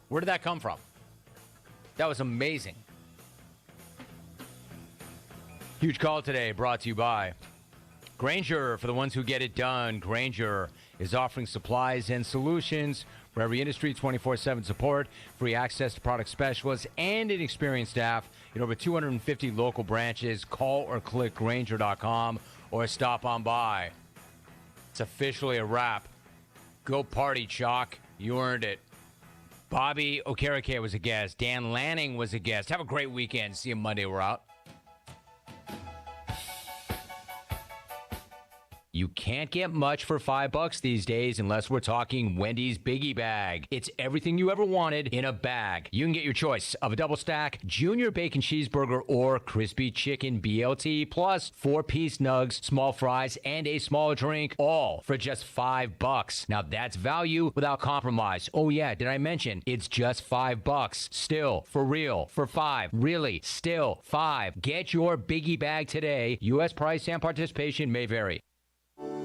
Where did that come from? That was amazing. Huge call today brought to you by Greenhalgh, for the ones who get it done. Greenhalgh is offering supplies and solutions for every industry, 24/7 support, free access to product specialists, and an experienced staff in over 250 local branches. Call or click Greenhalgh.com or stop on by. It's officially a wrap. Go party, Chalk. You earned it. Bobby Okereke was a guest. Dan Lanning was a guest. Have a great weekend. See you Monday. We're out. You can't get much for $5 these days unless we're talking Wendy's Biggie Bag. It's everything you ever wanted in a bag. You can get your choice of a double stack, junior bacon cheeseburger, or crispy chicken BLT, plus 4-piece nugs, small fries, and a small drink, all for just $5. Now that's value without compromise. Oh yeah, did I mention it's just $5? Still, for real, for $5. Really, still $5. Get your Biggie Bag today. U.S. price and participation may vary.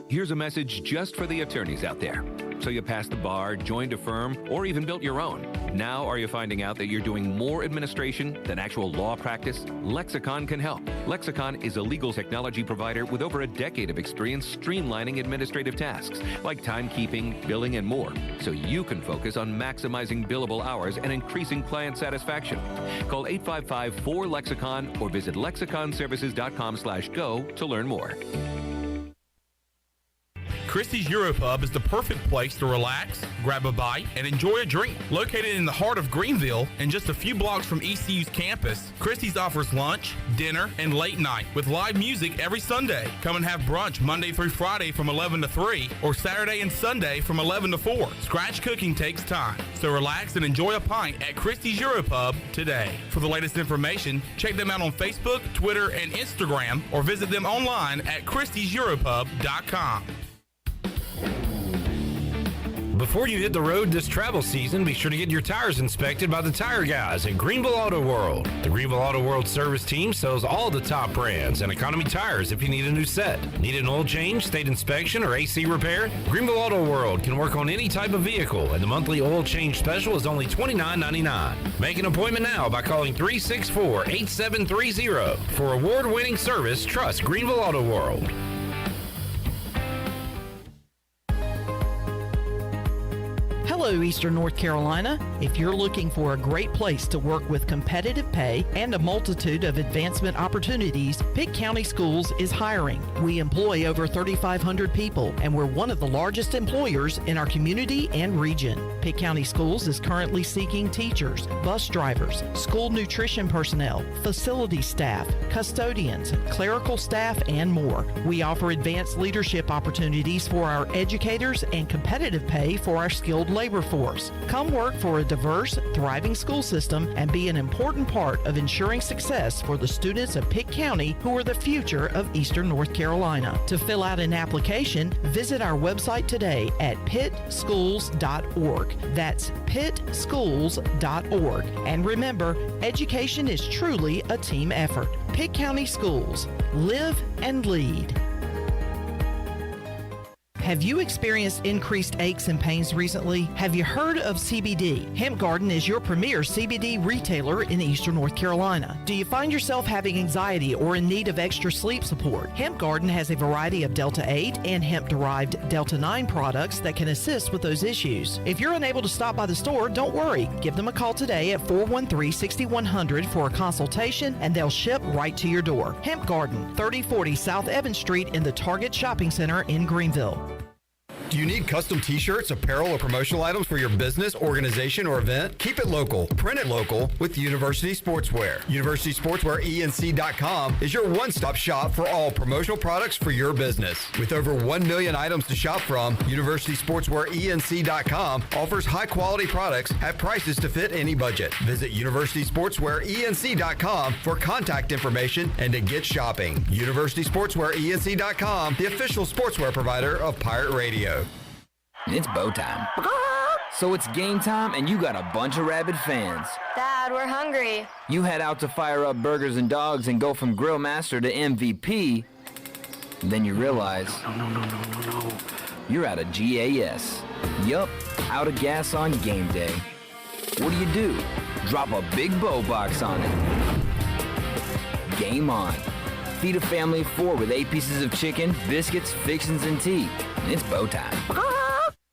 Here's a message just for the attorneys out there. So you passed the bar, joined a firm, or even built your own. Now are you finding out that you're doing more administration than actual law practice? Lexicon can help. Lexicon is a legal technology provider with over a decade of experience streamlining administrative tasks like timekeeping, billing, and more, so you can focus on maximizing billable hours and increasing client satisfaction. Call 855-4LEXICON or visit lexiconservices.com/go to learn more. Christie's Europub is the perfect place to relax, grab a bite, and enjoy a drink. Located in the heart of Greenville and just a few blocks from ECU's campus, Christie's offers lunch, dinner, and late night with live music every Sunday. Come and have brunch Monday through Friday from 11 to 3 or Saturday and Sunday from 11 to 4. Scratch cooking takes time, so relax and enjoy a pint at Christie's Europub today. For the latest information, check them out on Facebook, Twitter, and Instagram, or visit them online at christieseuropub.com. Before you hit the road this travel season, be sure to get your tires inspected by the tire guys at Greenville Auto World. The Greenville Auto World service team sells all the top brands and economy tires if you need a new set. Need an oil change, state inspection, or AC repair? Greenville Auto World can work on any type of vehicle, and the monthly oil change special is only $29.99. Make an appointment now by calling 364-8730. For award-winning service, trust Greenville Auto World. Hello, Eastern North Carolina. If you're looking for a great place to work with competitive pay and a multitude of advancement opportunities, Pitt County Schools is hiring. We employ over 3,500 people, and we're one of the largest employers in our community and region. Pitt County Schools is currently seeking teachers, bus drivers, school nutrition personnel, facility staff, custodians, clerical staff, and more. We offer advanced leadership opportunities for our educators and competitive pay for our skilled labor force. Come work for a diverse, thriving school system and be an important part of ensuring success for the students of Pitt County who are the future of Eastern North Carolina. To fill out an application, visit our website today at pittschools.org. That's pittschools.org. And remember, education is truly a team effort. Pitt County Schools. Live and lead. Have you experienced increased aches and pains recently? Have you heard of CBD? Hemp Garden is your premier CBD retailer in Eastern North Carolina. Do you find yourself having anxiety or in need of extra sleep support? Hemp Garden has a variety of Delta 8 and hemp-derived Delta 9 products that can assist with those issues. If you're unable to stop by the store, don't worry. Give them a call today at 413-6100 for a consultation, and they'll ship right to your door. Hemp Garden, 3040 South Evans Street in the Target Shopping Center in Greenville. Do you need custom t-shirts, apparel, or promotional items for your business, organization, or event? Keep it local. Print it local with University Sportswear. UniversitySportswearENC.com is your one-stop shop for all promotional products for your business. With over 1 million items to shop from, UniversitySportswearENC.com offers high-quality products at prices to fit any budget. Visit UniversitySportswearENC.com for contact information and to get shopping. UniversitySportswearENC.com, the official sportswear provider of Pirate Radio. It's bow time. So it's game time and you got a bunch of rabid fans. Dad, we're hungry. You head out to fire up burgers and dogs and go from grill master to MVP. Then you realize, you're out of GAS. Yup, out of gas on game day. What do? Drop a big bow box on it. Game on. Feed a family of 4 with 8 pieces of chicken, biscuits, fixins, and tea. It's bow time.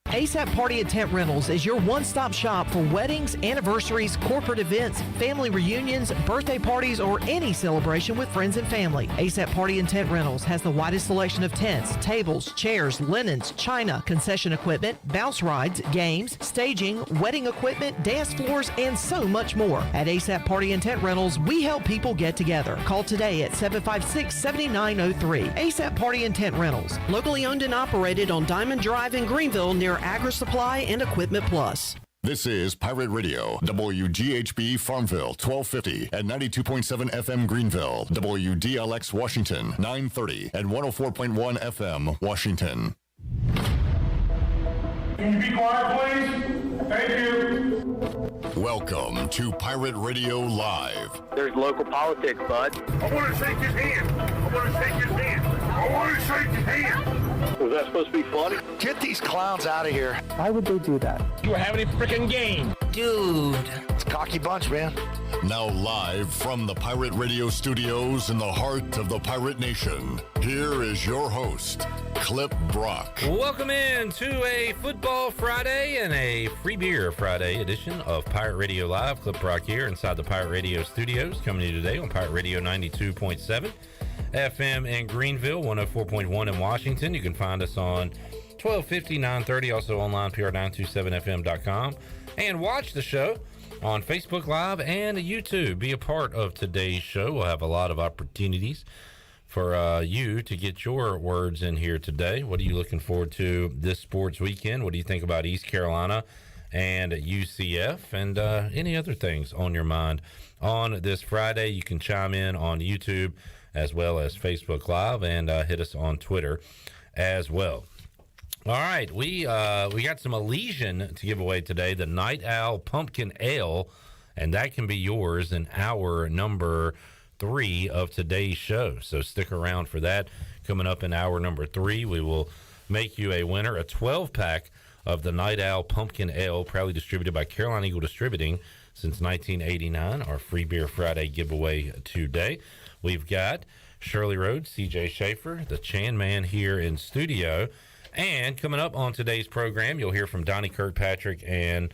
ASAP Party and Tent Rentals is your one-stop shop for weddings, anniversaries, corporate events, family reunions, birthday parties, or any celebration with friends and family. ASAP Party and Tent Rentals has the widest selection of tents, tables, chairs, linens, china, concession equipment, bounce rides, games, staging, wedding equipment, dance floors, and so much more. At ASAP Party and Tent Rentals, we help people get together. Call today at 756-7903. ASAP Party and Tent Rentals, locally owned and operated on Diamond Drive in Greenville near Agri Supply and Equipment Plus. This is Pirate Radio, WGHB Farmville, 1250 at 92.7 FM Greenville, WDLX Washington, 930 at 104.1 FM Washington. Can you be quiet, please? Thank you. Welcome to Pirate Radio Live. There's local politics, bud. I want to shake his hand. I want to shake his hand. I want to shake his hand. Was that supposed to be funny? Get these clowns out of here. Why would they do that? You were having a freaking game. Dude. It's a cocky bunch, man. Now live from the Pirate Radio studios in the heart of the Pirate Nation, here is your host, Clip Brock. Welcome in to a Football Friday and a Free Beer Friday edition of Pirate Radio Live. Clip Brock here inside the Pirate Radio studios, coming to you today on Pirate Radio 92.7 FM in Greenville, 104.1 in Washington. You can find us on 1250, 930, also online, pr927fm.com, and watch the show on Facebook Live and YouTube. Be a part of today's show. We'll have a lot of opportunities for you to get your words in here today. What are you looking forward to this sports weekend? What do you think about East Carolina and UCF, and any other things on your mind on this Friday? You can chime in on YouTube as well as Facebook Live, and hit us on Twitter as well. All right, we got some Elysian to give away today, the Night Owl Pumpkin Ale, and that can be yours in hour number 3 of today's show. So stick around for that. Coming up in hour number 3, we will make you a winner, a 12-pack of the Night Owl Pumpkin Ale, proudly distributed by Carolina Eagle Distributing since 1989, our Free Beer Friday giveaway today. We've got Shirley Rhodes, CJ Schaefer, the Chan Man here in studio. And coming up on today's program, you'll hear from Donnie Kirkpatrick and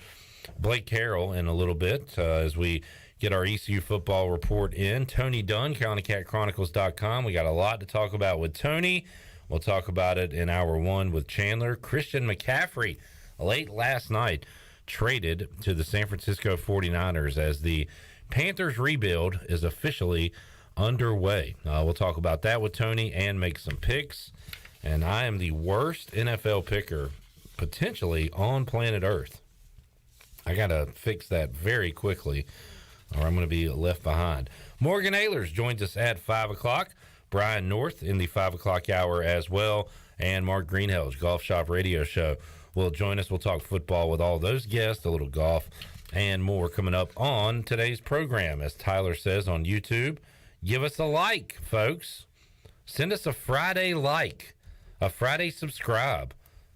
Blake Carroll in a little bit as we get our ECU football report in. Tony Dunn, CarolinaCatChronicles.com. We got a lot to talk about with Tony. We'll talk about it in hour 1 with Chandler. Christian McCaffrey, late last night, traded to the San Francisco 49ers as the Panthers rebuild is officially underway. We'll talk about that with Tony and make some picks. And I am the worst NFL picker potentially on planet Earth. I got to fix that very quickly, or I'm going to be left behind. Morgan Ahlers joins us at 5 o'clock. Brian North in the 5 o'clock hour as well. And Mark Greenhalgh, Golf Shop Radio Show, will join us. We'll talk football with all those guests, a little golf, and more coming up on today's program. As Tyler says on YouTube, give us a like, folks. Send us a Friday like, a Friday subscribe.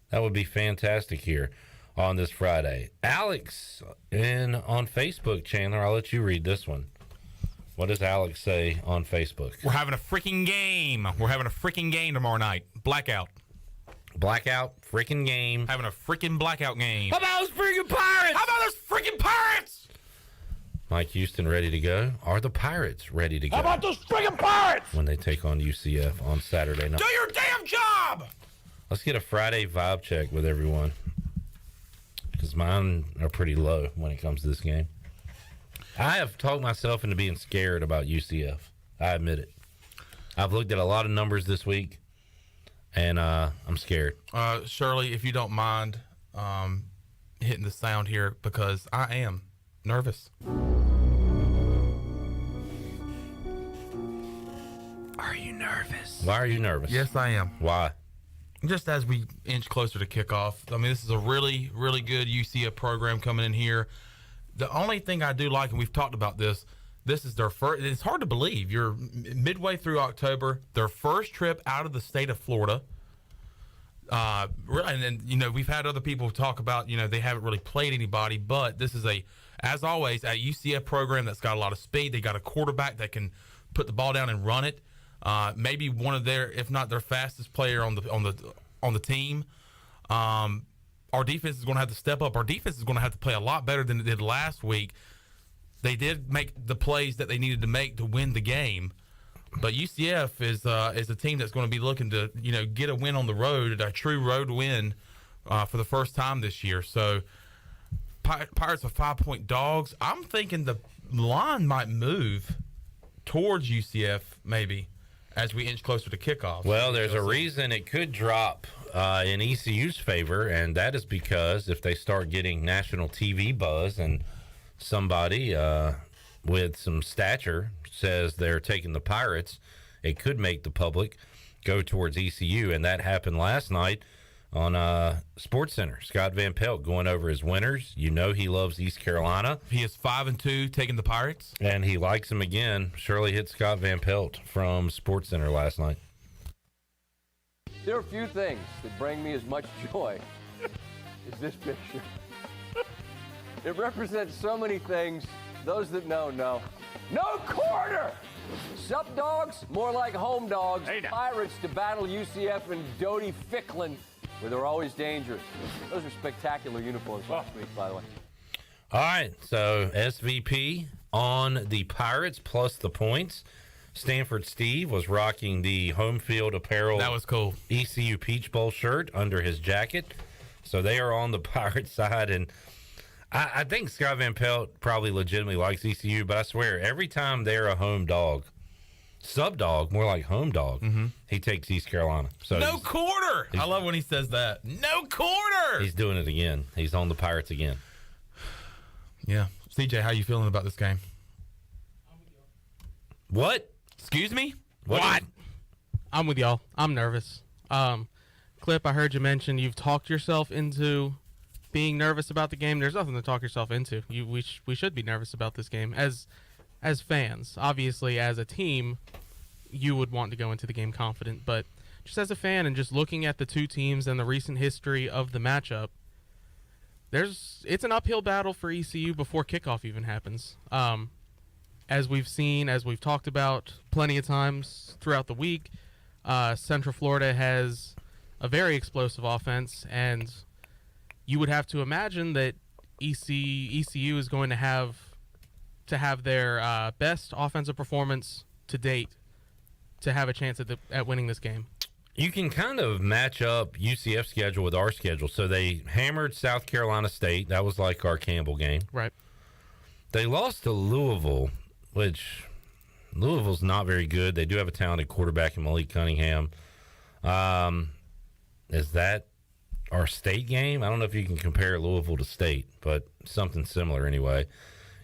That would be fantastic here on this Friday. Alex on Facebook, Chandler, I'll let you read this one. What does Alex say on Facebook? We're having a freaking game. We're having a freaking game tomorrow night. Blackout. Blackout, freaking game. Having a freaking blackout game. How about those freaking Pirates? How about those freaking Pirates? Mike Houston ready to go? Are the Pirates ready to go? How about those freaking Pirates? When they take on UCF on Saturday night. Do your damn job! Let's get a Friday vibe check with everyone, because mine are pretty low when it comes to this game. I have talked myself into being scared about UCF. I admit it. I've looked at a lot of numbers this week, and I'm scared. Shirley, if you don't mind hitting the sound here, because I am nervous. Are you nervous? Why are you nervous? Yes, I am. Why? Just as we inch closer to kickoff. I mean, this is a really, really good UCF program coming in here. The only thing I do like, and we've talked about this is their first. It's hard to believe. You're midway through October, their first trip out of the state of Florida. And you know, we've had other people talk about, you know, they haven't really played anybody, but this is a as always, at UCF program that's got a lot of speed. They got a quarterback that can put the ball down and run it. Maybe one of their, if not their fastest player on the team. Our defense is going to have to step up. Our defense is going to have to play a lot better than it did last week. They did make the plays that they needed to make to win the game, but UCF is a team that's going to be looking to get a win on the road, a true road win for the first time this year. So Pirates are 5-point dogs. I'm thinking the line might move towards UCF maybe as we inch closer to kickoff. Well, there's a reason it could drop in ECU's favor, and that is because if they start getting national TV buzz and somebody with some stature says they're taking the Pirates, it could make the public go towards ECU, and that happened last night on SportsCenter. Scott Van Pelt going over his winners. He loves East Carolina. He is 5-2 taking the Pirates, and he likes them again. Shirley hit Scott Van Pelt from SportsCenter last night. There are few things that bring me as much joy as this picture. It represents so many things. Those that know. No quarter! Sup, dogs? More like home dogs. Hey, Pirates to battle UCF and Dodie Ficklin, where they're always dangerous. Those are spectacular uniforms last week, by the way. All right, so SVP on the Pirates plus the points. Stanford Steve was rocking the home field apparel. That was cool. ECU Peach Bowl shirt under his jacket. So they are on the Pirates side, and I think Scott Van Pelt probably legitimately likes ECU, but I swear, every time they're a home dog, sub-dog, more like home dog, he takes East Carolina. So no quarter! I love when he says that. No quarter! He's doing it again. He's on the Pirates again. Yeah. CJ, how you feeling about this game? What? Excuse me? What? I'm with y'all. I'm nervous. Clip, I heard you mention you've talked yourself into being nervous about the game. There's nothing to talk yourself into. We should be nervous about this game as fans. Obviously, as a team, you would want to go into the game confident, but just as a fan and just looking at the two teams and the recent history of the matchup, it's an uphill battle for ECU before kickoff even happens. As we've seen, as we've talked about plenty of times throughout the week, Central Florida has a very explosive offense, and you would have to imagine that ECU is going to have their best offensive performance to date to have a chance at winning this game. You can kind of match up UCF's schedule with our schedule. So they hammered South Carolina State. That was like our Campbell game. Right. They lost to Louisville, which Louisville's not very good. They do have a talented quarterback in Malik Cunningham. Is that our state game? I don't know if you can compare Louisville to state, but something similar anyway.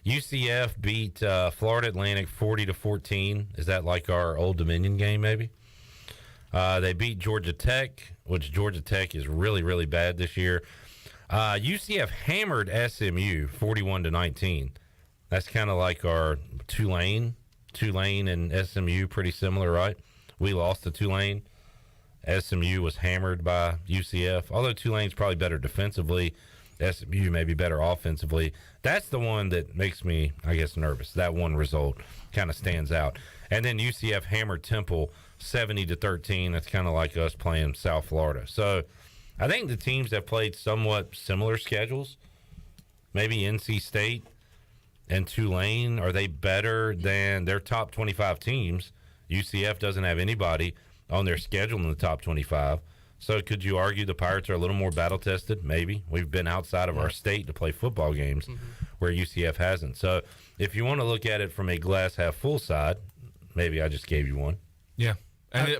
UCF beat Florida Atlantic 40-14. Is that like our Old Dominion game maybe? They beat Georgia Tech, which Georgia Tech is really, really bad this year. UCF hammered SMU 41-19. That's kind of like our Tulane. Tulane and SMU, pretty similar, right? We lost to Tulane. SMU was hammered by UCF. Although Tulane's probably better defensively, SMU may be better offensively. That's the one that makes me, I guess, nervous. That one result kind of stands out. And then UCF hammered Temple 70-13. That's kind of like us playing South Florida. So I think the teams that played somewhat similar schedules, maybe NC State and Tulane, are they better than their top 25 teams? UCF doesn't have anybody on their schedule in the top 25. So could you argue the Pirates are a little more battle-tested? Maybe. We've been outside of our state to play football games where UCF hasn't. So if you want to look at it from a glass-half-full side, maybe I just gave you one. Yeah.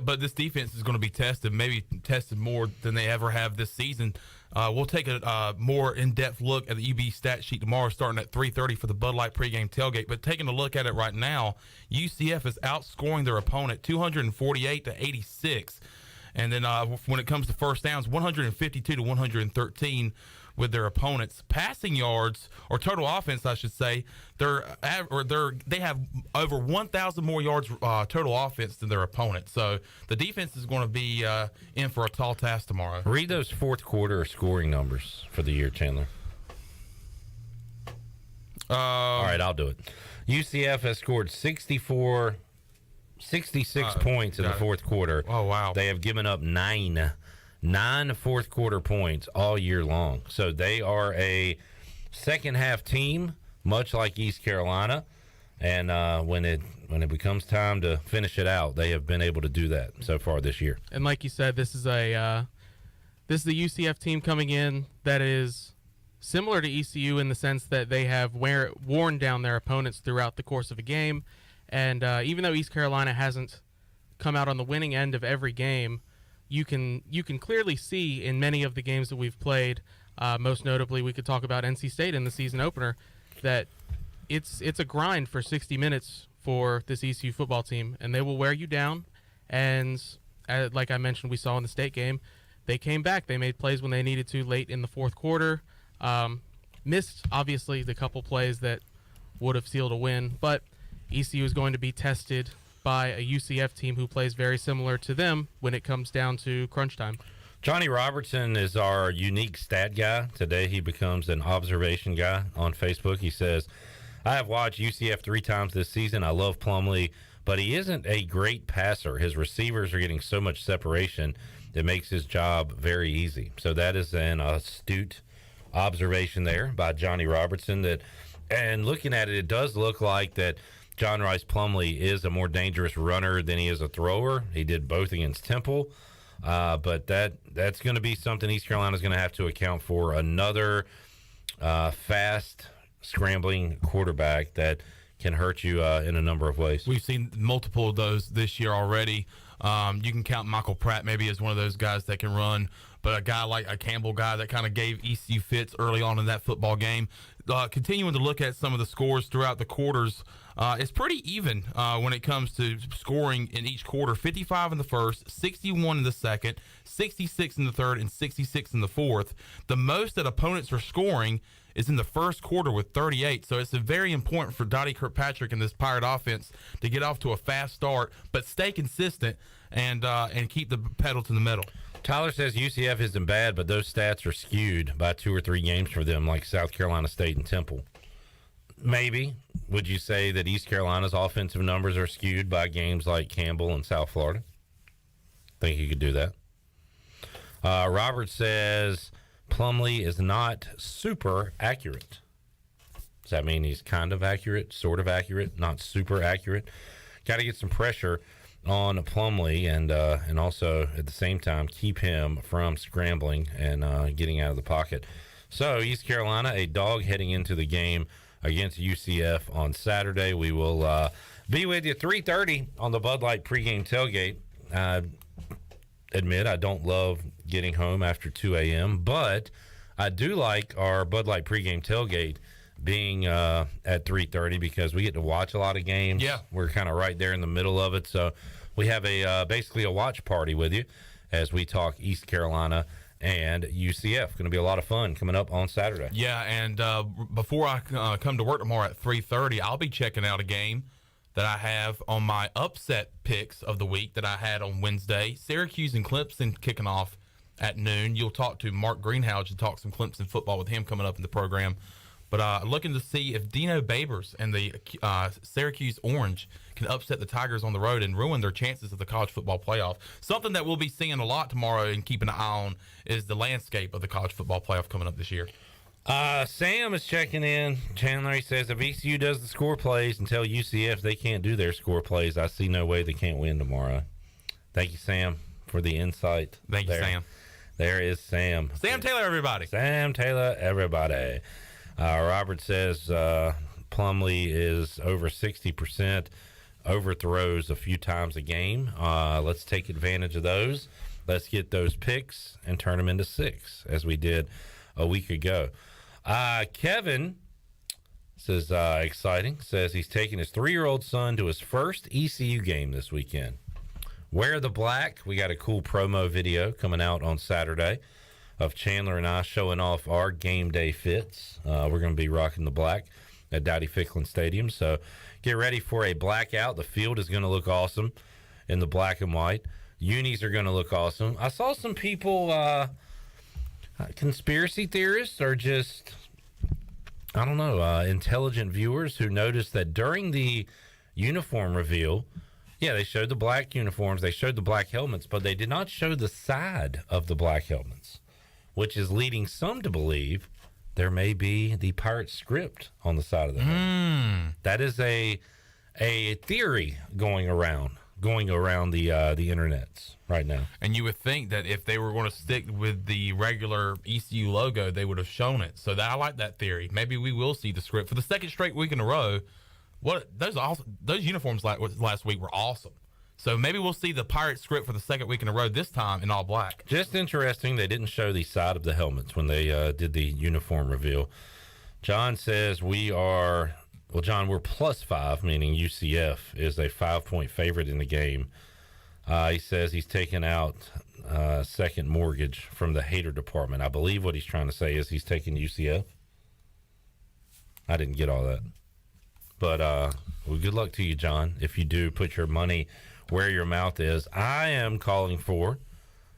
But this defense is going to be tested, maybe tested more than they ever have this season. We'll take a more in-depth look at the UB stat sheet tomorrow starting at 3:30 for the Bud Light pregame tailgate. But taking a look at it right now, UCF is outscoring their opponent 248-86. And then when it comes to first downs, 152-113 with their opponents. Passing yards, or total offense, I should say, they have over 1,000 more yards total offense than their opponent. So the defense is going to be in for a tall task tomorrow. Read those fourth quarter scoring numbers for the year, Chandler. All right, I'll do it. UCF has scored 66 points in the fourth quarter. Oh, wow. They have given up nine fourth quarter points all year long. So they are a second half team, much like East Carolina. And when it becomes time to finish it out, they have been able to do that so far this year. And like you said, this is a UCF team coming in that is similar to ECU in the sense that they have worn down their opponents throughout the course of a game. And even though East Carolina hasn't come out on the winning end of every game, you can clearly see in many of the games that we've played, most notably we could talk about NC State in the season opener, that it's a grind for 60 minutes for this ECU football team, and they will wear you down. And like I mentioned, we saw in the State game, they came back. They made plays when they needed to late in the fourth quarter. Missed, obviously, the couple plays that would have sealed a win, but ECU is going to be tested by a UCF team who plays very similar to them when it comes down to crunch time. Johnny Robertson is our unique stat guy. Today he becomes an observation guy on Facebook. He says, I have watched UCF 3 times this season. I love Plumlee, but he isn't a great passer. His receivers are getting so much separation that makes his job very easy. So that is an astute observation there by Johnny Robertson. And looking at it, it does look like that John Rice Plumlee is a more dangerous runner than he is a thrower. He did both against Temple, but that's going to be something East Carolina is going to have to account for. Another fast, scrambling quarterback that can hurt you in a number of ways. We've seen multiple of those this year already. You can count Michael Pratt maybe as one of those guys that can run, but a guy like a Campbell guy that kind of gave ECU fits early on in that football game. Continuing to look at some of the scores throughout the quarters, it's pretty even when it comes to scoring in each quarter. 55 in the first, 61 in the second, 66 in the third, and 66 in the fourth. The most that opponents are scoring is in the first quarter with 38. So it's very important for Dottie Kirkpatrick and this Pirate offense to get off to a fast start, but stay consistent and keep the pedal to the metal. Tyler says UCF isn't bad, but those stats are skewed by 2 or 3 games for them, like South Carolina State and Temple. Maybe. Would you say that East Carolina's offensive numbers are skewed by games like Campbell and South Florida? Think you could do that. Robert says Plumlee is not super accurate. Does that mean he's kind of accurate, sort of accurate, not super accurate? Got to get some pressure on Plumlee and also at the same time keep him from scrambling and getting out of the pocket. So East Carolina, a dog heading into the game against UCF on Saturday. We will be with you 3:30 on the Bud Light pregame tailgate. I admit I don't love getting home after 2 a.m., but I do like our Bud Light pregame tailgate being at 3:30 because we get to watch a lot of games. Yeah. We're kind of right there in the middle of it. So we have basically a watch party with you as we talk East Carolina and UCF. Going to be a lot of fun coming up on Saturday. Yeah, and before I come to work tomorrow at 3:30, I'll be checking out a game that I have on my upset picks of the week that I had on Wednesday. Syracuse and Clemson kicking off at noon. You'll talk to Mark Greenhalgh to talk some Clemson football with him coming up in the program. But looking to see if Dino Babers and the Syracuse Orange can upset the Tigers on the road and ruin their chances of the college football playoff. Something that we'll be seeing a lot tomorrow and keeping an eye on is the landscape of the college football playoff coming up this year. Sam is checking in. Chandler, he says, if ECU does the score plays and tell UCF they can't do their score plays, I see no way they can't win tomorrow. Thank you, Sam, for the insight. Thank you, Sam. There is Sam. Sam Taylor, everybody. Sam Taylor, everybody. Robert says Plumlee is over 60%, overthrows a few times a game. Let's take advantage of those. Let's get those picks and turn them into 6, as we did a week ago. Kevin says, exciting, says he's taking his 3-year-old son to his first ECU game this weekend. Wear the black. We got a cool promo video coming out on Saturday of Chandler and I showing off our game day fits. We're going to be rocking the black at Dowdy Ficklin Stadium. So get ready for a blackout. The field is going to look awesome in the black and white. Unis are going to look awesome. I saw some people, conspiracy theorists are just I don't know, intelligent viewers who noticed that during the uniform reveal, yeah, they showed the black uniforms, they showed the black helmets, but they did not show the side of the black helmets, which is leading some to believe there may be the pirate script on the side of the helmet. That is a theory going around the internets right now. And you would think that if they were going to stick with the regular ECU logo, they would have shown it. So I like that theory. Maybe we will see the script for the second straight week in a row. Those uniforms last week were awesome. So maybe we'll see the pirate script for the second week in a row, this time in all black. Just interesting, they didn't show the side of the helmets when they did the uniform reveal. John says we're +5, meaning UCF is a 5-point favorite in the game. He says he's taken out second mortgage from the hater department. I believe what he's trying to say is he's taking UCF. I didn't get all that. But well, good luck to you, John. If you do put your money where your mouth is, I am calling for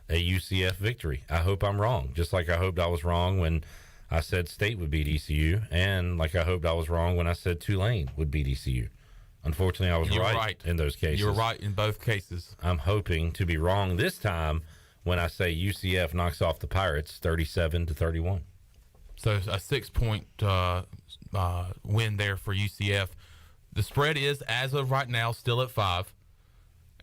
a UCF victory. I hope I'm wrong, just like I hoped I was wrong when I said State would beat ECU, and like I hoped I was wrong when I said Tulane would beat ECU. Unfortunately, I was right in those cases. You were right in both cases. I'm hoping to be wrong this time when I say UCF knocks off the Pirates 37-31. So a 6-point win there for UCF. The spread is, as of right now, still at 5.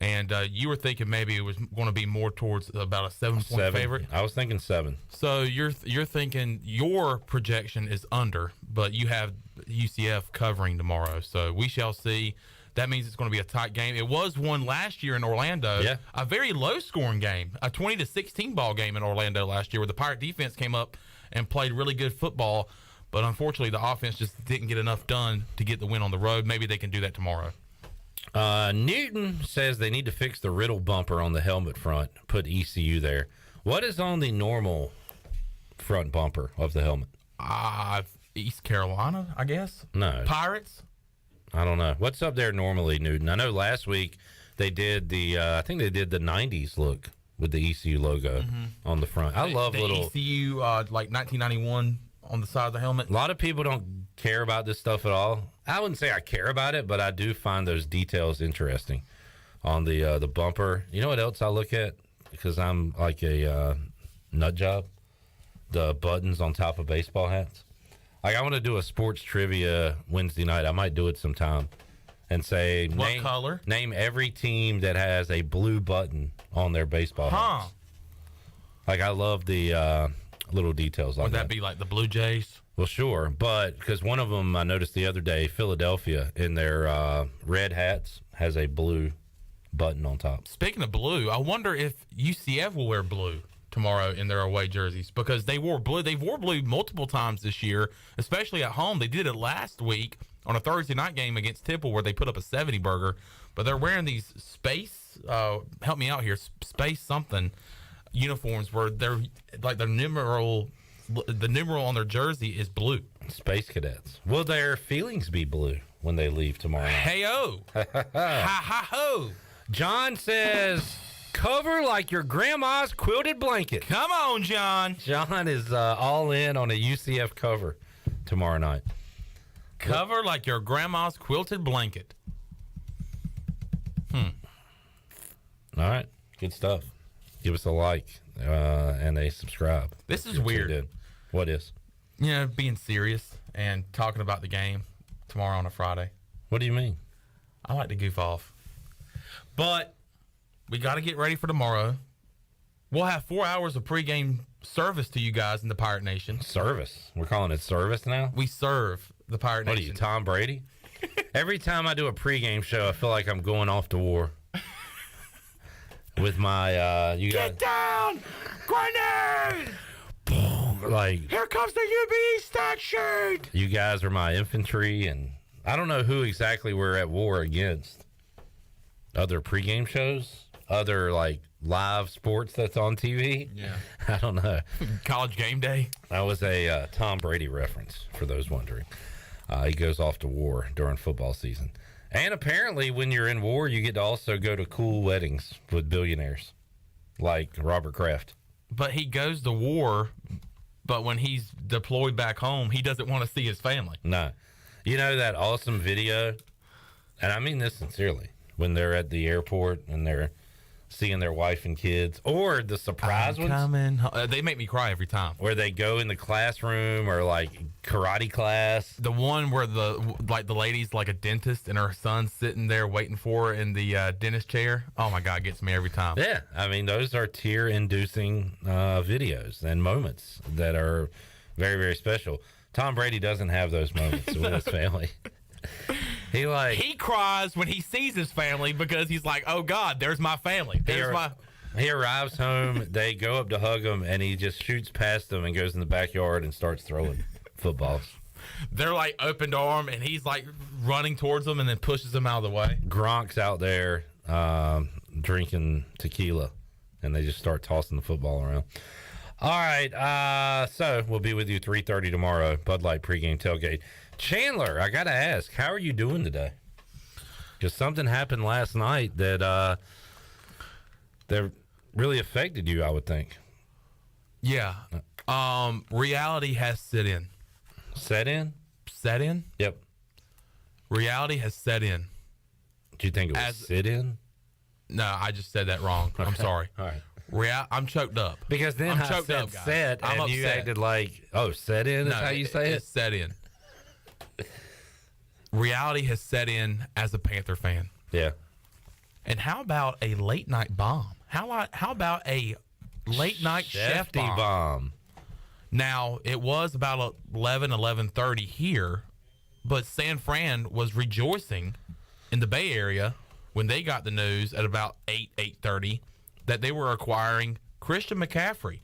And you were thinking maybe it was going to be more towards about a 7-point favorite. I was thinking 7. So you're thinking your projection is under, but you have UCF covering tomorrow. So we shall see. That means it's going to be a tight game. It was one last year in Orlando. Yeah. A very low-scoring game, a 20-16 ball game in Orlando last year, where the Pirate defense came up and played really good football. But unfortunately, the offense just didn't get enough done to get the win on the road. Maybe they can do that tomorrow. Newton says they need to fix the Riddle bumper on the helmet front, put ECU there. What is on the normal front bumper of the helmet? East Carolina, I guess? No. Pirates? I don't know. What's up there normally, Newton? I know last week they did I think they did the 90s look with the ECU logo on the front. I love the little ECU, like 1991 on the side of the helmet. A lot of people don't care about this stuff at all. I wouldn't say I care about it, but I do find those details interesting on the bumper. You know what else I look at? Because I'm like a nut job. The buttons on top of baseball hats. Like I want to do a sports trivia Wednesday night. I might do it sometime and say what color? Name every team that has a blue button on their baseball hats. Like I love the little details like that. Would that be like the Blue Jays? Well, sure, but because one of them I noticed the other day, Philadelphia, in their red hats has a blue button on top. Speaking of blue, I wonder if UCF will wear blue tomorrow in their away jerseys, because they wore blue. They've wore blue multiple times this year, especially at home. They did it last week on a Thursday night game against Temple where they put up a 70 burger, but they're wearing these space, help me out here, space something uniforms where they're like the numeral on their jersey is blue. Space cadets. Will their feelings be blue when they leave tomorrow night? Hey-oh. Ha-ha-ho. John says, cover like your grandma's quilted blanket. Come on, John. John is all in on a UCF cover tomorrow night. Cover like your grandma's quilted blanket. All right. Good stuff. Give us a like and a subscribe. This is weird. What is? You know, being serious and talking about the game tomorrow on a Friday. What do you mean? I like to goof off. But we got to get ready for tomorrow. We'll have 4 hours of pregame service to you guys in the Pirate Nation. Service? We're calling it service now? We serve the Pirate Nation. What are you, Tom Brady? Every time I do a pregame show, I feel like I'm going off to war. With my, you Get down! Grenade! Like, here comes the UBE stat sheet! You guys are my infantry, and I don't know who exactly we're at war against. Other pregame shows? Other, like, live sports that's on TV? Yeah. I don't know. College game day? That was a Tom Brady reference, for those wondering. He goes off to war during football season. And apparently, when you're in war, you get to also go to cool weddings with billionaires, like Robert Kraft. But he goes to war but when he's deployed back home, he doesn't want to see his family. No. You know that awesome video, and I mean this sincerely, when they're at the airport and they're seeing their wife and kids, or the surprise ones. They make me cry every time. Where they go in the classroom or like karate class. The one where the lady's like a dentist and her son's sitting there waiting for her in the dentist chair. Oh my God, it gets me every time. Yeah, I mean those are tear-inducing videos and moments that are very, very special. Tom Brady doesn't have those moments with his family. He cries when he sees his family because he's like, oh God, there's my family. He arrives home, they go up to hug him, and he just shoots past them and goes in the backyard and starts throwing footballs. They're like opened arm, and he's like running towards them and then pushes them out of the way. Gronk's out there drinking tequila, and they just start tossing the football around. All right, so we'll be with you 3:30 tomorrow, Bud Light pregame tailgate. Chandler, I got to ask, how are you doing today? Because something happened last night that really affected you, I would think. Yeah. Reality has set in. Set in? Set in? Yep. Reality has set in. Do you think it was sit in? No, I just said that wrong. Okay. I'm sorry. All right. I'm choked up. Because then I said set, and I'm you upset. acted like, set in is how you say it? It's set in. Reality has set in as a Panther fan. Yeah. And how about a late night bomb? How about a late night chef bomb? Now, it was about 11:30 here, but San Fran was rejoicing in the Bay Area when they got the news at about 8:30 that they were acquiring Christian McCaffrey.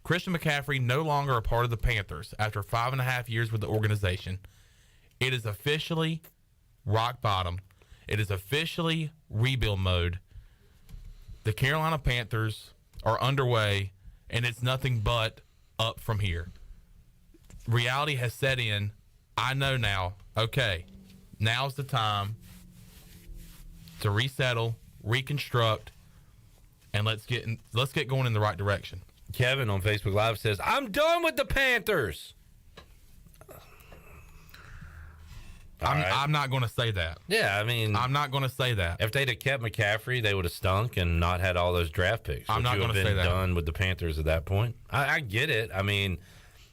Christian McCaffrey no longer a part of the Panthers after 5.5 years with the organization. It is officially rock bottom. It is officially rebuild mode. The Carolina Panthers are underway, and it's nothing but up from here. Reality has set in. I know now, okay, now's the time to resettle, reconstruct, and let's get going in the right direction. Kevin on Facebook Live says, I'm done with the Panthers. I'm not going to say that. Yeah, I mean, I'm not going to say that. If they'd have kept McCaffrey, they would have stunk and not had all those draft picks. I'm not going to say that. Done with the Panthers at that point. I get it. I mean,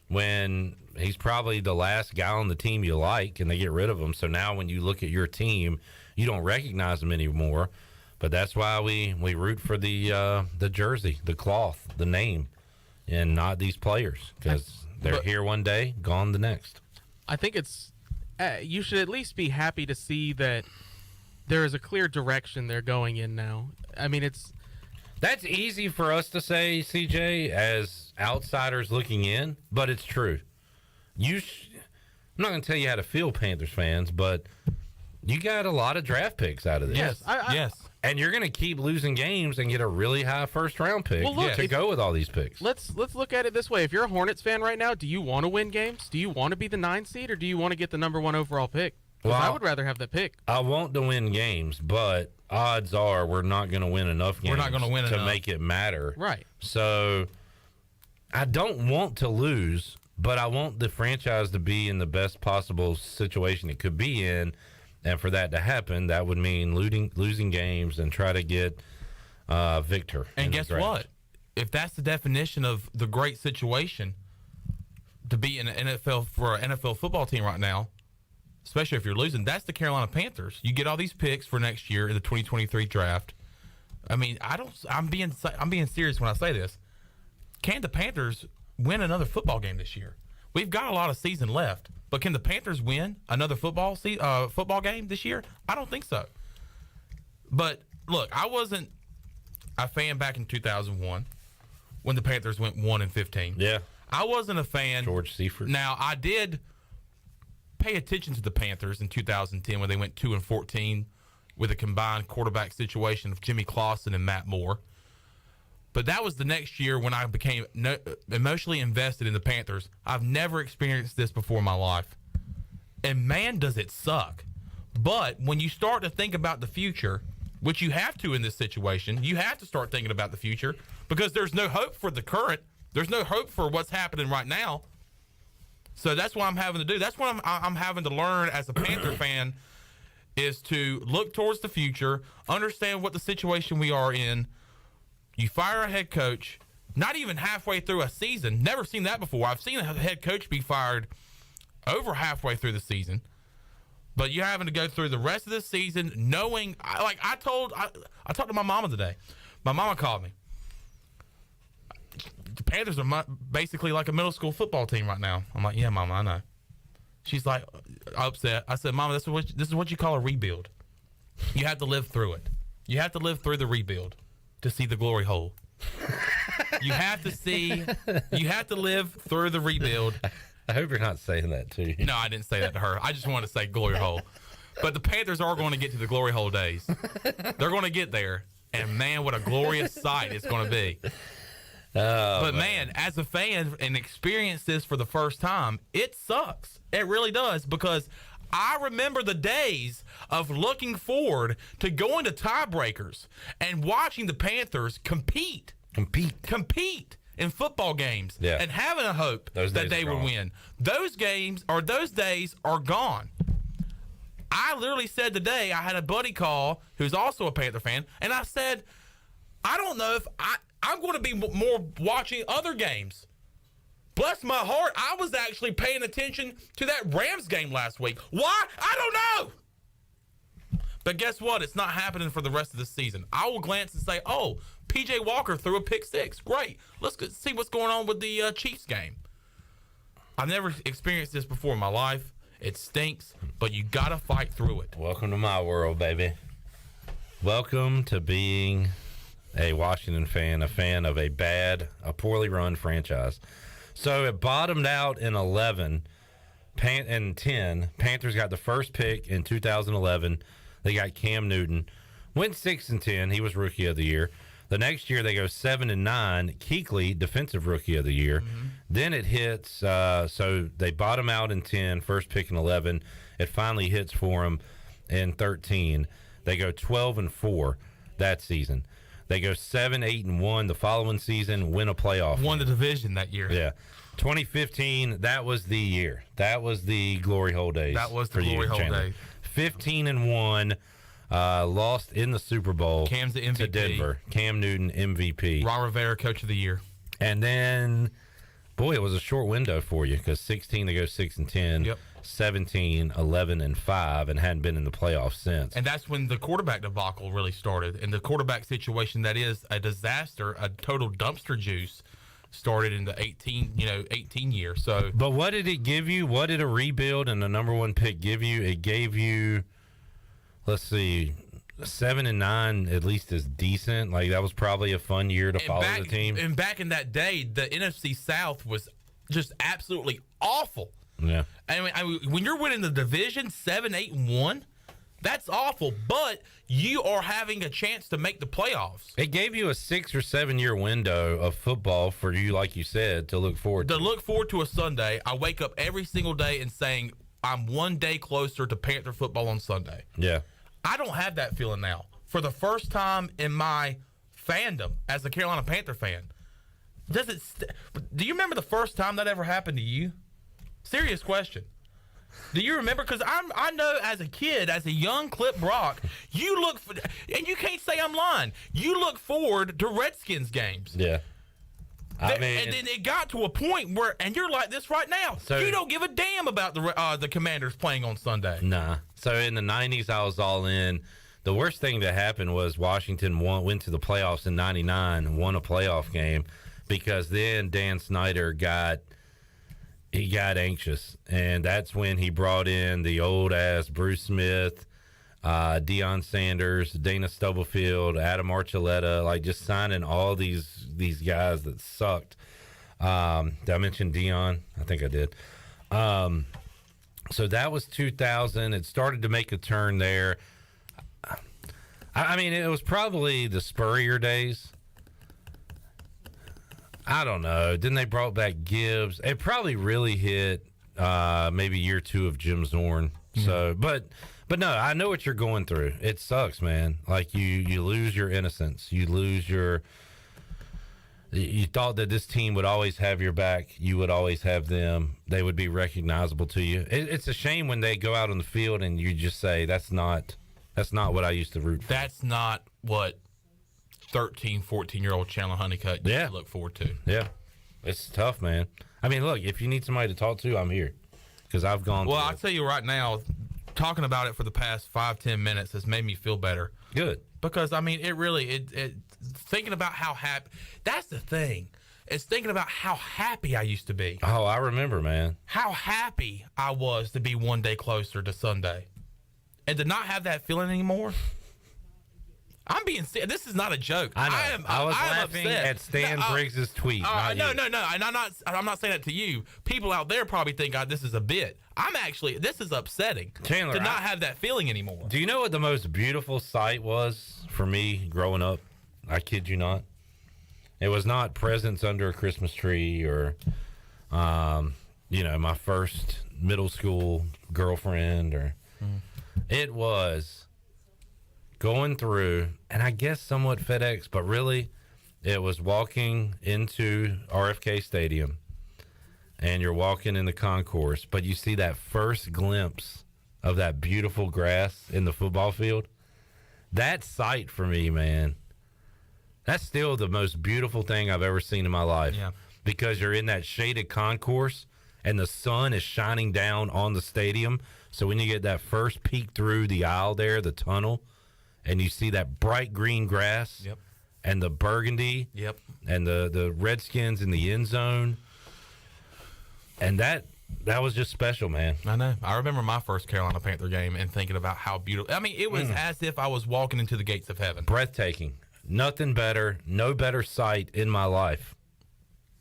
when he's probably the last guy on the team you like, and they get rid of him. So now when you look at your team, you don't recognize him anymore. But that's why we root for the jersey, the cloth, the name, and not these players, because they're here one day, gone the next. I think it's you should at least be happy to see that there is a clear direction they're going in now. I mean, that's easy for us to say, CJ, as outsiders looking in, but it's true. I'm not going to tell you how to feel, Panthers fans, but you got a lot of draft picks out of this. Yes, yes. And you're going to keep losing games and get a really high first-round pick to go with all these picks. Let's look at it this way. If you're a Hornets fan right now, do you want to win games? Do you want to be the 9 seed, or do you want to get the number 1 overall pick? Because I would rather have that pick. I want to win games, but odds are we're not going to win enough games. We're not going to win to enough. make it matter. Right. So I don't want to lose, but I want the franchise to be in the best possible situation it could be in. And for that to happen, that would mean losing games and try to get Victor. And guess what? If that's the definition of the great situation to be in an NFL for an NFL football team right now, especially if you're losing, that's the Carolina Panthers. You get all these picks for next year in the 2023 draft. I mean, I'm being serious when I say this. Can the Panthers win another football game this year? We've got a lot of season left. But can the Panthers win another football game this year? I don't think so. But, look, I wasn't a fan back in 2001 when the Panthers went 1-15. Yeah. I wasn't a fan. George Seifert. Now, I did pay attention to the Panthers in 2010 when they went 2-14 with a combined quarterback situation of Jimmy Clausen and Matt Moore. But that was the next year when I became emotionally invested in the Panthers. I've never experienced this before in my life. And, man, does it suck. But when you start to think about the future, which you have to in this situation, you have to start thinking about the future because there's no hope for the current There's no hope for what's happening right now. So that's what I'm having to do. That's what I'm having to learn as a Panther fan, is to look towards the future, understand what the situation we are in. You fire a head coach, not even halfway through a season. Never seen that before. I've seen a head coach be fired over halfway through the season. But you're having to go through the rest of the season knowing, I talked to my mama today. My mama called me. The Panthers are basically like a middle school football team right now. I'm like, yeah, Mama, I know. She's like, upset. I said, Mama, this is what you call a rebuild. You have to live through it. You have to live through the rebuild to see the glory hole. You have to live through the rebuild. I hope you're not saying that to you. No, I didn't say that to her. I just wanted to say glory hole. But the Panthers are going to get to the glory hole days. They're going to get there. And, man, what a glorious sight it's going to be. But, man, as a fan and experience this for the first time, it sucks. It really does, because I remember the days of looking forward to going to tiebreakers and watching the Panthers compete in football games and having a hope that they would win. Those days are gone. I literally said today, I had a buddy call who's also a Panther fan, and I said, I don't know if I'm going to be more watching other games. Bless my heart, I was actually paying attention to that Rams game last week. Why? I don't know. But guess what? It's not happening for the rest of the season. I will glance and say, oh, P.J. Walker threw a pick six. Great. Let's see what's going on with the Chiefs game. I've never experienced this before in my life. It stinks, but you got to fight through it. Welcome to my world, baby. Welcome to being a Washington fan, a fan of a poorly run franchise. So it bottomed out in 11 and 10. Panthers got the first pick in 2011. They got Cam Newton. Went 6-10. He was Rookie of the Year. The next year they go 7-9. Kuechly, Defensive Rookie of the Year. Mm-hmm. Then it hits. So they bottom out in 10. First pick in 11. It finally hits for them in 13. They go 12-4 that season. They go 7-8-1 the following season, win a playoff. Won the division that year. Yeah. 2015, that was the year. That was the glory hole days. That was the glory hole days. 15-1, lost in the Super Bowl. Cam's the MVP. To Denver. Cam Newton, MVP. Ron Rivera, Coach of the Year. And then, boy, it was a short window for you, because 16 they go 6-10. Yep. 17, 11, and 5, and hadn't been in the playoffs since. And that's when the quarterback debacle really started. And the quarterback situation that is a disaster, a total dumpster juice, started in the 18 year. So, but what did it give you? What did a rebuild and the number one pick give you? It gave you, let's see, 7-9 at least is decent. Like, that was probably a fun year to follow the team. And back in that day, the NFC South was just absolutely awful. Yeah. I mean, when you're winning the division 7-8-1, that's awful. But you are having a chance to make the playoffs. It gave you a 6 or 7 year window of football for you, like you said, to look forward to. To look forward to a Sunday. I wake up every single day and saying, I'm one day closer to Panther football on Sunday. Yeah. I don't have that feeling now. For the first time in my fandom as a Carolina Panther fan, do you remember the first time that ever happened to you? Serious question. Do you remember? Because I know as a kid, as a young Clip Brock, you look for, and you can't say I'm lying, you look forward to Redskins games. Yeah. And then it got to a point where, and you're like this right now, so you don't give a damn about the Commanders playing on Sunday. Nah. So in the 90s, I was all in. The worst thing that happened was Washington went to the playoffs in 99 and won a playoff game, because then Dan Snyder got anxious, and that's when he brought in the old-ass Bruce Smith, Deion Sanders, Dana Stubblefield, Adam Archuleta, like just signing all these guys that sucked. Did I mention Deion? I think I did. So that was 2000. It started to make a turn there. I mean, it was probably the Spurrier days. I don't know. Then they brought back Gibbs. It probably really hit maybe year 2 of Jim Zorn. Mm-hmm. So, but no, I know what you're going through. It sucks, man. Like you lose your innocence. You lose your You thought that this team would always have your back. You would always have them. They would be recognizable to you. It's a shame when they go out on the field and you just say, that's not what I used to root for. That's not what 13, 14-year-old Chandler Honeycutt used to look forward to. Yeah. It's tough, man. I mean, look, if you need somebody to talk to, I'm here. Because I've gone Well, I'll tell you right now, talking about it for the past 5-10 minutes has made me feel better. Good. Because, I mean, it really thinking about how happy – that's the thing. It's thinking about how happy I used to be. Oh, I remember, man. How happy I was to be one day closer to Sunday. And to not have that feeling anymore. I'm being – this is not a joke. I know. I was laughing upset. at Stan Briggs' tweet. No. And I'm not saying that to you. People out there probably think this is a bit. This is upsetting. Chandler, to not have that feeling anymore. Do you know what the most beautiful sight was for me growing up? I kid you not. It was not presents under a Christmas tree or, my first middle school girlfriend or it was going through, and I guess somewhat FedEx, but really it was walking into RFK Stadium and you're walking in the concourse, but you see that first glimpse of that beautiful grass in the football field. That sight for me, man, that's still the most beautiful thing I've ever seen in my life. Yeah. Because you're in that shaded concourse and the sun is shining down on the stadium. So when you get that first peek through the aisle there, the tunnel, and you see that bright green grass and the burgundy and the Redskins in the end zone, and that was just special, man. I know. I remember my first Carolina Panther game and thinking about how beautiful. I mean, it was as if I was walking into the gates of heaven. Breathtaking. Nothing better. No better sight in my life.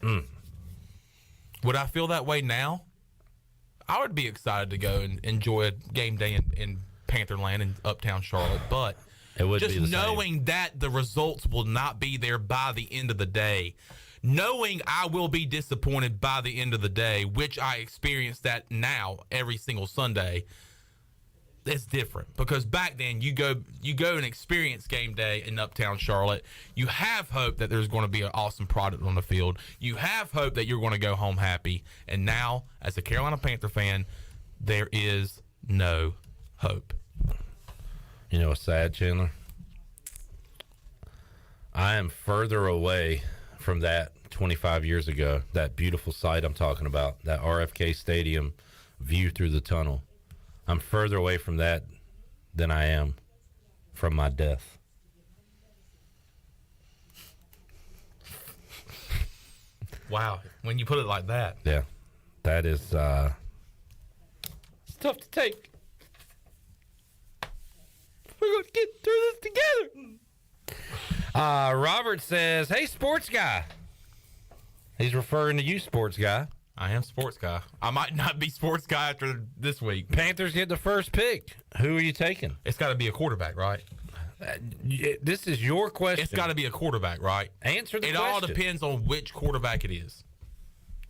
Would I feel that way now? I would be excited to go and enjoy a game day in Pantherland in Uptown Charlotte, but it would just be the knowing same. that the results will not be there by the end of the day, knowing I will be disappointed by the end of the day, which I experience that now every single Sunday, it's different. Because back then you go and experience game day in Uptown Charlotte. You have hope that there's going to be an awesome product on the field. You have hope that you're going to go home happy. And now, as a Carolina Panther fan, there is no hope. You know what's sad, Chandler? I am further away from that 25 years ago, that beautiful sight I'm talking about, that RFK Stadium view through the tunnel. I'm further away from that than I am from my death. Wow, when you put it like that. Yeah, that is it's tough to take. We're going to get through this together. Robert says, hey, sports guy. He's referring to you, sports guy. I am sports guy. I might not be sports guy after this week. Panthers get the first pick. Who are you taking? It's got to be a quarterback, right? This is your question. It's got to be a quarterback, right? Answer the question. It all depends on which quarterback it is.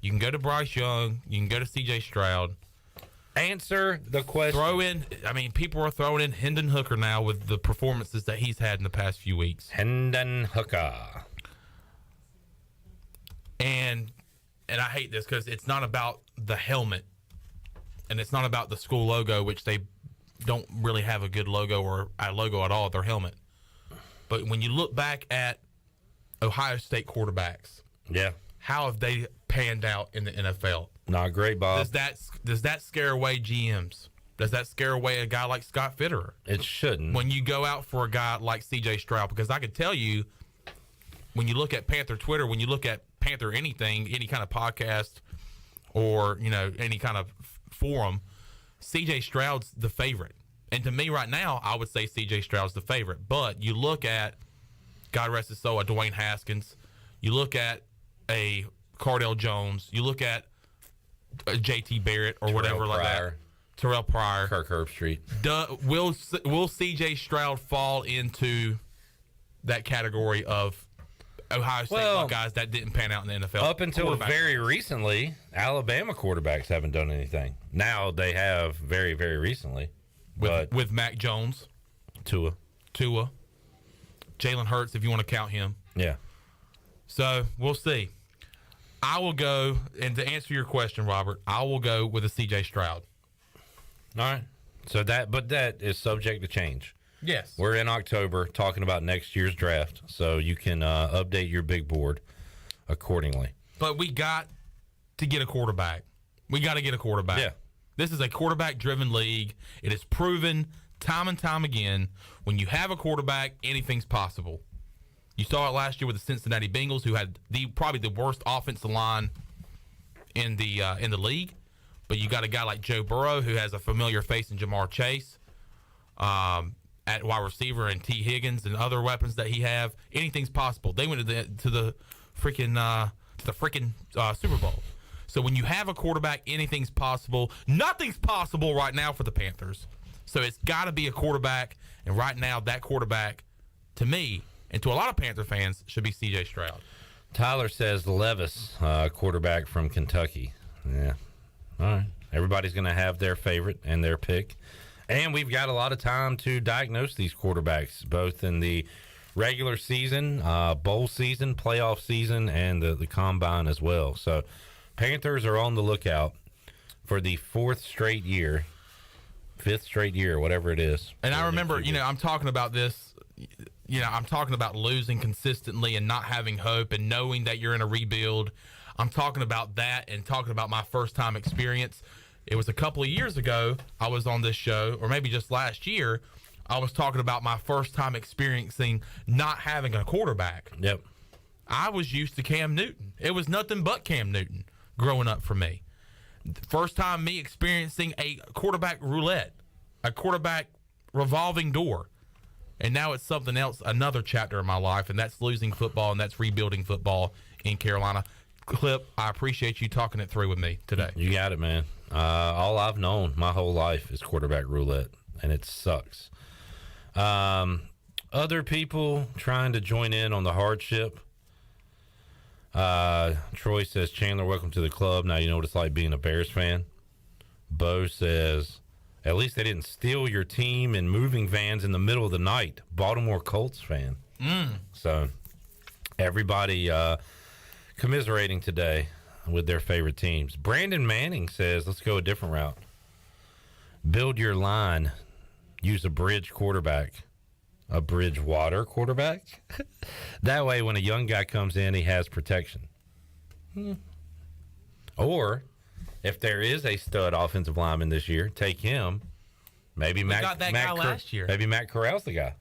You can go to Bryce Young. You can go to C.J. Stroud. Answer the question. People are throwing in Hendon Hooker now with the performances that he's had in the past few weeks. Hendon Hooker. And I hate this because it's not about the helmet and it's not about the school logo, which they don't really have a good logo or a logo at all at their helmet. But when you look back at Ohio State quarterbacks, how have they panned out in the NFL? Not great, Bob. Does that scare away GMs? Does that scare away a guy like Scott Fitterer? It shouldn't. When you go out for a guy like C.J. Stroud, because I can tell you, when you look at Panther Twitter, when you look at Panther anything, any kind of podcast or, any kind of forum, C.J. Stroud's the favorite. And to me right now, I would say C.J. Stroud's the favorite. But you look at, God rest his soul, a Dwayne Haskins. You look at a Cardell Jones. You look at a J.T. Barrett or whatever like that. Terrell Pryor. Kirk Herbstreit. Will C.J. Stroud fall into that category of Ohio State Buckeyes that didn't pan out in the NFL? Up until very recently, Alabama quarterbacks haven't done anything. Now they have very, very recently. With Mac Jones. Tua. Jalen Hurts, if you want to count him. Yeah. So we'll see. I will go, and to answer your question, Robert, I will go with a C.J. Stroud. All right. So that is subject to change. Yes. We're in October talking about next year's draft, so you can update your big board accordingly. But we got to get a quarterback. We got to get a quarterback. Yeah. This is a quarterback-driven league. It is proven time and time again, when you have a quarterback, anything's possible. You saw it last year with the Cincinnati Bengals, who had probably the worst offensive line in the league. But you got a guy like Joe Burrow, who has a familiar face in Jamar Chase at wide receiver, and T. Higgins and other weapons that he have. Anything's possible. They went to the freaking Super Bowl. So when you have a quarterback, anything's possible. Nothing's possible right now for the Panthers. So it's got to be a quarterback, and right now that quarterback, to me, and to a lot of Panther fans, should be C.J. Stroud. Tyler says Levis, quarterback from Kentucky. Yeah. All right. Everybody's going to have their favorite and their pick. And we've got a lot of time to diagnose these quarterbacks, both in the regular season, bowl season, playoff season, and the combine as well. So Panthers are on the lookout for the fifth straight year, whatever it is. And I remember, I'm talking about this, I'm talking about losing consistently and not having hope and knowing that you're in a rebuild. I'm talking about that and talking about my first-time experience. It was a couple of years ago I was on this show, or maybe just last year, I was talking about my first time experiencing not having a quarterback. Yep. I was used to Cam Newton. It was nothing but Cam Newton growing up for me. First time me experiencing a quarterback roulette, a quarterback revolving door. And now it's something else, another chapter in my life, and that's losing football, and that's rebuilding football in Carolina. Clip, I appreciate you talking it through with me today. You got it, man. All I've known my whole life is quarterback roulette, and it sucks. Other people trying to join in on the hardship. Troy says, Chandler, welcome to the club. Now you know what it's like being a Bears fan. Bo says, at least they didn't steal your team in moving vans in the middle of the night. Baltimore Colts fan. So everybody commiserating today with their favorite teams. Brandon Manning says, let's go a different route. Build your line. Use a bridge quarterback. A Bridgewater quarterback? That way, when a young guy comes in, he has protection. Or, if there is a stud offensive lineman this year, take him. Maybe we got that guy last year. Maybe Matt Corral's the guy.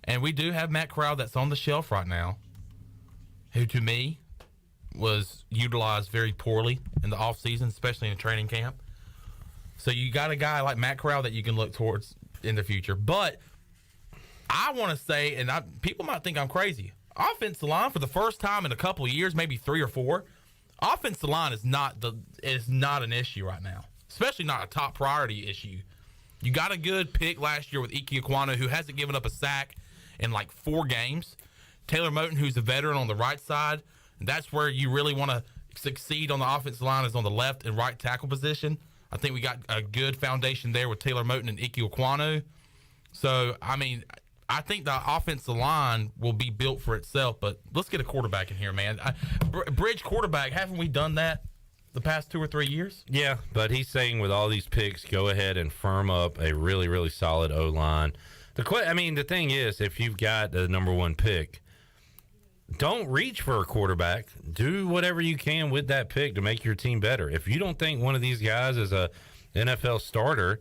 And we do have Matt Corral that's on the shelf right now, who, to me, was utilized very poorly in the offseason, especially in training camp. So you got a guy like Matt Corral that you can look towards in the future. But I want to say, and people might think I'm crazy, offensive line for the first time in a couple of years, maybe 3 or 4, offensive line is not an issue right now, especially not a top priority issue. You got a good pick last year with Ike Ekwonu, who hasn't given up a sack in like 4 games. Taylor Moton, who's a veteran on the right side. And that's where you really want to succeed on the offensive line, is on the left and right tackle position. I think we got a good foundation there with Taylor Moton and Ike Ekwonu. So, I mean, I think the offensive line will be built for itself, but let's get a quarterback in here, man. Bridge quarterback, haven't we done that the past 2 or 3 years? Yeah, but he's saying with all these picks, go ahead and firm up a really, really solid O-line. The thing is, if you've got the number 1 pick, don't reach for a quarterback. Do whatever you can with that pick to make your team better. If you don't think one of these guys is a NFL starter,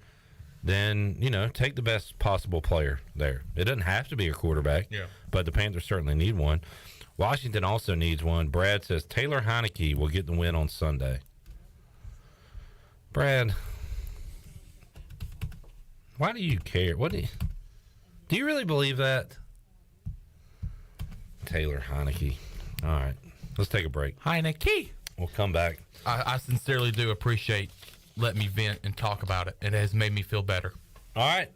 then, take the best possible player there. It doesn't have to be a quarterback, but the Panthers certainly need one. Washington also needs one. Brad says Taylor Heineke will get the win on Sunday. Brad, why do you care? Do you really believe that? Taylor Heineke. All right, let's take a break. Heineke. We'll come back. I sincerely do appreciate letting me vent and talk about it. It has made me feel better. All right.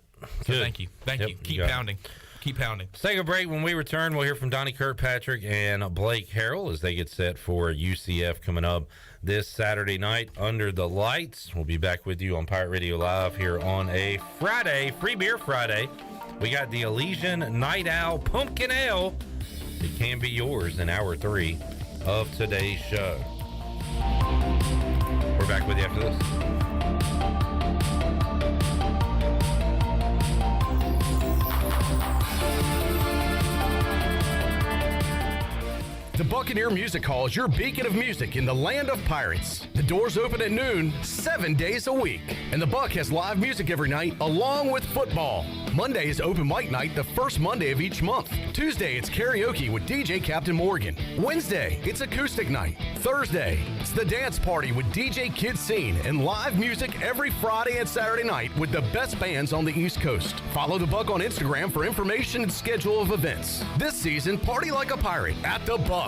So thank you. Thank you. Keep pounding. Keep pounding. Let's take a break. When we return, we'll hear from Donnie Kirkpatrick and Blake Harrell as they get set for UCF coming up this Saturday night under the lights. We'll be back with you on Pirate Radio Live here on a Friday, Free Beer Friday. We got the Elysian Night Owl Pumpkin Ale It can be yours in hour 3 of today's show. We're back with you after this. The Buccaneer Music Hall is your beacon of music in the land of pirates. The doors open at noon, 7 days a week. And the Buck has live music every night, along with football. Monday is open mic night, the first Monday of each month. Tuesday, it's karaoke with DJ Captain Morgan. Wednesday, it's acoustic night. Thursday, it's the dance party with DJ Kid Scene and live music every Friday and Saturday night with the best bands on the East Coast. Follow the Buck on Instagram for information and schedule of events. This season, party like a pirate at the Buck.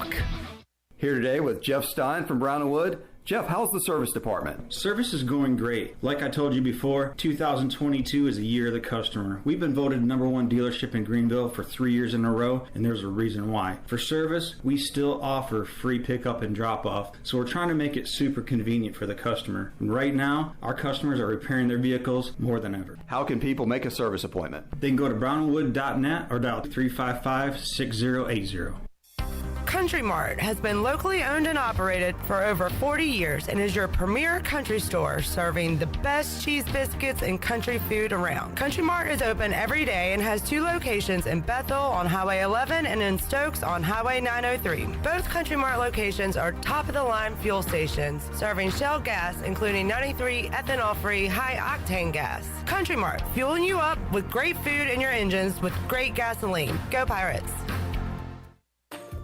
Here today with Jeff Stein from Brown & Wood. Jeff, how's the service department? Service is going great. Like I told you before, 2022 is the year of the customer. We've been voted #1 dealership in Greenville for 3 years in a row, and there's a reason why. For service, we still offer free pickup and drop-off, so we're trying to make it super convenient for the customer. And right now, our customers are repairing their vehicles more than ever. How can people make a service appointment? They can go to brownwood.net or dial 355-6080. Country Mart has been locally owned and operated for over 40 years and is your premier country store serving the best cheese biscuits and country food around. Country Mart is open every day and has 2 locations in Bethel on Highway 11 and in Stokes on Highway 903. Both Country Mart locations are top-of-the-line fuel stations serving Shell gas, including 93 ethanol-free high-octane gas. Country Mart, fueling you up with great food in your engines with great gasoline. Go Pirates!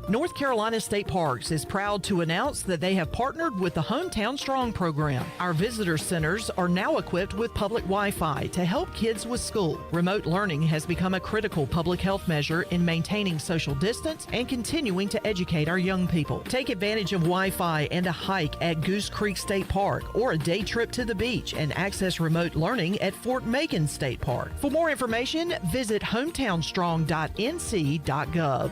North Carolina State Parks is proud to announce that they have partnered with the Hometown Strong program. Our visitor centers are now equipped with public Wi-Fi to help kids with school. Remote learning has become a critical public health measure in maintaining social distance and continuing to educate our young people. Take advantage of Wi-Fi and a hike at Goose Creek State Park or a day trip to the beach and access remote learning at Fort Macon State Park. For more information, visit hometownstrong.nc.gov.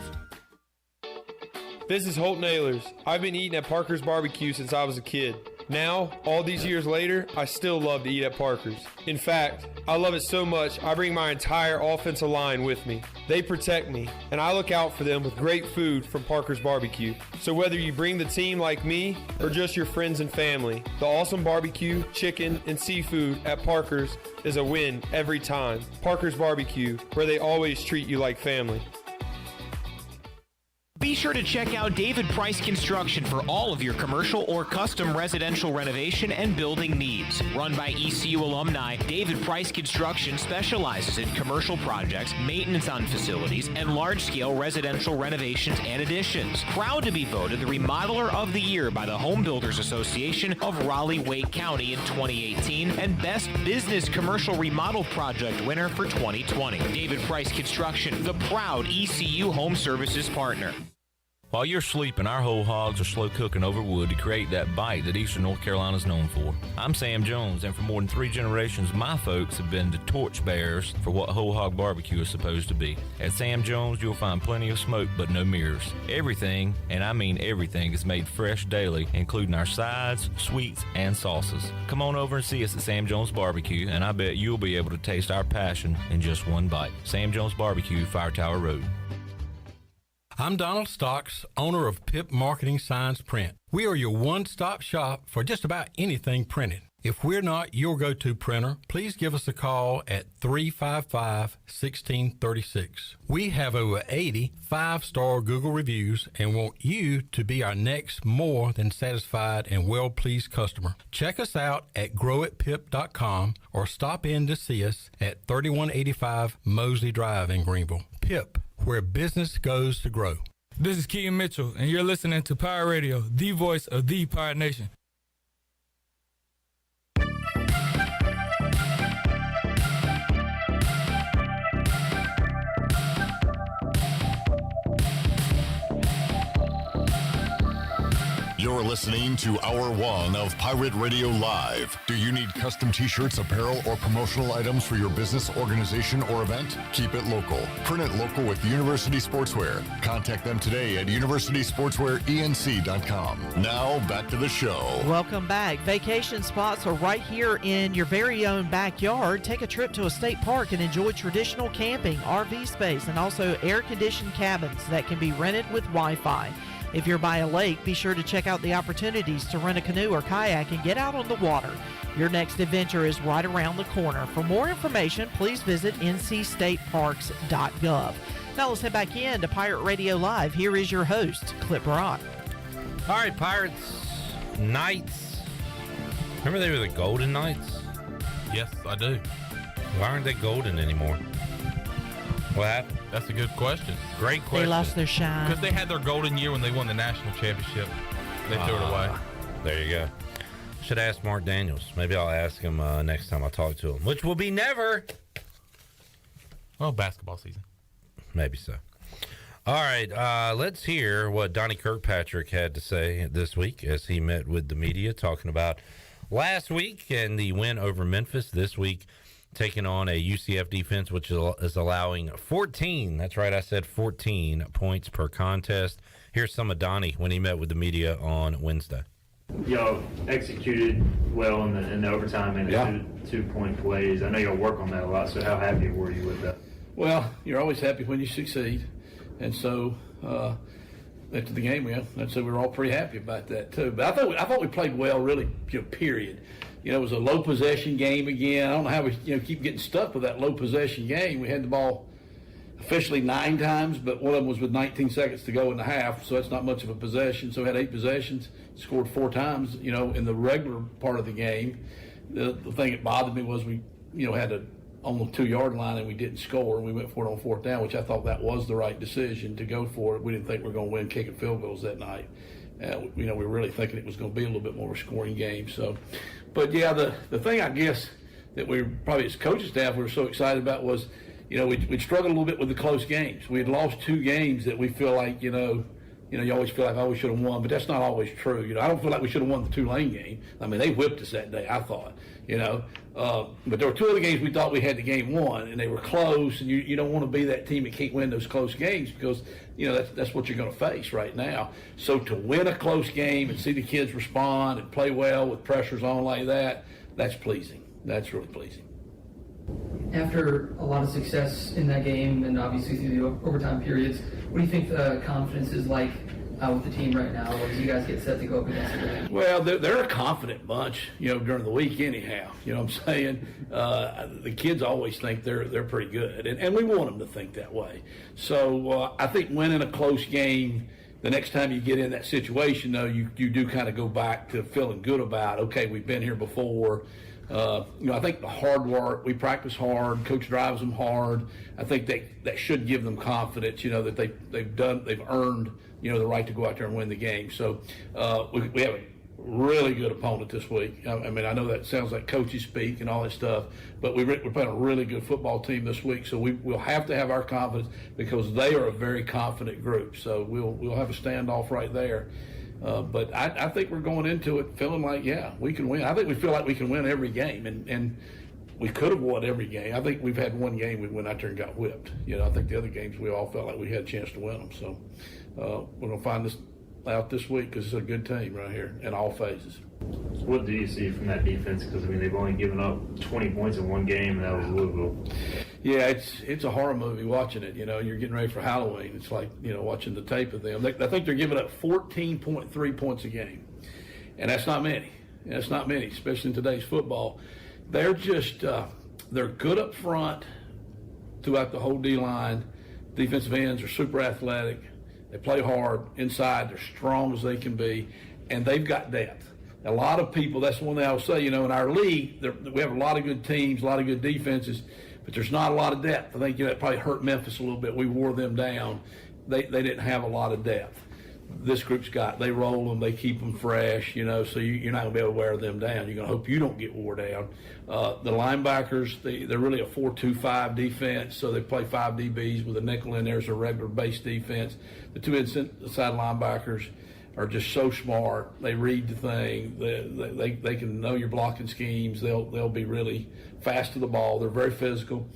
This is Holton Ahlers. I've been eating at Parker's Barbecue since I was a kid. Now, all these years later, I still love to eat at Parker's. In fact, I love it so much, I bring my entire offensive line with me. They protect me, and I look out for them with great food from Parker's Barbecue. So whether you bring the team like me or just your friends and family, the awesome barbecue, chicken, and seafood at Parker's is a win every time. Parker's Barbecue, where they always treat you like family. Be sure to check out David Price Construction for all of your commercial or custom residential renovation and building needs. Run by ECU alumni, David Price Construction specializes in commercial projects, maintenance on facilities, and large-scale residential renovations and additions. Proud to be voted the Remodeler of the Year by the Home Builders Association of Raleigh-Wake County in 2018 and Best Business Commercial Remodel Project winner for 2020. David Price Construction, the proud ECU Home Services partner. While you're sleeping, our whole hogs are slow cooking over wood to create that bite that Eastern North Carolina is known for. I'm Sam Jones, and for more than 3 generations, my folks have been the torchbearers for what whole hog barbecue is supposed to be. At Sam Jones, you'll find plenty of smoke, but no mirrors. Everything, and I mean everything, is made fresh daily, including our sides, sweets, and sauces. Come on over and see us at Sam Jones Barbecue, and I bet you'll be able to taste our passion in just one bite. Sam Jones Barbecue, Fire Tower Road. I'm Donald Stocks, owner of PIP Marketing Signs Print. We are your one-stop shop for just about anything printed. If we're not your go-to printer, please give us a call at 355-1636. We have over 80 5-star Google reviews and want you to be our next more than satisfied and well-pleased customer. Check us out at growatpip.com or stop in to see us at 3185 Mosley Drive in Greenville. PIP, where business goes to grow. This is Keaton Mitchell, and you're listening to Pirate Radio, the voice of the Pirate Nation. You're listening to Hour 1 of Pirate Radio Live. Do you need custom t-shirts, apparel, or promotional items for your business, organization, or event? Keep it local. Print it local with University Sportswear. Contact them today at universitysportswearenc.com. Now, back to the show. Welcome back. Vacation spots are right here in your very own backyard. Take a trip to a state park and enjoy traditional camping, RV space, and also air-conditioned cabins that can be rented with Wi-Fi. If you're by a lake, be sure to check out the opportunities to rent a canoe or kayak and get out on the water. Your next adventure is right around the corner. For more information, please visit ncstateparks.gov. Now let's head back in to Pirate Radio Live. Here is your host, Clip Brock. All right, Pirates, Knights. Remember they were the Golden Knights? Yes, I do. Why aren't they golden anymore? What happened? That's a good question. Great question. They lost their shine. Because they had their golden year when they won the national championship. They threw it away. There you go. Should ask Mark Daniels. Maybe I'll ask him next time I talk to him, which will be never. Well, basketball season. Maybe so. All right, let's hear what Donnie Kirkpatrick had to say this week as he met with the media, talking about last week and the win over Memphis. This week, taking on a UCF defense, which is allowing 14, that's right, I said 14 points per contest. Here's some of Donnie when he met with the media on Wednesday. Y'all executed well in the overtime and the two-point plays. I know y'all work on that a lot, so how happy were you with that? Well, you're always happy when you succeed. And so after the game, I'd say we were all pretty happy about that too. But I thought we played well, really, period. It was a low possession game again. I don't know how we keep getting stuck with that low possession game. We had the ball officially 9 times, but one of them was with 19 seconds to go in the half, so that's not much of a possession. So we had 8 possessions, scored 4 times, in the regular part of the game. The thing that bothered me was we, had on the 2-yard line and we didn't score. We went for it on 4th down, which I thought that was the right decision to go for it. We didn't think we were going to win kicking field goals that night. We were really thinking it was going to be a little bit more of a scoring game. So, but yeah, the thing I guess that we probably as coaching staff we were so excited about was, we struggled a little bit with the close games. We had lost 2 games that we feel like, you always feel like, we should have won, but that's not always true. I don't feel like we should have won the Tulane game. I mean, they whipped us that day, I thought, but there were 2 other games we thought we had the game won, and they were close, and you don't want to be that team that can't win those close games because, that's what you're going to face right now. So to win a close game and see the kids respond and play well with pressures on like that, that's pleasing. That's really pleasing. After a lot of success in that game and obviously through the overtime periods, what do you think the confidence is like with the team right now as you guys get set to go up against it? Well, they're a confident bunch, during the week anyhow. You know what I'm saying? The kids always think they're pretty good, and we want them to think that way. So I think winning a close game, the next time you get in that situation, though, you do kind of go back to feeling good about, okay, we've been here before. I think the hard work, we practice hard, coach drives them hard. I think that should give them confidence, that they've earned, the right to go out there and win the game. So we have a really good opponent this week. I mean, I know that sounds like coaches speak and all that stuff, but we're playing a really good football team this week. So we'll have to have our confidence because they are a very confident group. So we'll have a standoff right there. But I think we're going into it feeling like, we can win. I think we feel like we can win every game, and we could have won every game. I think we've had one game we went out there and got whipped. I think the other games we all felt like we had a chance to win them. So we're going to find this out this week because it's a good team right here in all phases. What do you see from that defense? Because, they've only given up 20 points in one game, and that was Louisville. Yeah, it's a horror movie watching it. You're getting ready for Halloween. It's like, watching the tape of them. I think they're giving up 14.3 points a game. And that's not many. That's not many, especially in today's football. They're just, they're good up front throughout the whole D-line. Defensive ends are super athletic. They play hard inside. They're strong as they can be. And they've got depth. A lot of people, that's one thing I would say, in our league, we have a lot of good teams, a lot of good defenses, but there's not a lot of depth. I think that probably hurt Memphis a little bit. We wore them down. They didn't have a lot of depth. This group's they roll them, they keep them fresh, so you're not going to be able to wear them down. You're going to hope you don't get wore down. The linebackers, they're really a 4-2-5 defense, so they play 5 DBs with a nickel in there as a regular base defense. The 2 inside linebackers, are just so smart. They read the thing. They can know your blocking schemes. They'll be really fast to the ball. They're very physical.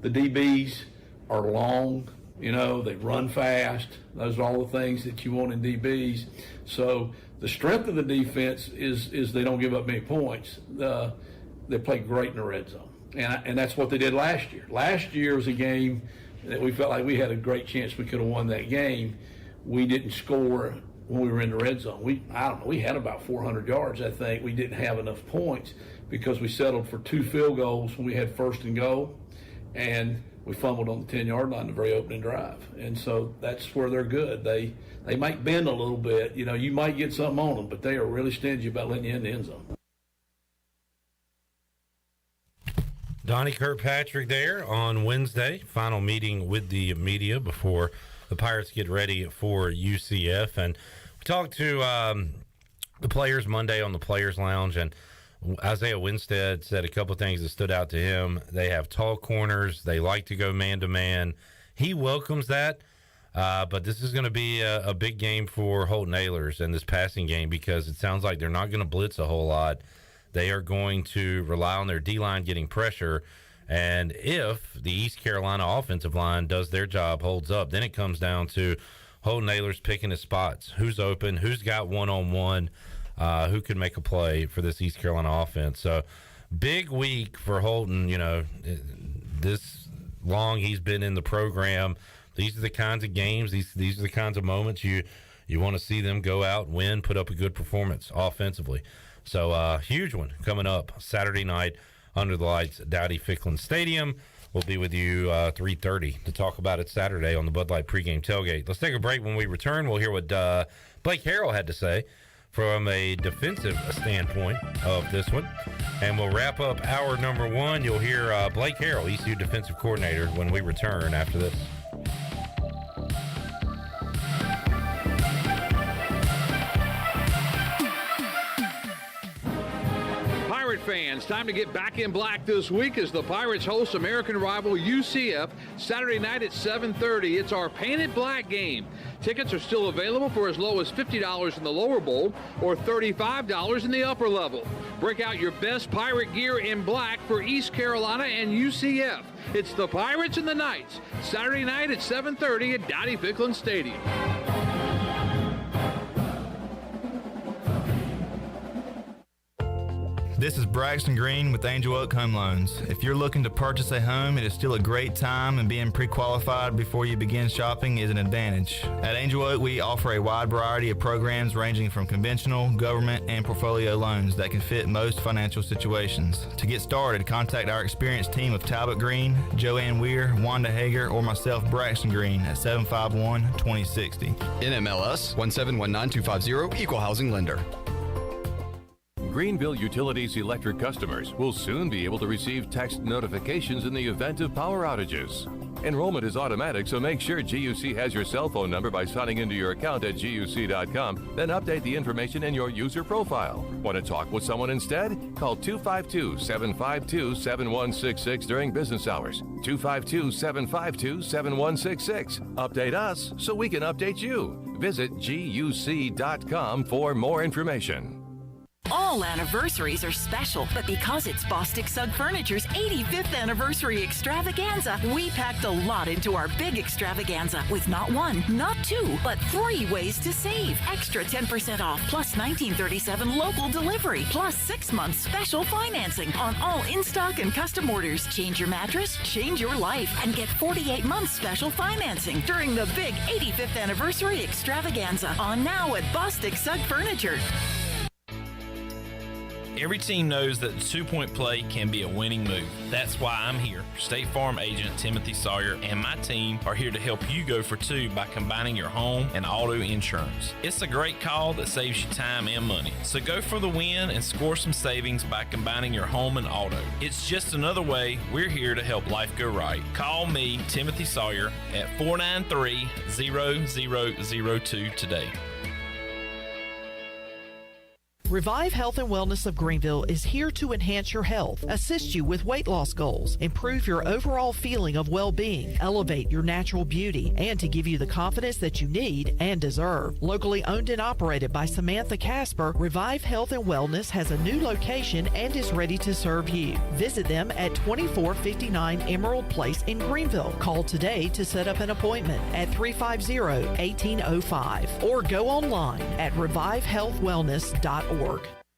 The DBs are long. They run fast. Those are all the things that you want in DBs. So the strength of the defense is they don't give up many points. They play great in the red zone. And that's what they did last year. Last year was a game that we felt like we had a great chance we could have won that game. We didn't score when we were in the red zone. We had about 400 yards, I think. We didn't have enough points because we settled for 2 field goals when we had first and goal. And we fumbled on the 10-yard line the very opening drive. And so that's where they're good. They might bend a little bit. You might get something on them, but they are really stingy about letting you in the end zone. Donnie Kirkpatrick there on Wednesday, final meeting with the media before the Pirates get ready for UCF. And we talked to the players Monday on the Players Lounge, and Isaiah Winstead said a couple of things that stood out to him. They have tall corners. They like to go man-to-man. He welcomes that, but this is going to be a big game for Holton Ahlers in this passing game because it sounds like they're not going to blitz a whole lot. They are going to rely on their D-line getting pressure, and if the East Carolina offensive line does their job, holds up, then it comes down to Holton Ahlers picking his spots. Who's open? Who's got one-on-one? Who can make a play for this East Carolina offense? So, big week for Holton. This long he's been in the program. These are the kinds of games, these are the kinds of moments you want to see them go out, win, put up a good performance offensively. So, huge one coming up Saturday night under the lights at Dowdy-Ficklin Stadium. We'll be with you 3:30 to talk about it Saturday on the Bud Light pregame tailgate. Let's take a break. When we return, we'll hear what Blake Harrell had to say from a defensive standpoint of this one. And we'll wrap up hour number 1. You'll hear Blake Harrell, ECU defensive coordinator, when we return after this. Pirate fans, time to get back in black this week as the Pirates host American rival UCF Saturday night at 7:30. It's our Painted Black game. Tickets are still available for as low as $50 in the lower bowl or $35 in the upper level. Break out your best Pirate gear in black for East Carolina and UCF. It's the Pirates and the Knights, Saturday night at 7:30 at Dowdy-Ficklin Stadium. This is Braxton Green with Angel Oak Home Loans. If you're looking to purchase a home, it is still a great time, and being pre-qualified before you begin shopping is an advantage. At Angel Oak, we offer a wide variety of programs ranging from conventional, government, and portfolio loans that can fit most financial situations. To get started, contact our experienced team of Talbot Green, Joanne Weir, Wanda Hager, or myself, Braxton Green, at 751-2060. NMLS 1719250, Equal Housing Lender. Greenville Utilities electric customers will soon be able to receive text notifications in the event of power outages. Enrollment is automatic, so make sure GUC has your cell phone number by signing into your account at GUC.com, then update the information in your user profile. Want to talk with someone instead? Call 252-752-7166 during business hours. 252-752-7166. Update us so we can update you. Visit GUC.com for more information. All anniversaries are special, but because it's Bostic Sugg Furniture's 85th anniversary extravaganza, we packed a lot into our big extravaganza with not one, not two, but 3 ways to save. Extra 10% off, plus $19.37 local delivery, plus 6 months special financing on all in-stock and custom orders. Change your mattress, change your life, and get 48 months special financing during the big 85th anniversary extravaganza on now at Bostic Sugg Furniture. Every team knows that the two-point play can be a winning move. That's why I'm here. State Farm agent Timothy Sawyer and my team are here to help you go for 2 by combining your home and auto insurance. It's a great call that saves you time and money. So go for the win and score some savings by combining your home and auto. It's just another way we're here to help life go right. Call me, Timothy Sawyer, at 493-0002 today. Revive Health and Wellness of Greenville is here to enhance your health, assist you with weight loss goals, improve your overall feeling of well-being, elevate your natural beauty, and to give you the confidence that you need and deserve. Locally owned and operated by Samantha Casper, Revive Health and Wellness has a new location and is ready to serve you. Visit them at 2459 Emerald Place in Greenville. Call today to set up an appointment at 350-1805 or go online at revivehealthwellness.org.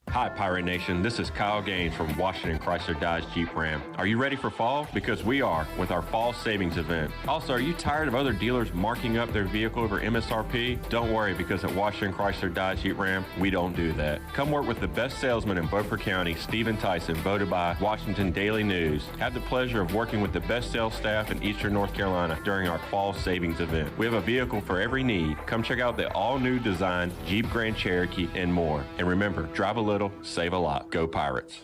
Hi, Pirate Nation. This is Kyle Gaines from Washington Chrysler Dodge Jeep Ram. Are you ready for fall? Because we are with our fall savings event. Also, are you tired of other dealers marking up their vehicle over MSRP? Don't worry, because at Washington Chrysler Dodge Jeep Ram, we don't do that. Come work with the best salesman in Beaufort County, Stephen Tyson, voted by Washington Daily News. Have the pleasure of working with the best sales staff in Eastern North Carolina during our fall savings event. We have a vehicle for every need. Come check out the all-new design Jeep Grand Cherokee and more. And remember, drive a little, save a lot. Go Pirates.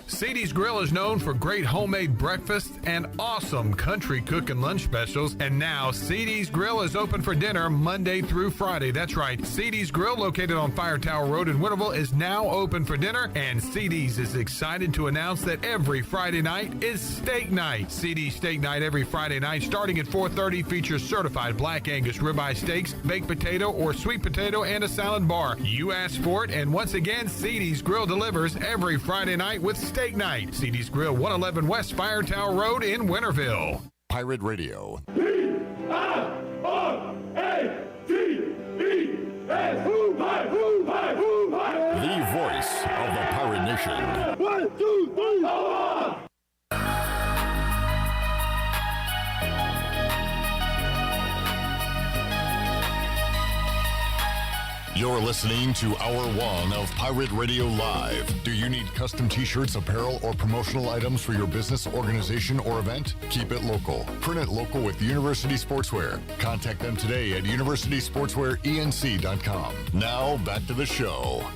CD's Grill is known for great homemade breakfast and awesome country cook and lunch specials. And now CD's Grill is open for dinner Monday through Friday. That's right. CD's Grill, located on Fire Tower Road in Winterville, is now open for dinner. And CD's is excited to announce that every Friday night is steak night. CD's Steak Night every Friday night starting at 4:30 features certified Black Angus ribeye steaks, baked potato or sweet potato, and a salad bar. You asked for it, and once again, CD's Grill delivers every Friday night with Steak Night. CD's Grill, 111 West Fire Tower Road in Winterville. Pirate Radio. The voice of the Pirate Nation. 1, 2, 3, You're listening to Hour 1 of Pirate Radio Live. Do you need custom t-shirts, apparel, or promotional items for your business, organization, or event? Keep it local. Print it local with University Sportswear. Contact them today at universitysportswearenc.com. Now, back to the show.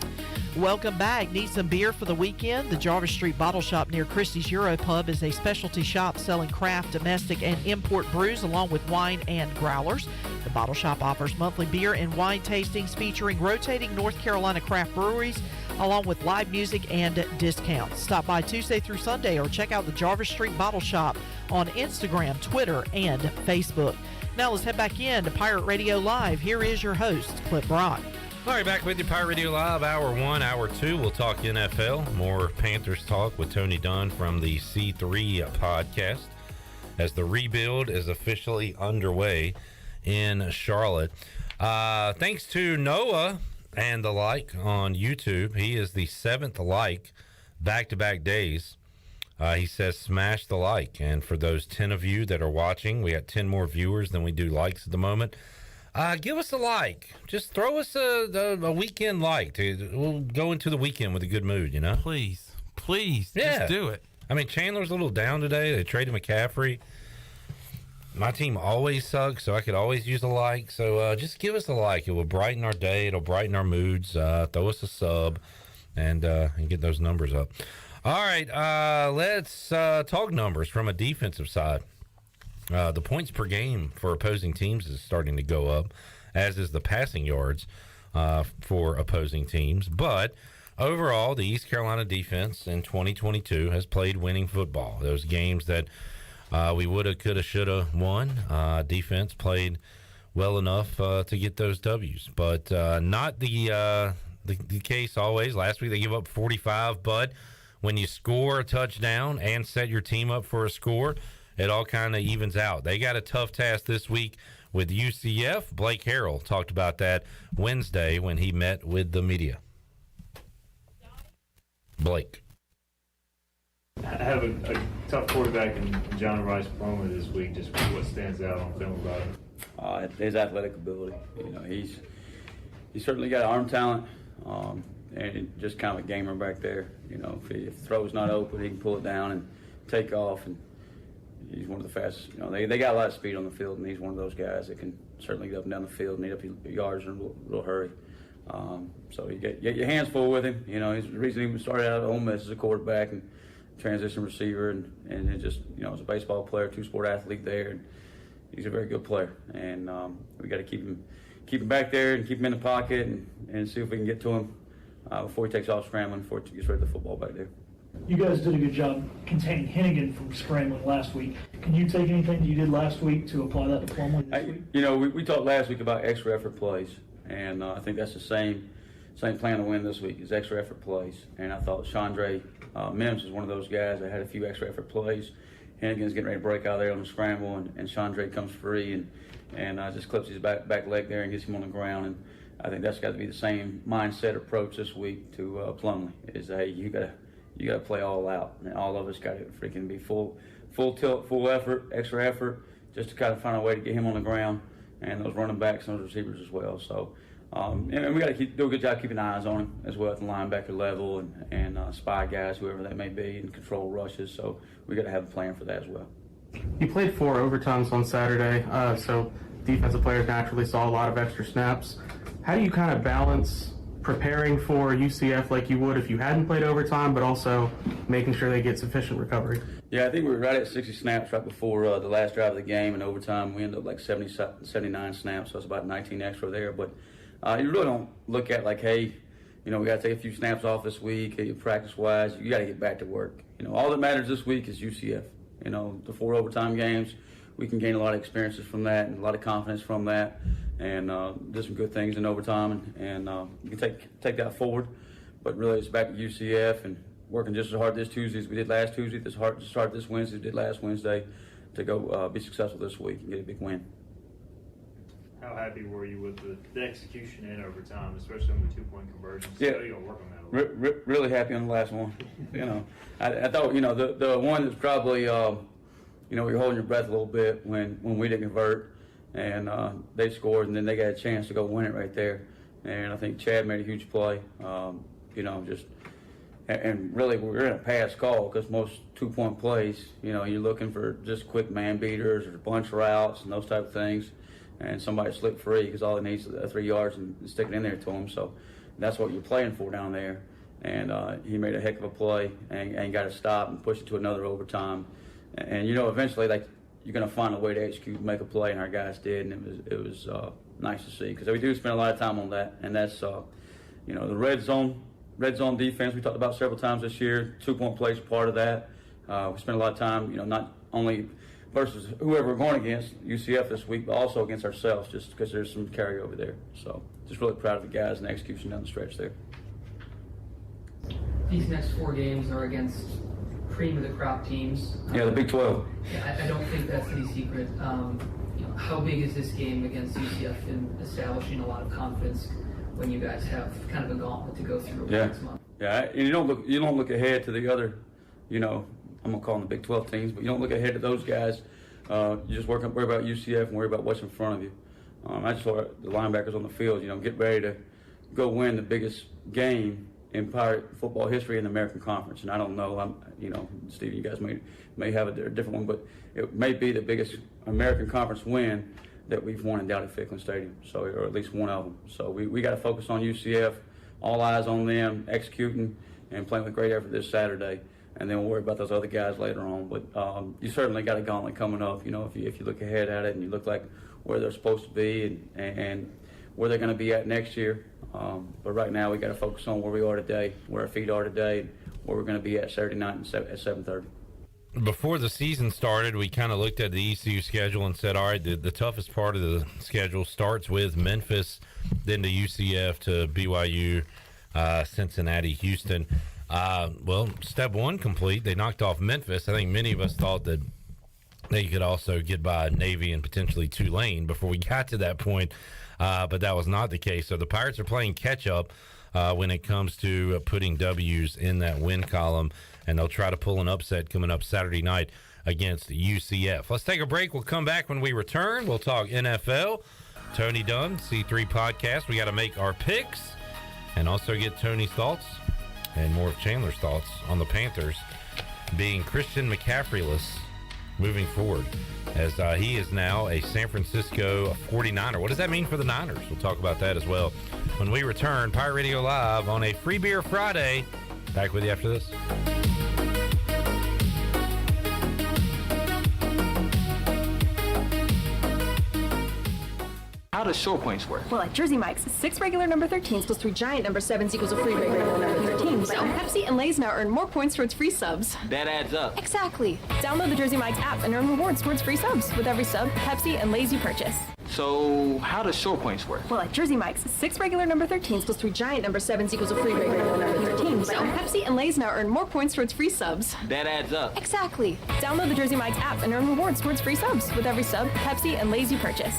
Welcome back. Need some beer for the weekend? The Jarvis Street Bottle Shop near Christie's Euro Pub is a specialty shop selling craft, domestic, and import brews along with wine and growlers. The Bottle Shop offers monthly beer and wine tastings featuring rotating North Carolina craft breweries along with live music and discounts. Stop by Tuesday through Sunday or check out the Jarvis Street Bottle Shop on Instagram, Twitter, and Facebook. Now let's head back in to Pirate Radio Live. Here is your host, Clip Brock. All right, back with you, Pirate Radio Live, Hour 1, Hour 2. We'll talk NFL, more Panthers talk with Tony Dunn from the C3 podcast as the rebuild is officially underway in Charlotte. Thanks to Noah and the like on YouTube. He is the 7th like back-to-back days. He says smash the like. And for those 10 of you that are watching, we got 10 more viewers than we do likes at the moment. Give us a like. Just throw us a weekend like. We'll go into the weekend with a good mood, you know? Please, yeah. Just do it. I mean, Chandler's a little down today. They traded McCaffrey. My team always sucks, so I could always use a like. So just give us a like. It will brighten our day. It'll brighten our moods. Throw us a sub and get those numbers up. All right, let's talk numbers from a defensive side. The points per game for opposing teams is starting to go up, as is the passing yards for opposing teams. But overall, the East Carolina defense in 2022 has played winning football. Those games that we woulda, coulda, shoulda won, defense played well enough to get those W's. But not the case always. Last week they gave up 45, but when you score a touchdown and set your team up for a score, it all kind of evens out. They got a tough task this week with UCF. Blake Harrell talked about that Wednesday when he met with the media. Blake. I have a tough quarterback in John Rice Palmer this week. Just what stands out on film about him? His athletic ability. You know, he's certainly got arm talent, and just kind of a gamer back there. You know, if the throw's not open, he can pull it down and take off. And he's one of the fastest. You know, they got a lot of speed on the field, and he's one of those guys that can certainly get up and down the field and eat up yards in a real hurry. So you get your hands full with him. You know, he's the reason he started out at Ole Miss as a quarterback and transition receiver, and it just, you know, as a baseball player, two-sport athlete there, and he's a very good player. And we got to keep him back there and keep him in the pocket and see if we can get to him before he takes off scrambling, before he gets rid of the football back there. You guys did a good job containing Hennigan from scrambling last week. Can you take anything that you did last week to apply that to Plumlee this week? You know, we talked last week about extra effort plays, and I think that's the same plan to win this week is extra effort plays. And I thought Chandre Mims is one of those guys that had a few extra effort plays. Hennigan's getting ready to break out there on the scramble, and Chandre comes free and just clips his back leg there and gets him on the ground. And I think that's got to be the same mindset approach this week to Plumlee is, hey, you got to play all out, and all of us got to freaking be full tilt, full effort, extra effort, just to kind of find a way to get him on the ground, and those running backs and those receivers as well. So, and we got to do a good job keeping eyes on him as well at the linebacker level and spy guys, whoever they may be, and control rushes. So we got to have a plan for that as well. You played 4 overtimes on Saturday, so defensive players naturally saw a lot of extra snaps. How do you kind of balance preparing for UCF like you would if you hadn't played overtime, but also making sure they get sufficient recovery? Yeah, I think we were right at 60 snaps right before the last drive of the game, and overtime we ended up like 79 snaps, so it's about 19 extra there. But you really don't look at like, hey, you know, we got to take a few snaps off this week, practice-wise. You got to get back to work. You know, all that matters this week is UCF. You know, the 4 overtime games, we can gain a lot of experiences from that and a lot of confidence from that, and do some good things in overtime, and you can take that forward. But really, it's back to UCF and working just as hard this Tuesday as we did last Tuesday, as hard to start this Wednesday as we did last Wednesday, to go be successful this week and get a big win. How happy were you with the execution in overtime, especially on the 2-point conversions? Yeah, you're gonna work on that a little. Really happy on the last one. You know, I thought, you know, the one that's probably, you know, you're holding your breath a little bit when we didn't convert, and they scored, and then they got a chance to go win it right there. And I think Chad made a huge play. You know, just and really we were in a pass call because most 2-point plays, you know, you're looking for just quick man beaters or bunch routes and those type of things. And somebody slipped free because all it needs is 3 yards and stick it in there to him. So that's what you're playing for down there. And he made a heck of a play and got to stop and push it to another overtime. And you know, eventually, like, you're going to find a way to execute and make a play, and our guys did, and it was nice to see because we do spend a lot of time on that. And that's you know, the red zone defense we talked about several times this year. 2-point plays part of that. We spend a lot of time, you know, not only versus whoever we're going against, UCF this week, but also against ourselves, just because there's some carryover there. So just really proud of the guys and the execution down the stretch there. These next 4 games are against cream of the crop teams. Yeah, the Big 12. Yeah, I don't think that's any secret. You know, how big is this game against UCF in establishing a lot of confidence when you guys have kind of a gauntlet to go through next month? Yeah, and you don't look ahead to the other, you know, I'm gonna call them the Big 12 teams, but you don't look ahead to those guys. You just worry about UCF and worry about what's in front of you. I just saw the linebackers on the field, you know, get ready to go win the biggest game in Pirate football history in the American Conference. And I don't know, you know, Steve, you guys may have a different one, but it may be the biggest American Conference win that we've won in Dowdy-Ficklin Stadium, so, or at least one of them. So we got to focus on UCF, all eyes on them, executing and playing with great effort this Saturday. And then we'll worry about those other guys later on. But you certainly got a gauntlet coming up. You know, if you look ahead at it and you look like where they're supposed to be and where they're going to be at next year. But right now we got to focus on where we are today, where our feet are today, and where we're going to be at Saturday night at 7:30. Before the season started, we kind of looked at the ECU schedule and said, all right, the toughest part of the schedule starts with Memphis, then to UCF, to BYU, Cincinnati, Houston. Well, step 1 complete. They knocked off Memphis. I think many of us thought that they could also get by Navy and potentially Tulane before we got to that point, but that was not the case. So the Pirates are playing catch-up when it comes to putting W's in that win column, and they'll try to pull an upset coming up Saturday night against UCF. Let's take a break. We'll come back when we return. We'll talk NFL. Tony Dunn, C3 Podcast. We got to make our picks and also get Tony's thoughts and more of Chandler's thoughts on the Panthers being Christian McCaffrey-less moving forward, as he is now a San Francisco 49er. What does that mean for the Niners? We'll talk about that as well when we return. Pirate Radio Live on a Free Beer Friday. Back with you after this. how does short points work? Well, at Jersey Mike's, 6 regular number 13s plus 3 giant number 7s equals a free regular number 13. So Pepsi and Lay's now earn more points towards free subs. That adds up. Exactly. Download the Jersey Mike's app and earn rewards towards free subs with every sub, Pepsi, and Lay's you purchase. So how does short points work? Well, at Jersey Mike's, 6 regular number 13s plus 3 giant number 7s equals a free regular number 13. So Pepsi and Lay's now earn more points towards free subs. That adds up. Exactly. Download the Jersey Mike's app and earn rewards towards free subs with every sub, Pepsi, and Lay's you purchase.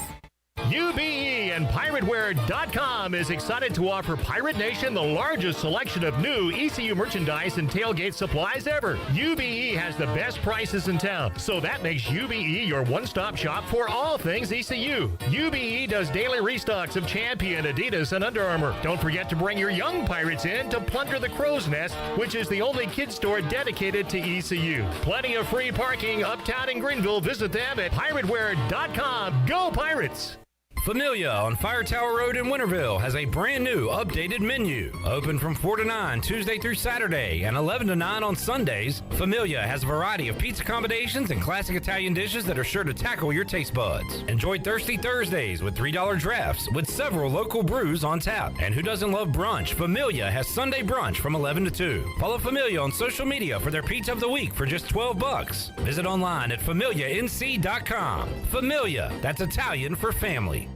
UBE and PirateWear.com is excited to offer Pirate Nation the largest selection of new ECU merchandise and tailgate supplies ever. UBE has the best prices in town, so that makes UBE your one-stop shop for all things ECU. UBE does daily restocks of Champion, Adidas, and Under Armour. Don't forget to bring your young Pirates in to plunder the Crow's Nest, which is the only kids store dedicated to ECU. Plenty of free parking uptown in Greenville. Visit them at PirateWear.com. Go Pirates! Familia on Fire Tower Road in Winterville has a brand new updated menu. Open from 4 to 9 Tuesday through Saturday and 11 to 9 on Sundays, Familia has a variety of pizza combinations and classic Italian dishes that are sure to tackle your taste buds. Enjoy Thirsty Thursdays with $3 drafts with several local brews on tap. And who doesn't love brunch? Familia has Sunday brunch from 11 to 2. Follow Familia on social media for their pizza of the week for just $12. Visit online at FamiliaNC.com. Familia, that's Italian for family.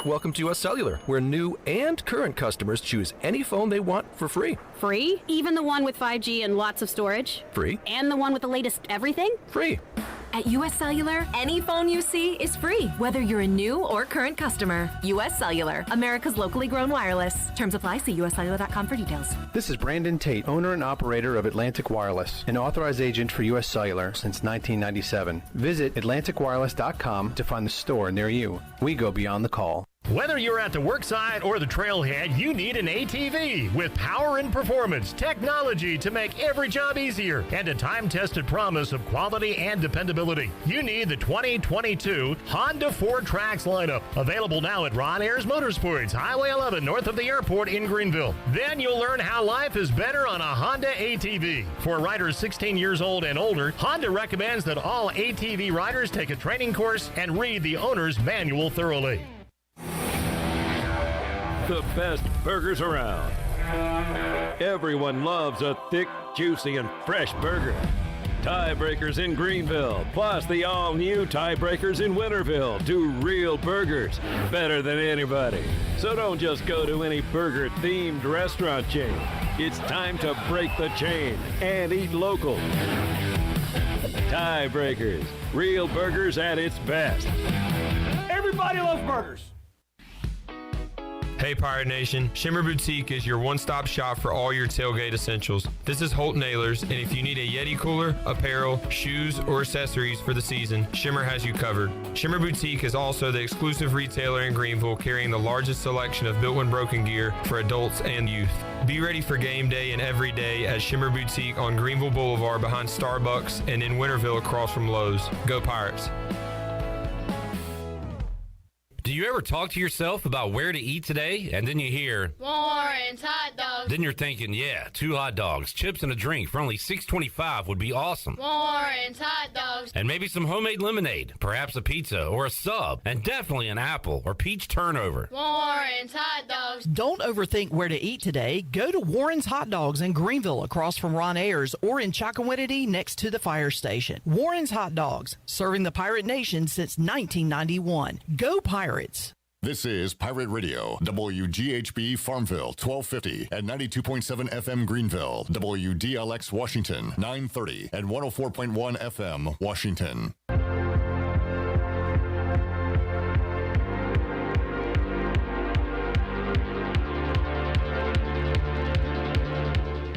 Welcome to US Cellular, where new and current customers choose any phone they want for free. Free? Even the one with 5G and lots of storage? Free. And the one with the latest everything? Free. At US Cellular, any phone you see is free, whether you're a new or current customer. US Cellular, America's locally grown wireless. Terms apply. See uscellular.com for details. This is Brandon Tate, owner and operator of Atlantic Wireless, an authorized agent for US Cellular since 1997. Visit atlanticwireless.com to find the store near you. We go beyond the call. Whether you're at the worksite or the trailhead, you need an ATV with power and performance, technology to make every job easier, and a time-tested promise of quality and dependability. You need the 2022 Honda 4Trax lineup, available now at Ron Ayers Motorsports, Highway 11 north of the airport in Greenville. Then you'll learn how life is better on a Honda ATV. For riders 16 years old and older, Honda recommends that all ATV riders take a training course and read the owner's manual thoroughly. The best burgers around. Everyone loves a thick, juicy, and fresh burger. Tiebreakers in Greenville, plus the all-new Tiebreakers in Winterville do real burgers better than anybody. So don't just go to any burger-themed restaurant chain. It's time to break the chain and eat local. Tiebreakers, real burgers at its best. Everybody loves burgers. Hey Pirate Nation, Shimmer Boutique is your one-stop shop for all your tailgate essentials. This is Holton Ahlers, and if you need a Yeti cooler, apparel, shoes, or accessories for the season, Shimmer has you covered. Shimmer Boutique is also the exclusive retailer in Greenville carrying the largest selection of built-in broken gear for adults and youth. Be ready for game day and every day at Shimmer Boutique on Greenville Boulevard behind Starbucks and in Winterville across from Lowe's. Go Pirates! Do you ever talk to yourself about where to eat today, and then you hear, Warren's hot dogs. Then you're thinking, yeah, 2 hot dogs, chips, and a drink for only $6.25 would be awesome. Warren's hot dogs. And maybe some homemade lemonade, perhaps a pizza or a sub, and definitely an apple or peach turnover. Warren's hot dogs. Don't overthink where to eat today. Go to Warren's Hot Dogs in Greenville across from Ron Ayers or in Chocowinity next to the fire station. Warren's Hot Dogs, serving the Pirate Nation since 1991. Go Pirates! This is Pirate Radio, WGHB Farmville, 1250 and 92.7 FM Greenville, WDLX Washington, 930 and 104.1 FM Washington.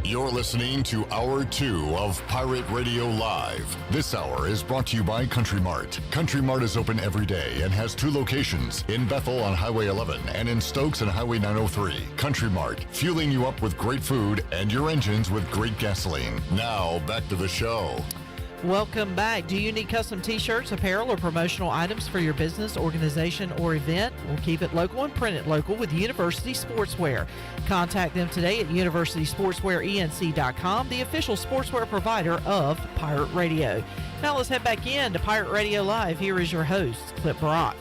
You're listening to Hour 2 of Pirate Radio Live. This hour is brought to you by Country Mart. Country Mart is open every day and has 2 locations, in Bethel on Highway 11 and in Stokes on Highway 903. Country Mart, fueling you up with great food and your engines with great gasoline. Now, back to the show. Welcome back. Do you need custom t-shirts, apparel, or promotional items for your business, organization, or event? We'll keep it local and print it local with University Sportswear. Contact them today at universitysportswearenc.com, the official sportswear provider of Pirate Radio. Now let's head back in to Pirate Radio Live. Here is your host, Clip Brock.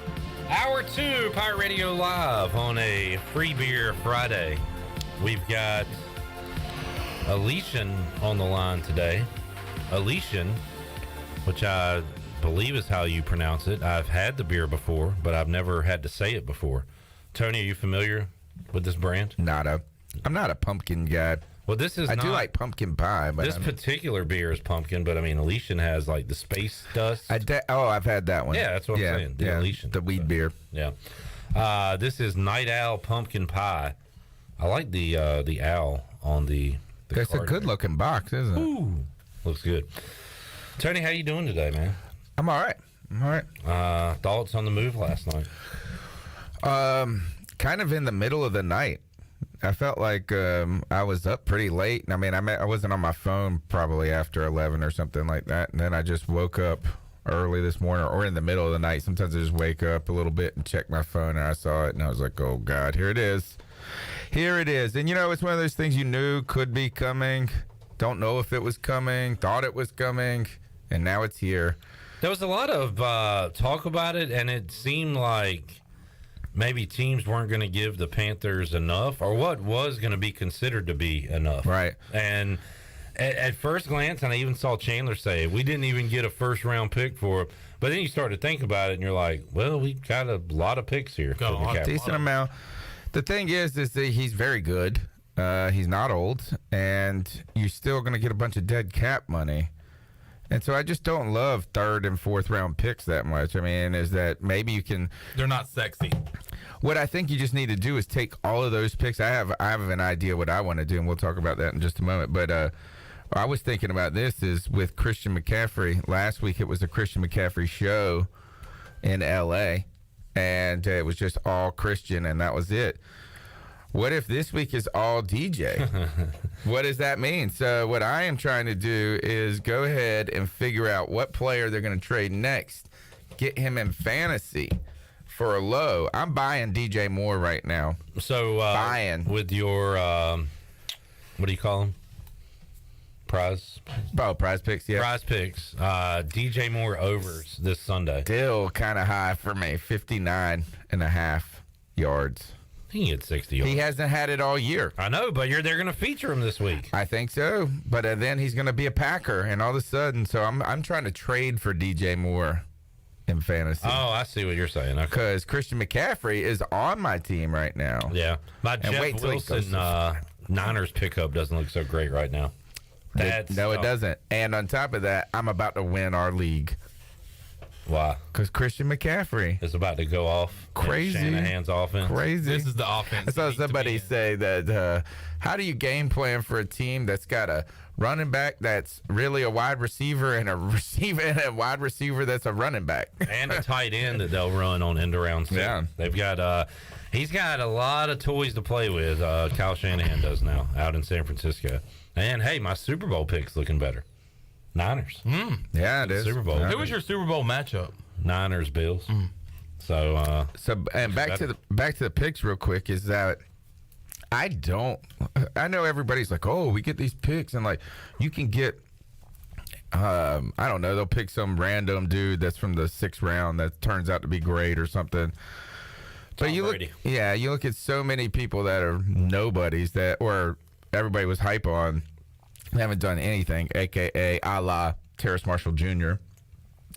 Hour 2, Pirate Radio Live on a Free Beer Friday. We've got Elysian on the line today. Elysian, which I believe is how you pronounce it. I've had the beer before, but I've never had to say it before. Tony, are you familiar with this brand? I'm not a pumpkin guy. Well, this is I do like pumpkin pie, but this particular beer is pumpkin, but I mean, Elysian has like the space dust. I've had that one. Yeah, that's what I'm saying. The Elysian. The weed beer. Yeah. This is Night Owl Pumpkin Pie. I like the owl on the That's a good looking box, isn't it? Ooh, looks good. Tony, how you doing today, man? I'm all right. Thoughts on the move last night? Kind of in the middle of the night. I felt like I was up pretty late. I mean, I wasn't on my phone probably after 11 or something like that. And then I just woke up early this morning or in the middle of the night. Sometimes I just wake up a little bit and check my phone, and I saw it, and I was like, oh, God, here it is. Here it is. And, it's one of those things you knew could be coming. Don't know if it was coming. Thought it was coming. And now it's here. There was a lot of talk about it, and it seemed like maybe teams weren't going to give the Panthers enough, or what was going to be considered to be enough. Right. And at first glance, and I even saw Chandler say, we didn't even get a first-round pick for it. But then you start to think about it, and you're like, well, we got a lot of picks here. A decent amount. The thing is that he's very good. He's not old, and you're still going to get a bunch of dead cap money. And so I just don't love third and fourth round picks that much. I mean, is that maybe you can... They're not sexy. What I think you just need to do is take all of those picks. I have an idea what I want to do, and we'll talk about that in just a moment. But I was thinking about this is with Christian McCaffrey. Last week it was a Christian McCaffrey show in L.A., and it was just all Christian, and that was it. What if this week is all DJ? What does that mean? So what I am trying to do is go ahead and figure out what player they're going to trade next, get him in fantasy for a low. I'm buying DJ Moore right now. So buying with your what do you call them? Prize picks, yeah. Prize picks. DJ Moore overs this Sunday. Still kind of high for me, 59.5 yards. He can get 60 yards. He hasn't had it all year. I know, but they're going to feature him this week. I think so, but then he's going to be a Packer, and all of a sudden, so I'm trying to trade for DJ Moore in fantasy. Oh, I see what you're saying. Because Christian McCaffrey is on my team right now. Yeah, my Jeff Wilson Niners pickup doesn't look so great right now. It doesn't. And on top of that, I'm about to win our league. Why? Because Christian McCaffrey is about to go off. Crazy. Shanahan's offense. Crazy. This is the offense. I saw somebody say that, how do you game plan for a team that's got a running back that's really a wide receiver and a wide receiver that's a running back? And a tight end that they'll run on end around. Yeah. They've got, he's got a lot of toys to play with, Kyle Shanahan does now, out in San Francisco. And, hey, my Super Bowl pick's looking better. Niners. Yeah, it is. Super Bowl. Who was your Super Bowl matchup? Niners, Bills. So back to the picks real quick is that I know everybody's like, oh, we get these picks, and like you can get I don't know, they'll pick some random dude that's from the 6th round that turns out to be great or something. But you look at so many people that are nobodies or everybody was hype on. They haven't done anything, a.k.a. a la Terrace Marshall Jr.,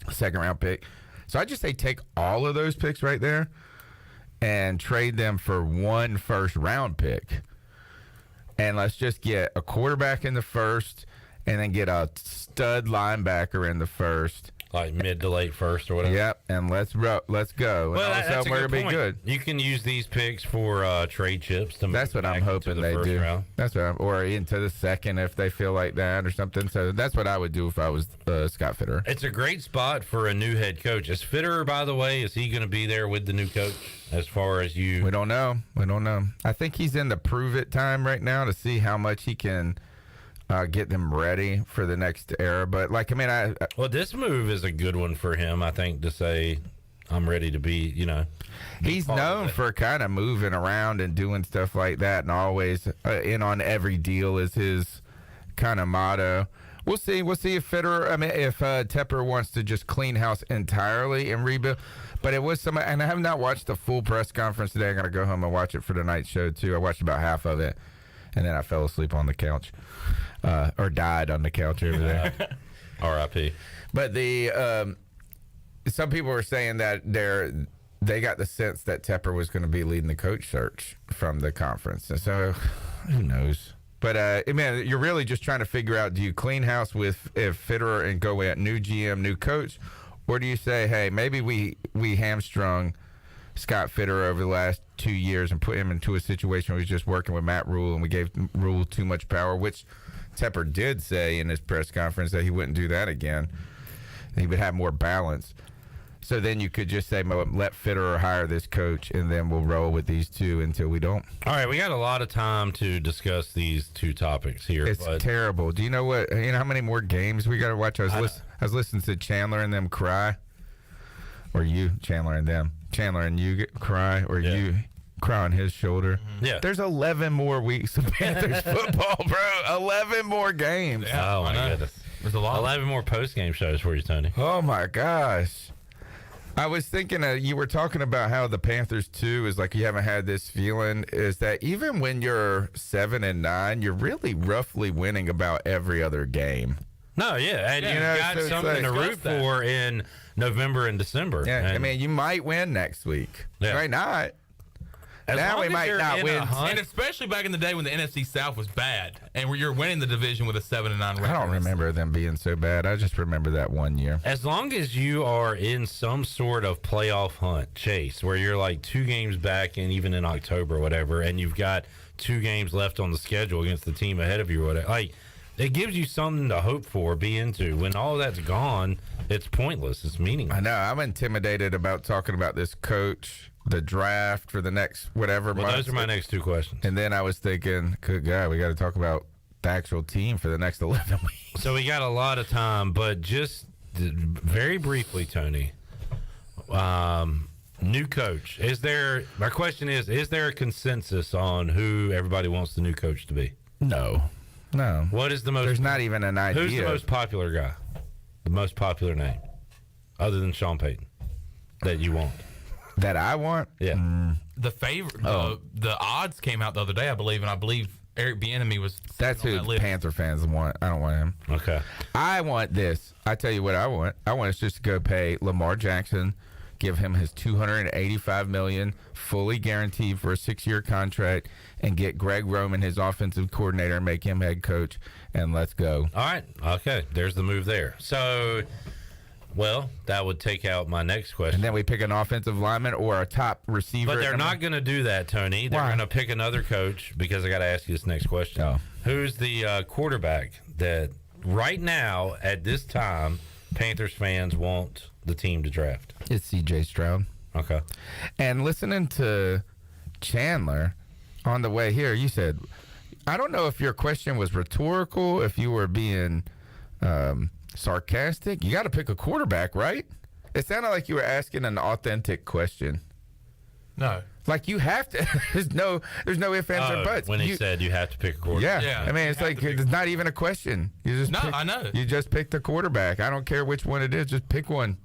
2nd round pick. So I just say take all of those picks right there and trade them for one 1st round pick. And let's just get a quarterback in the 1st and then get a stud linebacker in the 1st. Like mid to late 1st or whatever. Yep, and let's go. Well, and all of a sudden we're going to be good. You can use these picks for trade chips. That's what I'm hoping they do. Round. That's what or into the 2nd if they feel like that or something. So that's what I would do if I was Scott Fitterer. It's a great spot for a new head coach. Is Fitterer, by the way, is he going to be there with the new coach as far as you? We don't know. I think he's in the prove it time right now to see how much he can get them ready for the next era. But well, this move is a good one for him, I think, to say I'm ready to be, he's known for kind of moving around and doing stuff like that, and always in on every deal is his kind of motto. We'll see. We'll see if Tepper wants to just clean house entirely and rebuild. But it was somebody, and I have not watched the full press conference today. I got to go home and watch it for the night show too. I watched about half of it, and then I fell asleep on the couch, or died on the couch over there. R.I.P. But some people were saying that they got the sense that Tepper was going to be leading the coach search from the conference, and so who knows. But, man, you're really just trying to figure out, do you clean house with Fitterer and go at new GM, new coach, or do you say, hey, maybe we hamstrung Scott Fitterer over the last 2 years and put him into a situation where he's just working with Matt Rule, and we gave Rule too much power, which Tepper did say in his press conference that he wouldn't do that again. He would have more balance. So then you could just say, let Fitterer hire this coach, and then we'll roll with these two until we don't. All right, we got a lot of time to discuss these two topics here. It's terrible. Do you know how many more games we got to watch? I was listening to Chandler and them cry, or you, Chandler and them. Chandler and you cry, or you cry on his shoulder. Yeah. There's 11 more weeks of Panthers football, bro. 11 more games. Yeah, oh, my goodness. There's a lot. 11 more post-game shows for you, Tony. Oh, my gosh. I was thinking you were talking about how the Panthers too is like you haven't had this feeling, is that even when you're 7-9, you're really roughly winning about every other game. No, yeah, and you've got so something to root for in November and December. Yeah, and I mean, you might win next week. Yeah. Might not. Now we might not win. And especially back in the day when the NFC South was bad, and you're winning the division with a 7-9 record. I don't remember them being so bad. I just remember that one year. As long as you are in some sort of playoff hunt chase, where you're like 2 games back, and even in October or whatever, and you've got 2 games left on the schedule against the team ahead of you, or whatever, like it gives you something to hope for, be into. When all that's gone, it's pointless. It's meaningless. I know. I'm intimidated about talking about this coach, the draft for the next whatever month. Those are my next 2 questions. And then I was thinking, good God, we got to talk about the actual team for the next 11 weeks. So we got a lot of time, but just very briefly, Tony, new coach. My question is there a consensus on who everybody wants the new coach to be? No. What is the most? There's not even an idea. Who's the most popular guy? The most popular name, other than Sean Payton, that you want? That I want? Yeah. The favorite, the odds came out the other day, I believe, and I believe Eric Bieniemy was. That's who Panther fans want. I don't want him. Okay. I want this. I tell you what I want. I want us just to go pay Lamar Jackson, give him his $285 million fully guaranteed for a 6-year contract, and get Greg Roman, his offensive coordinator, and make him head coach, and let's go. All right. Okay. There's the move there. So, well, that would take out my next question. And then we pick an offensive lineman or a top receiver. But they're not going to do that, Tony. They're going to pick another coach, because I got to ask you this next question. Oh. Who's the quarterback that right now at this time Panthers fans want the team to draft? It's C.J. Stroud. Okay. And listening to Chandler on the way here, you said, I don't know if your question was rhetorical, if you were being sarcastic. You got to pick a quarterback, right? It sounded like you were asking an authentic question. No. Like you have to. there's no ifs, ands, or buts. When he said you have to pick a quarterback. Yeah. I mean, it's like it's not even a question. You just I know. You just pick the quarterback. I don't care which one it is. Just pick one.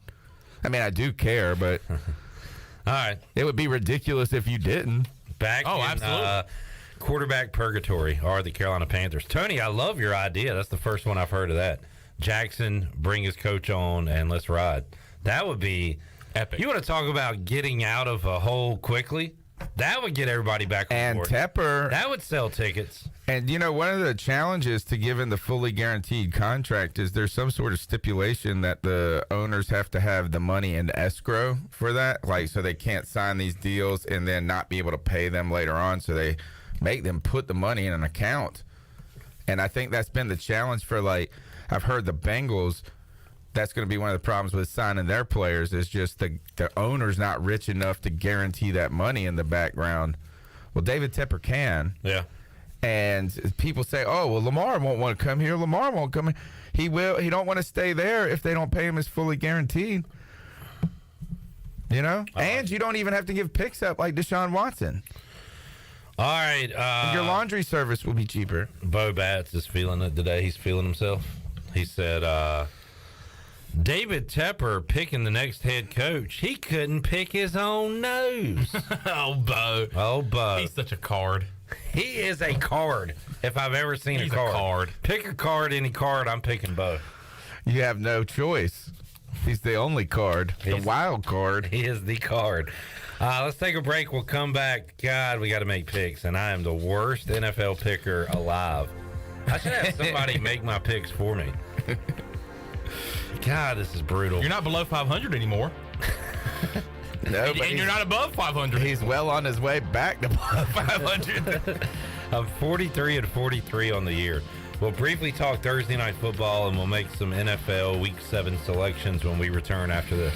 I mean, I do care, but all right. It would be ridiculous if you didn't. Absolutely. Quarterback purgatory are the Carolina Panthers. Tony, I love your idea. That's the first one I've heard of that. Jackson, bring his coach on, and let's ride. That would be epic. You want to talk about getting out of a hole quickly? That would get everybody back on board. And Tepper. That would sell tickets. And, one of the challenges to giving the fully guaranteed contract is there's some sort of stipulation that the owners have to have the money in escrow for that. Like, so they can't sign these deals and then not be able to pay them later on. So they make them put the money in an account. And I think that's been the challenge for, I've heard the Bengals, that's going to be one of the problems with signing their players is just the owner's not rich enough to guarantee that money in the background. Well, David Tepper can. Yeah. And people say, oh, well, Lamar won't want to come here. Lamar won't come here. He will. He don't want to stay there if they don't pay him his fully guaranteed. And you don't even have to give picks up like Deshaun Watson. All right. Your laundry service will be cheaper. Bo Batts is feeling it today. He's feeling himself. He said, David Tepper picking the next head coach. He couldn't pick his own nose. Oh, Bo. Oh, Bo. He's such a card. He is a card. If I've ever seen He's a card. a card. Pick a card, any card, I'm picking Bo. You have no choice. He's the only card. The wild card. He is the card. Let's take a break. We'll come back. God, we got to make picks, and I am the worst NFL picker alive. I should have somebody make my picks for me. God, this is brutal. You're not below 500 anymore. No, and you're not above 500. He's well on his way back to 500. I'm 43-43 on the year. We'll briefly talk Thursday Night Football, and we'll make some NFL Week 7 selections when we return after this.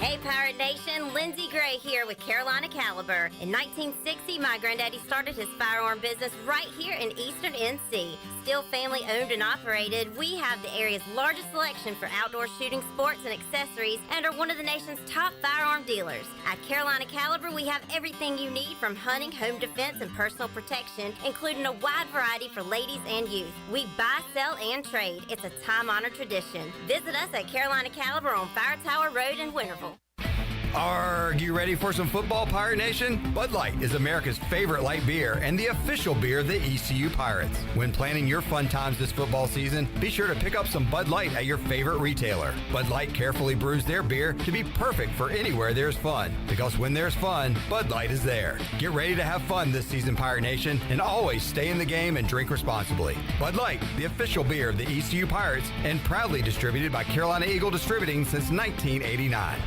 Hey Pirate Nation, Lindsay Gray here with Carolina Caliber. In 1960, my granddaddy started his firearm business right here in Eastern NC. Still family owned and operated, we have the area's largest selection for outdoor shooting sports and accessories and are one of the nation's top firearm dealers. At Carolina Caliber, we have everything you need from hunting, home defense, and personal protection, including a wide variety for ladies and youth. We buy, sell, and trade. It's a time-honored tradition. Visit us at Carolina Caliber on Fire Tower Road in Winterville. Are you ready for some football, Pirate Nation? Bud Light is America's favorite light beer and the official beer of the ECU Pirates. When planning your fun times this football season, be sure to pick up some Bud Light at your favorite retailer. Bud Light carefully brews their beer to be perfect for anywhere there's fun. Because when there's fun, Bud Light is there. Get ready to have fun this season, Pirate Nation, and always stay in the game and drink responsibly. Bud Light, the official beer of the ECU Pirates, and proudly distributed by Carolina Eagle Distributing since 1989.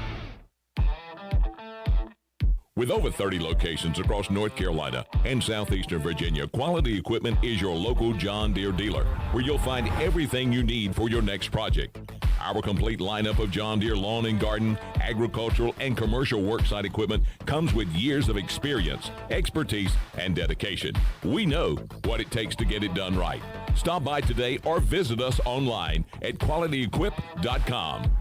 With over 30 locations across North Carolina and southeastern Virginia, Quality Equipment is your local John Deere dealer, where you'll find everything you need for your next project. Our complete lineup of John Deere lawn and garden, agricultural, and commercial worksite equipment comes with years of experience, expertise, and dedication. We know what it takes to get it done right. Stop by today or visit us online at qualityequip.com.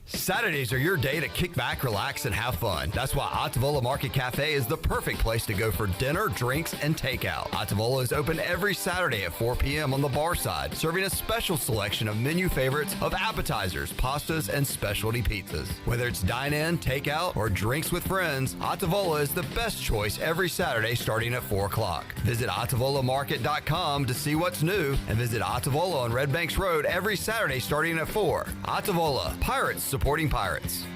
Saturdays are your day to kick back, relax, and have fun. That's why Ottavola Market Cafe is the perfect place to go for dinner, drinks, and takeout. Ottavola is open every Saturday at 4 p.m. on the bar side, serving a special selection of menu favorites of appetizers, pastas, and specialty pizzas. Whether it's dine-in, takeout, or drinks with friends, Ottavola is the best choice every Saturday starting at 4 o'clock. Visit OttavolaMarket.com to see what's new, and visit Ottavola on Red Banks Road every Saturday starting at 4. Ottavola, Pirates supporting Pirates.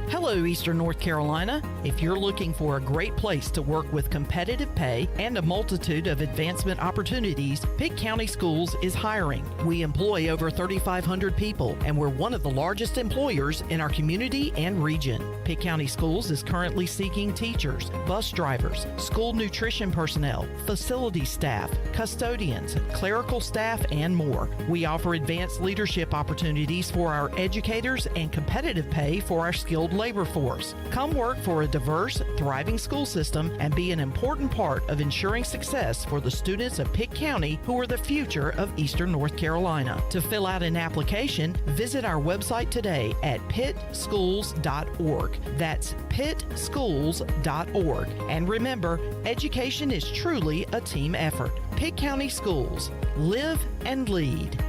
Hello, Eastern North Carolina. If you're looking for a great place to work with competitive pay and a multitude of advancement opportunities, Pitt County Schools is hiring. We employ over 3,500 people, and we're one of the largest employers in our community and region. Pitt County Schools is currently seeking teachers, bus drivers, school nutrition personnel, facility staff, custodians, clerical staff, and more. We offer advanced leadership opportunities for our educators and competitive pay for our skilled labor force. Come work for a diverse, thriving school system and be an important part of ensuring success for the students of Pitt County who are the future of Eastern North Carolina. To fill out an application, visit our website today at pittschools.org. That's pittschools.org. And remember, education is truly a team effort. Pitt County Schools. Live and lead.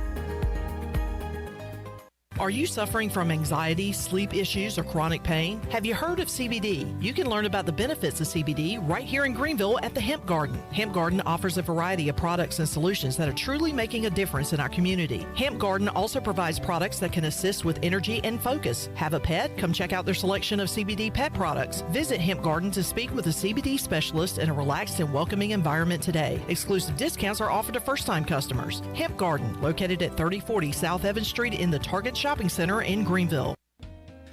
Are you suffering from anxiety, sleep issues, or chronic pain? Have you heard of CBD? You can learn about the benefits of CBD right here in Greenville at the Hemp Garden. Hemp Garden offers a variety of products and solutions that are truly making a difference in our community. Hemp Garden also provides products that can assist with energy and focus. Have a pet? Come check out their selection of CBD pet products. Visit Hemp Garden to speak with a CBD specialist in a relaxed and welcoming environment today. Exclusive discounts are offered to first-time customers. Hemp Garden, located at 3040 South Evans Street in the Target Shopping Center in Greenville.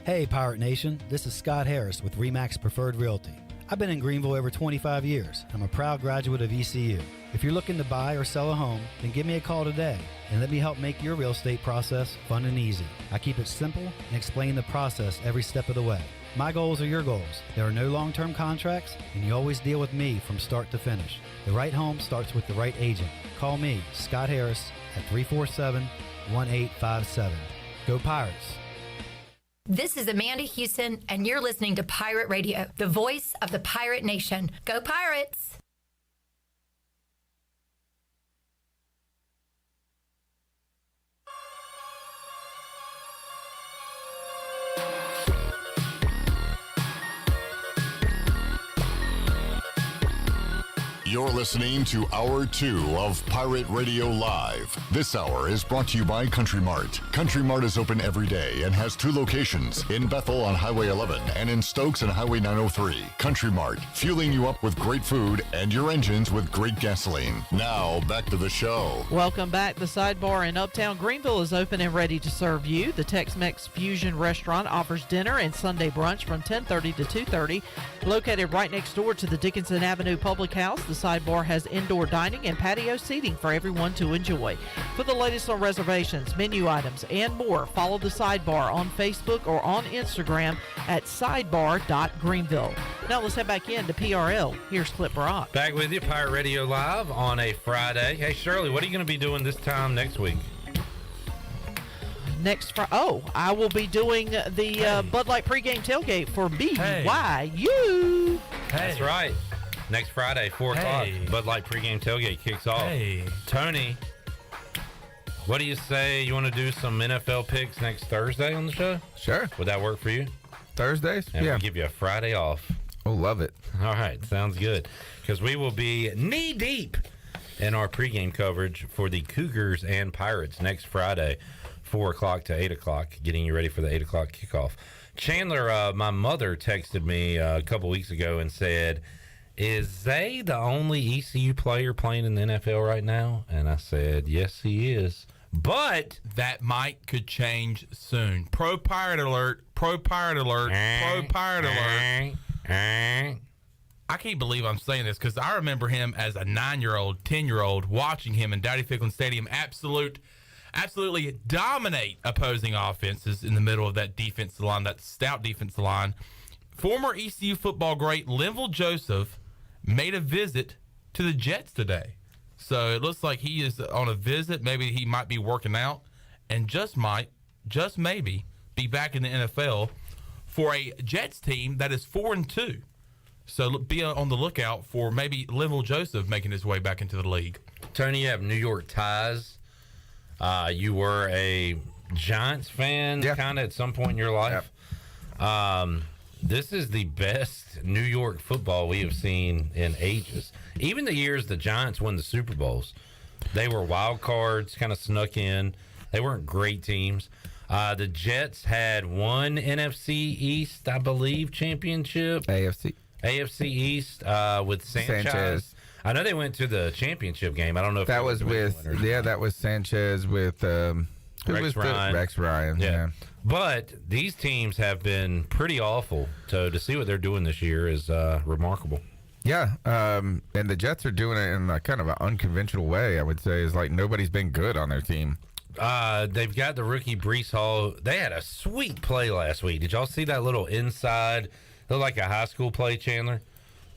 Hey Pirate Nation, this is Scott Harris with RE/MAX Preferred Realty. I've been in Greenville over 25 years. I'm a proud graduate of ECU. If you're looking to buy or sell a home, then give me a call today and let me help make your real estate process fun and easy. I keep it simple and explain the process every step of the way. My goals are your goals. There are no long-term contracts, and you always deal with me from start to finish. The right home starts with the right agent. Call me, Scott Harris, at 347-1857. Go Pirates. This is Amanda Houston, and you're listening to Pirate Radio, the voice of the Pirate Nation. Go Pirates! You're listening to Hour 2 of Pirate Radio Live. This hour is brought to you by Country Mart. Country Mart is open every day and has 2 locations, in Bethel on Highway 11 and in Stokes on Highway 903. Country Mart, fueling you up with great food and your engines with great gasoline. Now, back to the show. Welcome back. The Sidebar in Uptown Greenville is open and ready to serve you. The Tex-Mex Fusion Restaurant offers dinner and Sunday brunch from 10:30 to 2:30. Located right next door to the Dickinson Avenue Public House, the Sidebar has indoor dining and patio seating for everyone to enjoy. For the latest on reservations, menu items, and more, follow the Sidebar on Facebook or on Instagram at sidebar.greenville. Now let's head back in to PRL. Here's Clip Brock. Back with you, Pirate Radio Live on a Friday. Hey, Shirley, what are you going to be doing this time next week? I will be doing the Bud Light pregame tailgate for BYU. That's right. Next Friday, 4 o'clock, Bud Light pregame tailgate kicks off. Tony, what do you say? You want to do some NFL picks next Thursday on the show? Sure. Would that work for you? Thursdays? And yeah. we'll give you a Friday off. Oh, love it. All right, sounds good. Because we will be knee-deep in our pregame coverage for the Cougars and Pirates next Friday, 4 o'clock to 8 o'clock, getting you ready for the 8 o'clock kickoff. Chandler, my mother texted me a couple weeks ago and said, is Zay the only ECU player playing in the NFL right now? And I said, yes, he is. But that could change soon. Pro Pirate alert. Pro Pirate alert. Pro Pirate alert. I can't believe I'm saying this because I remember him as a 9-year-old, 10-year-old, watching him in Dowdy Ficklen Stadium absolutely dominate opposing offenses in the middle of that defensive line, that stout defensive line. Former ECU football great Linville Joseph made a visit to the Jets today. So it looks like he is on a visit. Maybe he might be working out and just maybe be back in the NFL for a Jets team that is 4-2. So be on the lookout for maybe Linville Joseph making his way back into the league. Tony, you have New York ties. You were a Giants fan kind of at some point in your life. This is the best New York football we have seen in ages. Even the years the Giants won the Super Bowls, they were wild cards, kind of snuck in. They weren't great teams. The Jets had one NFC East, I believe, championship. AFC East with Sanchez. I know they went to the championship game. I don't know if that was with that was Sanchez with Rex Ryan. Rex Ryan. Yeah. But these teams have been pretty awful. So to see what they're doing this year is remarkable. Yeah, and the Jets are doing it in a kind of an unconventional way, I would say. Is like nobody's been good on their team. They've got the rookie Breece Hall. They had a sweet play last week. Did y'all see that little inside, looked like a high school play, Chandler?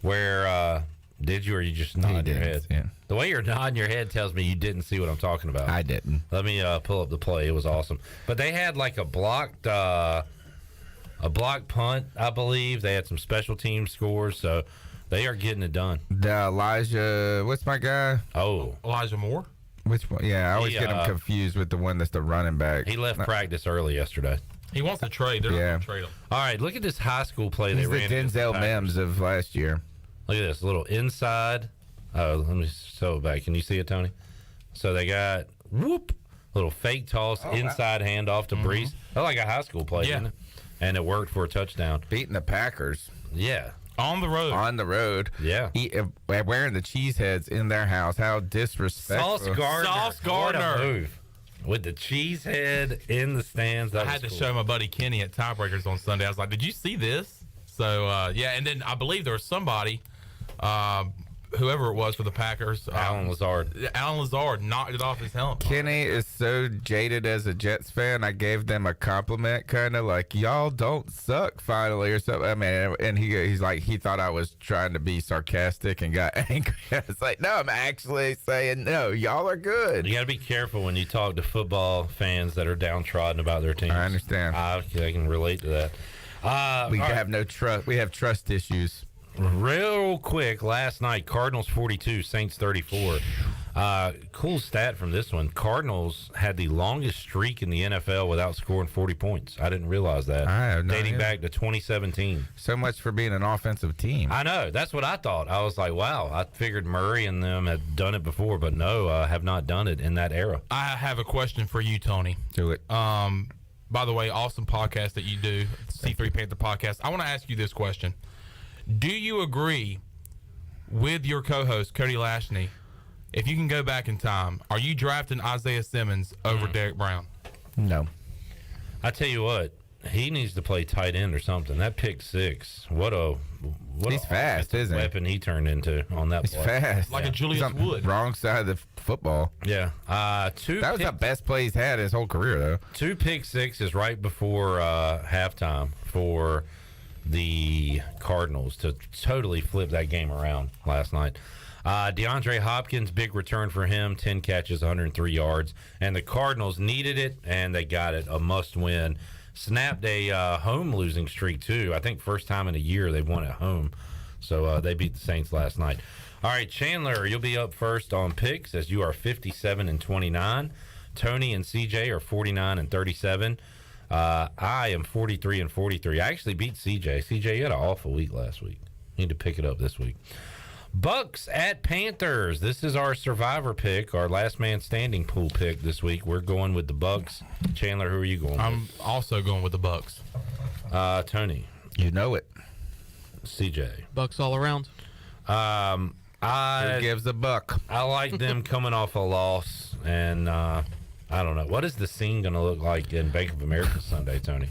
Where, did you, or you just nodded your head? Yeah. The way you're nodding your head tells me you didn't see what I'm talking about. I didn't. Let me pull up the play. It was awesome. But they had like a blocked punt, I believe. They had some special team scores, so they are getting it done. The Elijah, what's my guy? Oh. Elijah Moore? Which one? Yeah, I always get him confused with the one that's the running back. He left practice early yesterday. He wants to trade. They're not going to trade him. All right, look at this high school play they ran. He's the Denzel Mims of last year. Look at this little inside. Oh, let me show it back. Can you see it, Tony? So they got little fake toss, inside handoff to Breece. That's like a high school play, didn't it? And it worked for a touchdown. Beating the Packers. Yeah. On the road. Yeah. Wearing the cheese heads in their house. How disrespectful. Sauce Gardner. What a move. With the cheese head in the stands. I had to show my buddy Kenny at Tiebreakers on Sunday. I was like, did you see this? So, and then I believe there was somebody whoever it was for the Packers. Alan Lazard. Alan Lazard knocked it off his helmet. Kenny is so jaded as a Jets fan. I gave them a compliment, kind of like, y'all don't suck finally or something. I mean, and he's like, he thought I was trying to be sarcastic and got angry. I was like, no, I'm actually saying, no, y'all are good. You got to be careful when you talk to football fans that are downtrodden about their teams. I understand. I can relate to that. We have no trust. We have trust issues. Real quick, last night, Cardinals 42, Saints 34. Cool stat from this one. Cardinals had the longest streak in the NFL without scoring 40 points. I didn't realize that. Dating back to 2017. So much for being an offensive team. I know. That's what I thought. I was like, wow, I figured Murray and them had done it before, but no, have not done it in that era. I have a question for you, Tony. Do it. By the way, awesome podcast that you do, C3 Panther Podcast. I want to ask you this question. Do you agree with your co-host, Cody Lashney, if you can go back in time, are you drafting Isaiah Simmons over Derek Brown? No. I tell you what, he needs to play tight end or something. That pick six, he's fast, isn't he? Weapon he turned into on that play. He's fast. Like a Julius Wood. Wrong side of the football. Yeah. That was the best play he's had his whole career, though. 2 pick sixes right before halftime for the Cardinals to totally flip that game around last night. DeAndre Hopkins, big return for him, 10 catches, 103 yards. And the Cardinals needed it, and they got it, a must-win. Snapped a home losing streak, too. I think first time in a year they've won at home. So they beat the Saints last night. All right, Chandler, you'll be up first on picks as you are 57-29. Tony and CJ are 49-37. I am 43-43. I actually beat CJ. CJ, you had an awful week last week. Need to pick it up this week. Bucks at Panthers. This is our survivor pick, our last man standing pool pick this week. We're going with the Bucks. Chandler, who are you going I'm with? also going with the Bucks. Tony. You know it. CJ. Bucks all around. Who gives a buck? I like them coming off a loss, and I don't know. What is the scene going to look like in Bank of America Sunday, Tony?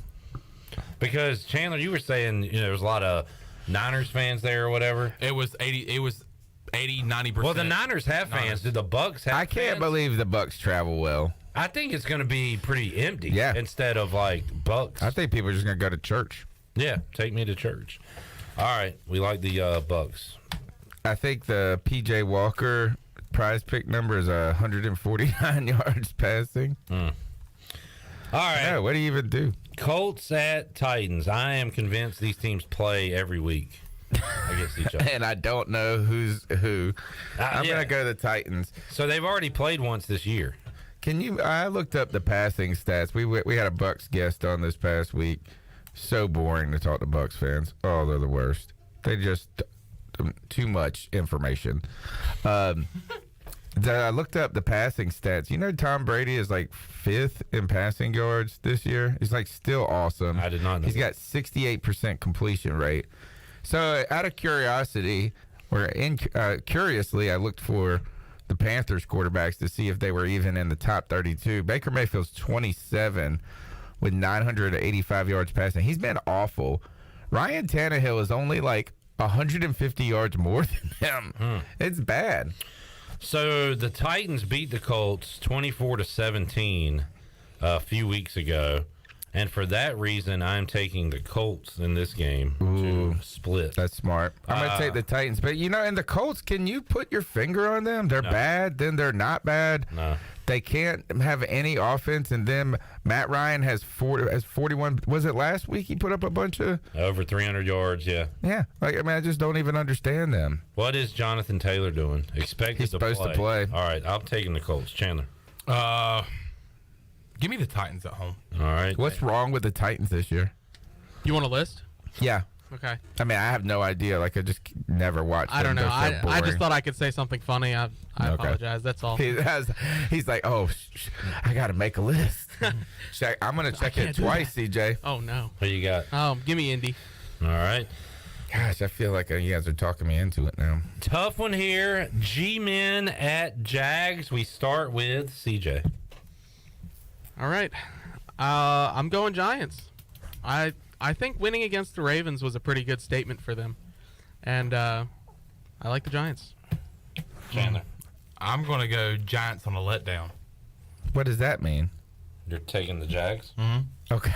Because, Chandler, you were saying, there's a lot of Niners fans there or whatever. It was 80-90%. Well, the Niners have fans. Did the Bucks have fans? I can't believe the Bucks travel well. I think it's going to be pretty empty instead of, Bucks. I think people are just going to go to church. Yeah, take me to church. All right, we like the Bucks. I think the P.J. Walker prize pick number is 149 yards passing. All right. Yeah, what do you even do? Colts at Titans. I am convinced these teams play every week against each other. And I don't know who's who. I'm going to go the Titans. So they've already played once this year. I looked up the passing stats. We had a Bucks guest on this past week. So boring to talk to Bucks fans. Oh, they're the worst. They just too much information. I looked up the passing stats. Tom Brady is 5th in passing yards this year. He's still awesome. I did not know. He's got 68% completion rate. So out of curiosity, curiously, I looked for the Panthers quarterbacks to see if they were even in the top 32. Baker Mayfield's 27 with 985 yards passing. He's been awful. Ryan Tannehill is only 150 yards more than him. It's bad. So the Titans beat the Colts 24-17 a few weeks ago, and for that reason, I'm taking the Colts in this game to split. That's smart. I'm going to take the Titans, but and the Colts, can you put your finger on them? They're bad, then they're not bad. No. They can't have any offense, and then Matt Ryan has 41. Was it last week he put up a bunch of over 300 yards? Yeah. Yeah. I just don't even understand them. What is Jonathan Taylor doing? He's supposed to play. All right, I'm taking the Colts. Chandler. Give me the Titans at home. All right. What's wrong with the Titans this year? You want a list? Yeah. Okay. I have no idea. I just never watched them. I don't know. They're so I just thought I could say something funny. I apologize. That's all. He's like, I got to make a list. I'm going to check it twice, CJ. Oh, no. What you got? Give me Indy. All right. Gosh, I feel like you guys are talking me into it now. Tough one here. G-Men at Jags. We start with CJ. All right. I'm going Giants. I think winning against the Ravens was a pretty good statement for them. And I like the Giants. Chandler. I'm going to go Giants on a letdown. What does that mean? You're taking the Jags? Mm-hmm. Okay.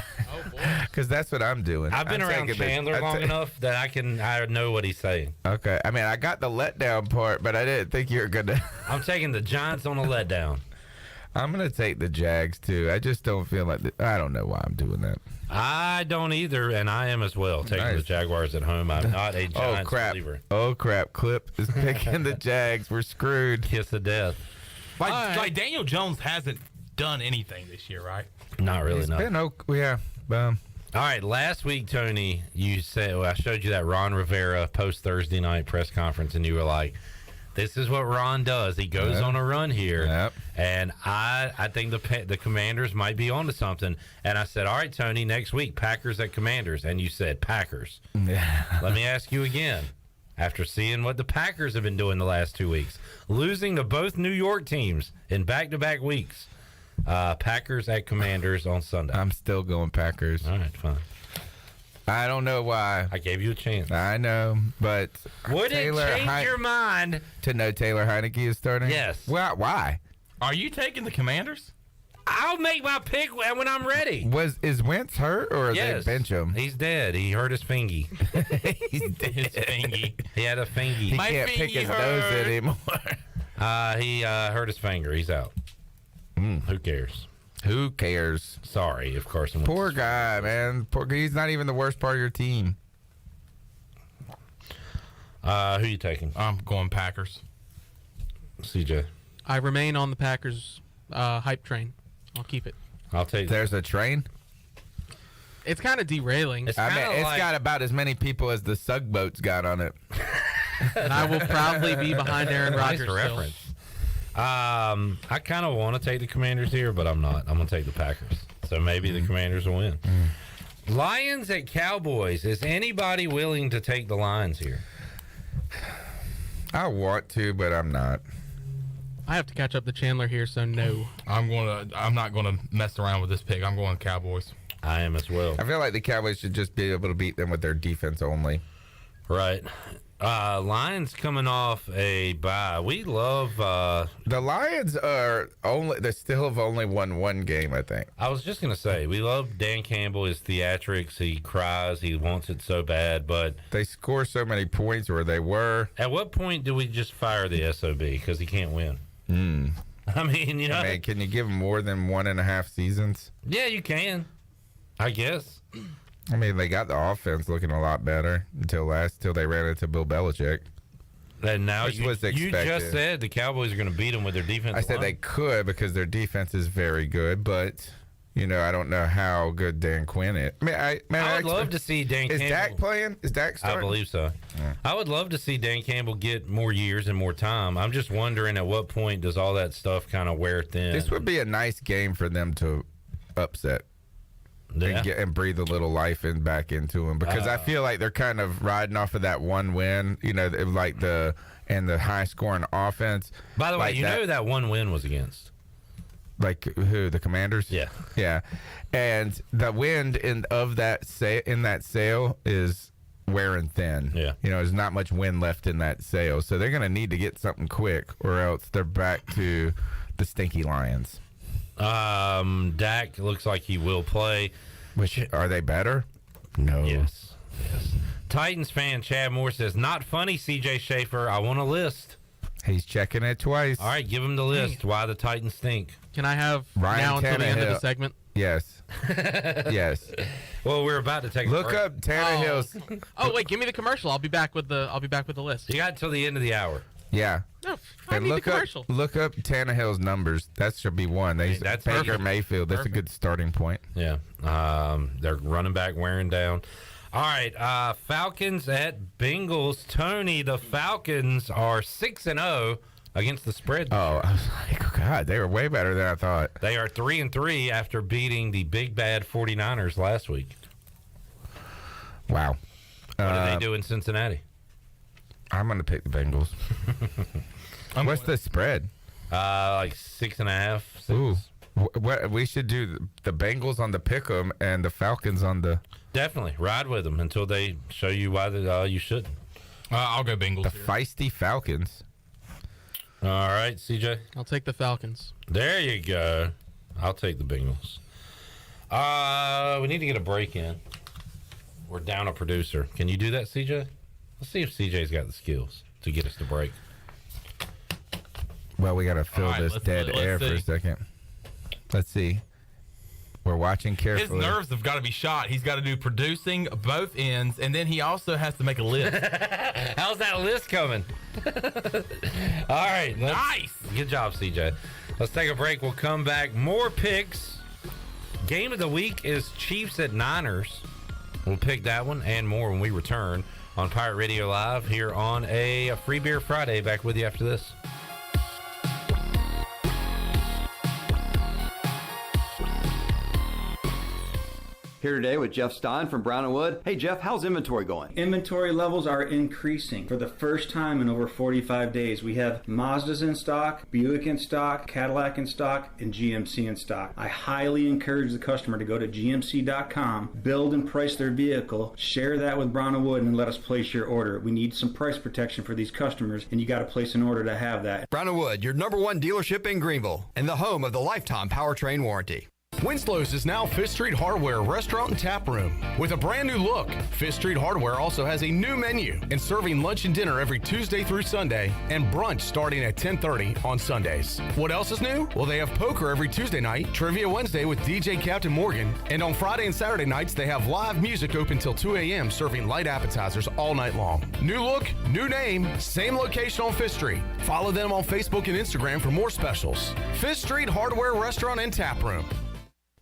Because that's what I'm doing. I've been around Chandler long enough that I know what he's saying. Okay. I mean, I got the letdown part, but I didn't think you were going to. I'm taking the Giants on a letdown. I'm going to take the Jags, too. I just don't feel like I don't know why I'm doing that. I don't either, and I am as well, taking the Jaguars at home. I'm not a Giants believer. Oh, crap. Clip is picking the Jags. We're screwed. Kiss of death. Like Daniel Jones hasn't done anything this year, right? Not really, no. All right, last week, Tony, you said, I showed you that Ron Rivera post-Thursday night press conference, and you were like, this is what Ron does. He goes on a run here, and I think the Commanders might be onto something. And I said, all right, Tony, next week, Packers at Commanders. And you said, Packers. Let me ask you again. After seeing what the Packers have been doing the last 2 weeks, losing to both New York teams in back-to-back weeks, Packers at Commanders on Sunday. I'm still going Packers. All right, fine. I don't know why. I gave you a chance. I know, but would it change your mind to know Taylor Heineke is starting? Yes. Well, why? Are you taking the Commanders? I'll make my pick when I'm ready. Is Wentz hurt or they bench him? He's dead. He hurt his fingy. He's dead. His fingy. He had a fingy. He can't pick his nose anymore. He hurt his finger. He's out. Who cares? Who cares? Sorry, if Carson. Poor guy, man. He's not even the worst part of your team. Who you taking? I'm going Packers. CJ. I remain on the Packers hype train. I'll keep it. I'll take. There's a train. It's kind of derailing. It's got about as many people as the Sugboats got on it. And I will proudly be behind Aaron Rodgers. Nice reference. I kind of want to take the Commanders here, but I'm not. I'm going to take the Packers. So maybe the Commanders will win. Lions at Cowboys. Is anybody willing to take the Lions here? I want to, but I'm not. I have to catch up to Chandler here, so no. I'm not going to mess around with this pick. I'm going Cowboys. I am as well. I feel like the Cowboys should just be able to beat them with their defense only. Right. Lions coming off a bye. We love the Lions they still have only won one game, I think. I was just gonna say we love Dan Campbell, his theatrics. He cries, he wants it so bad, but they score so many points where they were. At what point do we just fire the SOB because he can't win? I mean, can you give him more than 1.5 seasons? Yeah, you can. I guess. I mean, they got the offense looking a lot better until they ran into Bill Belichick. And now you just said the Cowboys are going to beat them with their defense. I said they could because their defense is very good, but I don't know how good Dan Quinn is. I would love to see Dan Campbell. Is Dak playing? Is Dak starting? I believe so. Yeah. I would love to see Dan Campbell get more years and more time. I'm just wondering at what point does all that stuff kind of wear thin? This would be a nice game for them to upset. And breathe a little life back into them because I feel like they're kind of riding off of that one win, like the high scoring offense. By the way, know that one win was against. Like who? The Commanders? Yeah. Yeah. And the wind in that sail is wearing thin. Yeah. There's not much wind left in that sail. So they're going to need to get something quick or else they're back to the stinky Lions. Dak looks like he will play. Which are they better? No. Yes. Titans fan Chad Moore says, not funny, CJ Schaefer. I want a list. He's checking it twice. All right, give him the list. Why the Titans stink. Can I have Ryan now until Tannehill. the end of the segment? Yes. Yes. Well, we're about to take a break. Up Tannehill's. Oh wait, give me the commercial. I'll be back with the list. You got until the end of the hour. Yeah. No, I need the commercial. Look up Tannehill's numbers. That should be one. That's Baker perfect. Mayfield. That's a good starting point. Yeah. They're running back wearing down. All right. Falcons at Bengals. Tony, the Falcons are 6-0 against the spread. Oh, I was like, oh God, they were way better than I thought. They are 3-3 after beating the big bad 49ers last week. Wow. What did they do in Cincinnati? I'm going to pick the Bengals. What's the spread? Like 6.5. 6. Ooh. What we should do the Bengals on the pick'em and the Falcons on the. Definitely ride with them until they show you why you shouldn't. I'll go Bengals. The feisty Falcons. All right, CJ. I'll take the Falcons. There you go. I'll take the Bengals. We need to get a break in. We're down a producer. Can you do that, CJ? Let's see if CJ's got the skills to get us to break. Well, we got to fill this dead air for a second. Let's see. We're watching carefully. His nerves have got to be shot. He's got to do producing both ends, and then he also has to make a list. How's that list coming? All right. Nice. Good job, CJ. Let's take a break. We'll come back. More picks. Game of the week is Chiefs at Niners. We'll pick that one and more when we return on Pirate Radio Live here on a Free Beer Friday. Back with you after this. Here today with Jeff Stein from Brown & Wood. Hey, Jeff, how's inventory going? Inventory levels are increasing. For the first time in over 45 days, we have Mazdas in stock, Buick in stock, Cadillac in stock, and GMC in stock. I highly encourage the customer to go to gmc.com, build and price their vehicle, share that with Brown & Wood, and let us place your order. We need some price protection for these customers, and you got to place an order to have that. Brown & Wood, your #1 dealership in Greenville, and the home of the lifetime powertrain warranty. Winslow's is now Fifth Street Hardware Restaurant and Tap Room. With a brand new look, Fifth Street Hardware also has a new menu and serving lunch and dinner every Tuesday through Sunday and brunch starting at 10:30 on Sundays. What else is new? Well, they have poker every Tuesday night, Trivia Wednesday with DJ Captain Morgan, and on Friday and Saturday nights they have live music open till 2 a.m. serving light appetizers all night long. New look, new name, same location on Fifth Street. Follow them on Facebook and Instagram for more specials. Fifth Street Hardware Restaurant and Tap Room.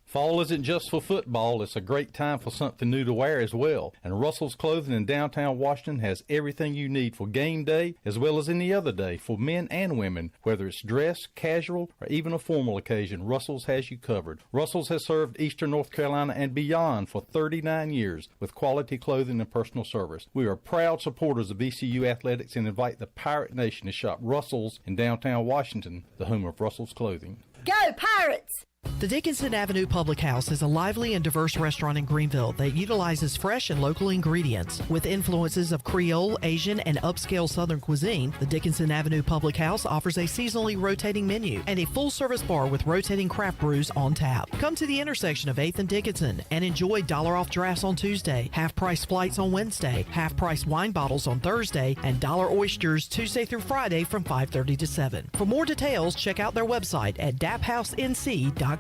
Fall isn't just for football, it's a great time for something new to wear as well. And Russell's Clothing in downtown Washington has everything you need for game day as well as any other day for men and women. Whether it's dress, casual, or even a formal occasion, Russell's has you covered. Russell's has served Eastern North Carolina and beyond for 39 years with quality clothing and personal service. We are proud supporters of ECU athletics and invite the Pirate Nation to shop Russell's in downtown Washington, the home of Russell's Clothing. Go Pirates! The Dickinson Avenue Public House is a lively and diverse restaurant in Greenville that utilizes fresh and local ingredients. With influences of Creole, Asian, and upscale Southern cuisine, the Dickinson Avenue Public House offers a seasonally rotating menu and a full-service bar with rotating craft brews on tap. Come to the intersection of 8th and Dickinson and enjoy $1 drafts on Tuesday, half-price flights on Wednesday, half-price wine bottles on Thursday, and $1 oysters Tuesday through Friday from 5:30 to 7. For more details, check out their website at daphouse.nc.com.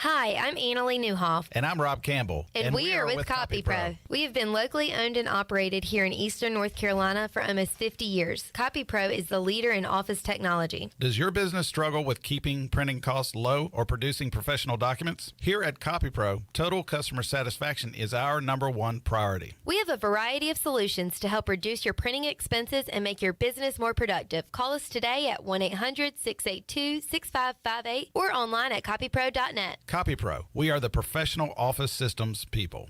Hi, I'm Annalie Newhoff. And I'm Rob Campbell. And we are with CopyPro. We have been locally owned and operated here in Eastern North Carolina for almost 50 years. CopyPro is the leader in office technology. Does your business struggle with keeping printing costs low or producing professional documents? Here at CopyPro, total customer satisfaction is our #1 priority. We have a variety of solutions to help reduce your printing expenses and make your business more productive. Call us today at 1-800-682-6558 or online at copypro.net. CopyPro, we are the professional office systems people.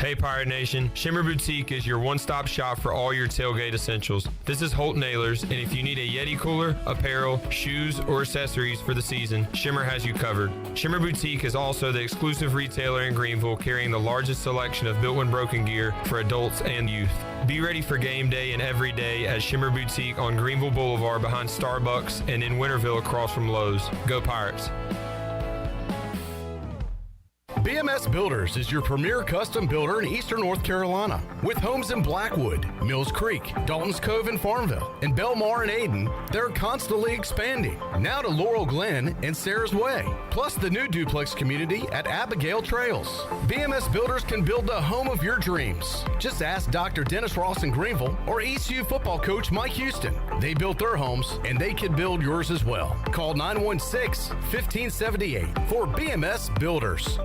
Hey Pirate Nation, Shimmer Boutique is your one-stop shop for all your tailgate essentials. This is Holt Ahlers, and if you need a Yeti cooler, apparel, shoes, or accessories for the season, Shimmer has you covered. Shimmer Boutique is also the exclusive retailer in Greenville carrying the largest selection of built when broken gear for adults and youth. Be ready for game day and every day at Shimmer Boutique on Greenville Boulevard behind Starbucks and in Winterville across from Lowe's. Go Pirates! BMS Builders is your premier custom builder in Eastern North Carolina. With homes in Blackwood, Mills Creek, Dalton's Cove and Farmville, and Belmar and Ayden, they're constantly expanding. Now to Laurel Glen and Sarah's Way, plus the new duplex community at Abigail Trails. BMS Builders can build the home of your dreams. Just ask Dr. Dennis Ross in Greenville or ECU football coach Mike Houston. They built their homes and they can build yours as well. Call 916-1578 for BMS Builders.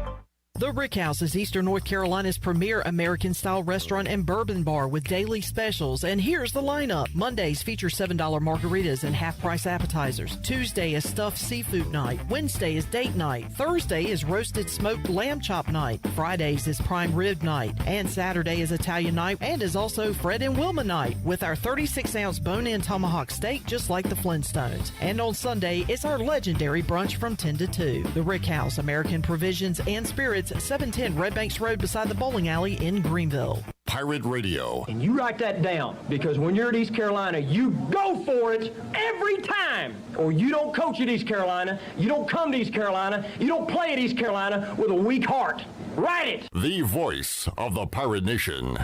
The Rick House is Eastern North Carolina's premier American-style restaurant and bourbon bar with daily specials. And here's the lineup. Mondays feature $7 margaritas and half-price appetizers. Tuesday is stuffed seafood night. Wednesday is date night. Thursday is roasted smoked lamb chop night. Fridays is prime rib night. And Saturday is Italian night and is also Fred and Wilma night with our 36-ounce bone-in tomahawk steak just like the Flintstones. And on Sunday, it's our legendary brunch from 10 to 2. The Rick House, American Provisions and Spirits, 710 Red Banks Road beside the bowling alley in Greenville. Pirate Radio. And you write that down, because when you're at East Carolina, you go for it every time. Or you don't coach at East Carolina, you don't come to East Carolina, you don't play at East Carolina with a weak heart. Write it! The voice of the Pirate Nation.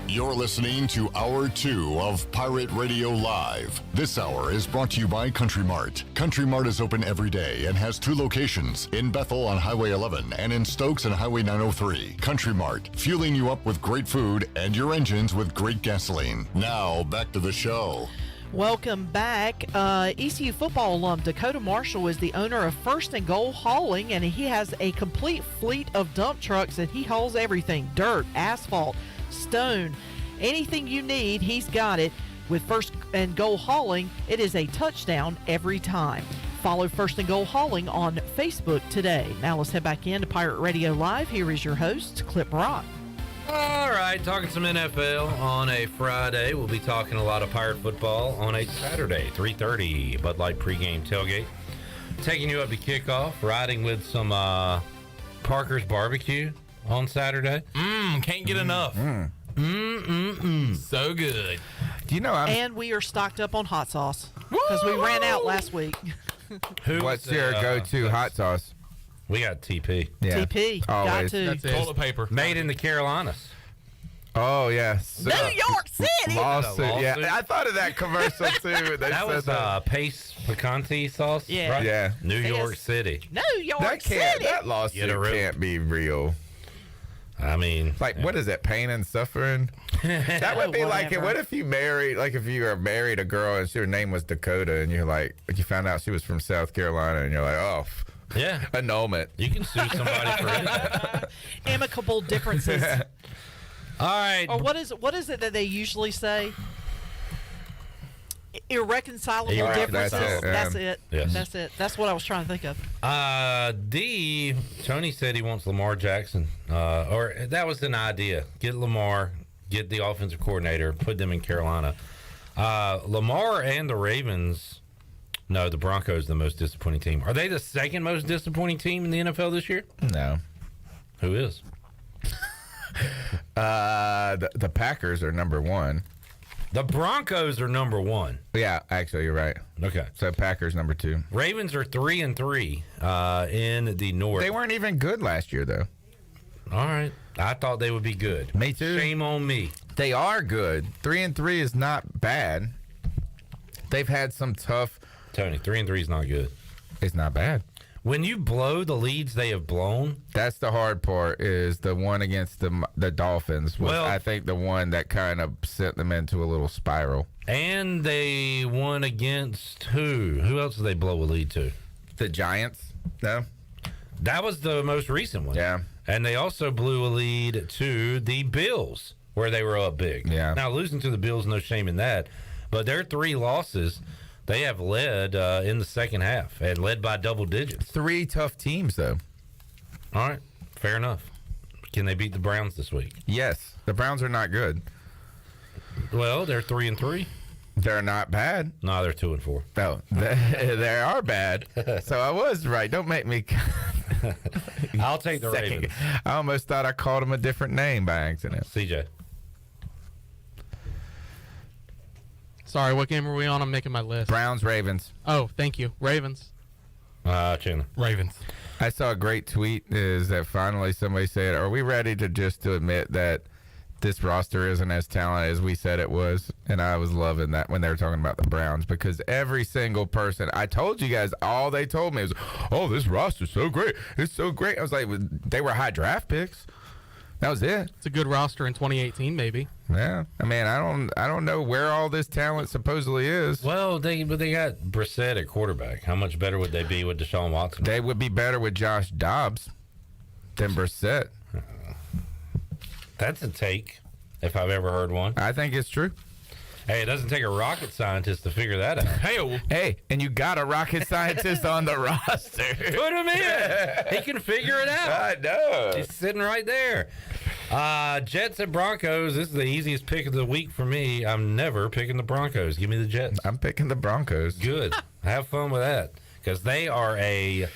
You're listening to Hour 2 of Pirate Radio Live. This hour is brought to you by Country Mart. Country Mart is open every day and has 2 locations, in Bethel on Highway 11 and in Stokes on Highway 903. Country Mart, fueling you up with great food and your engines with great gasoline. Now, back to the show. Welcome back. ECU football alum Dakota Marshall is the owner of First and Goal Hauling, and he has a complete fleet of dump trucks, and he hauls everything: dirt, asphalt, stone, anything you need, he's got it. With First and Goal Hauling, it is a touchdown every time. Follow First and Goal Hauling on Facebook today. Now let's head back into Pirate Radio Live. Here is your host, Clip Rock. All right, talking some NFL on a Friday. We'll be talking a lot of Pirate football on a Saturday, 3:30 Bud Light pregame tailgate. Taking you up to kickoff, riding with some Parker's Barbecue on Saturday. Can't get enough. So good. Do you know And we are stocked up on hot sauce because we ran out last week. What's your go-to hot sauce? We got TP. Yeah. TP. Always. Got to. Toilet paper. Made in the Carolinas. Oh, yes. New York City. Lawsuit. Yeah, I thought of that commercial too. That was Pace Picante sauce. Yeah. Right? Yeah. New York City. New York City. That lawsuit can't be real. I mean, like, what is it? Pain and suffering? That would be like, what if you married, like, if you were married a girl and her name was Dakota, and you're like you found out she was from South Carolina, and you're like, oh, yeah, annulment. You can sue somebody for anything. Amicable differences. All right. Or what is it that they usually say? Irreconcilable differences. That's it. Yes. That's it. That's what I was trying to think of. Tony said he wants Lamar Jackson, or that was an idea. Get Lamar, get the offensive coordinator, put them in Carolina. Lamar and the Ravens. No, the Broncos the most disappointing team. Are they the second most disappointing team in the NFL this year? No. Who is? The Packers are number 1. The Broncos are number 1. Yeah, actually, you're right. Okay. So Packers number 2. Ravens are 3-3 in the North. They weren't even good last year, though. All right. I thought they would be good. Me too. Shame on me. They are good. 3-3 is not bad. They've had some tough. Tony, 3-3 is not good. It's not bad. When you blow the leads they have blown, that's the hard part. Is the one against the Dolphins was, I think, the one that kind of sent them into a little spiral. And they won against who? Who else did they blow a lead to? The Giants. No, that was the most recent one. Yeah, and they also blew a lead to the Bills, where they were up big. Yeah. Now losing to the Bills, no shame in that, but their 3 losses. They have led in the second half and led by double digits. 3 tough teams, though. All right. Fair enough. Can they beat the Browns this week? Yes. The Browns are not good. Well, they're 3-3. They're not bad. No, they're 2-4. No, they are bad. So I was right. Don't make me. I'll take the Ravens. I almost thought I called them a different name by accident. CJ. Sorry, what game are we on? I'm making my list. Browns, Ravens. Oh, thank you. Ravens. Chandler. Ravens. I saw a great tweet is that finally somebody said, are we ready to admit that this roster isn't as talented as we said it was? And I was loving that when they were talking about the Browns, because every single person, I told you guys, all they told me was, oh, this roster's so great. It's so great. I was like, they were high draft picks. That was it. It's a good roster in 2018, maybe. Yeah, I mean, I don't know where all this talent supposedly is. Well, they got Brissett at quarterback. How much better would they be with Deshaun Watson? They would be better with Josh Dobbs than Brissett. That's a take, if I've ever heard one. I think it's true. Hey, it doesn't take a rocket scientist to figure that out. Hey, and you got a rocket scientist on the roster. Put him in. He can figure it out. I know. He's sitting right there. Jets at Broncos. This is the easiest pick of the week for me. I'm never picking the Broncos. Give me the Jets. I'm picking the Broncos. Good. Have fun with that because they are a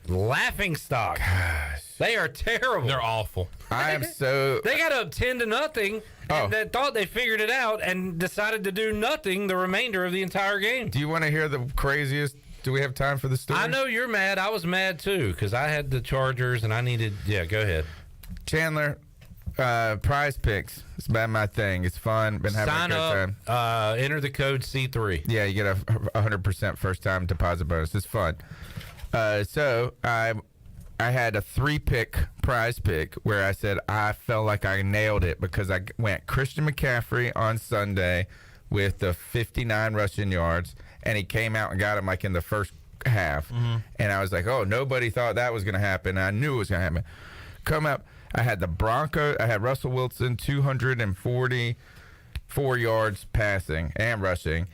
laughing stock. Gosh. They are terrible. They're awful. I am so. They got up 10-0 and they thought they figured it out and decided to do nothing the remainder of the entire game. Do you want to hear the craziest? Do we have time for the story? I know you're mad. I was mad too because I had the Chargers and I needed. Yeah, go ahead. Chandler, Prize Picks. It's been my thing. It's fun. Been having Sign a good up. time. Enter the code C3. Yeah, you get a 100% first time deposit bonus. It's fun. So I had a 3-pick prize pick where I said I felt like I nailed it because I went Christian McCaffrey on Sunday with the 59 rushing yards, and he came out and got him like in the first half. Mm-hmm. And I was like, oh, nobody thought that was going to happen. I knew it was going to happen. Come up, I had the Broncos. I had Russell Wilson 244 yards passing and rushing,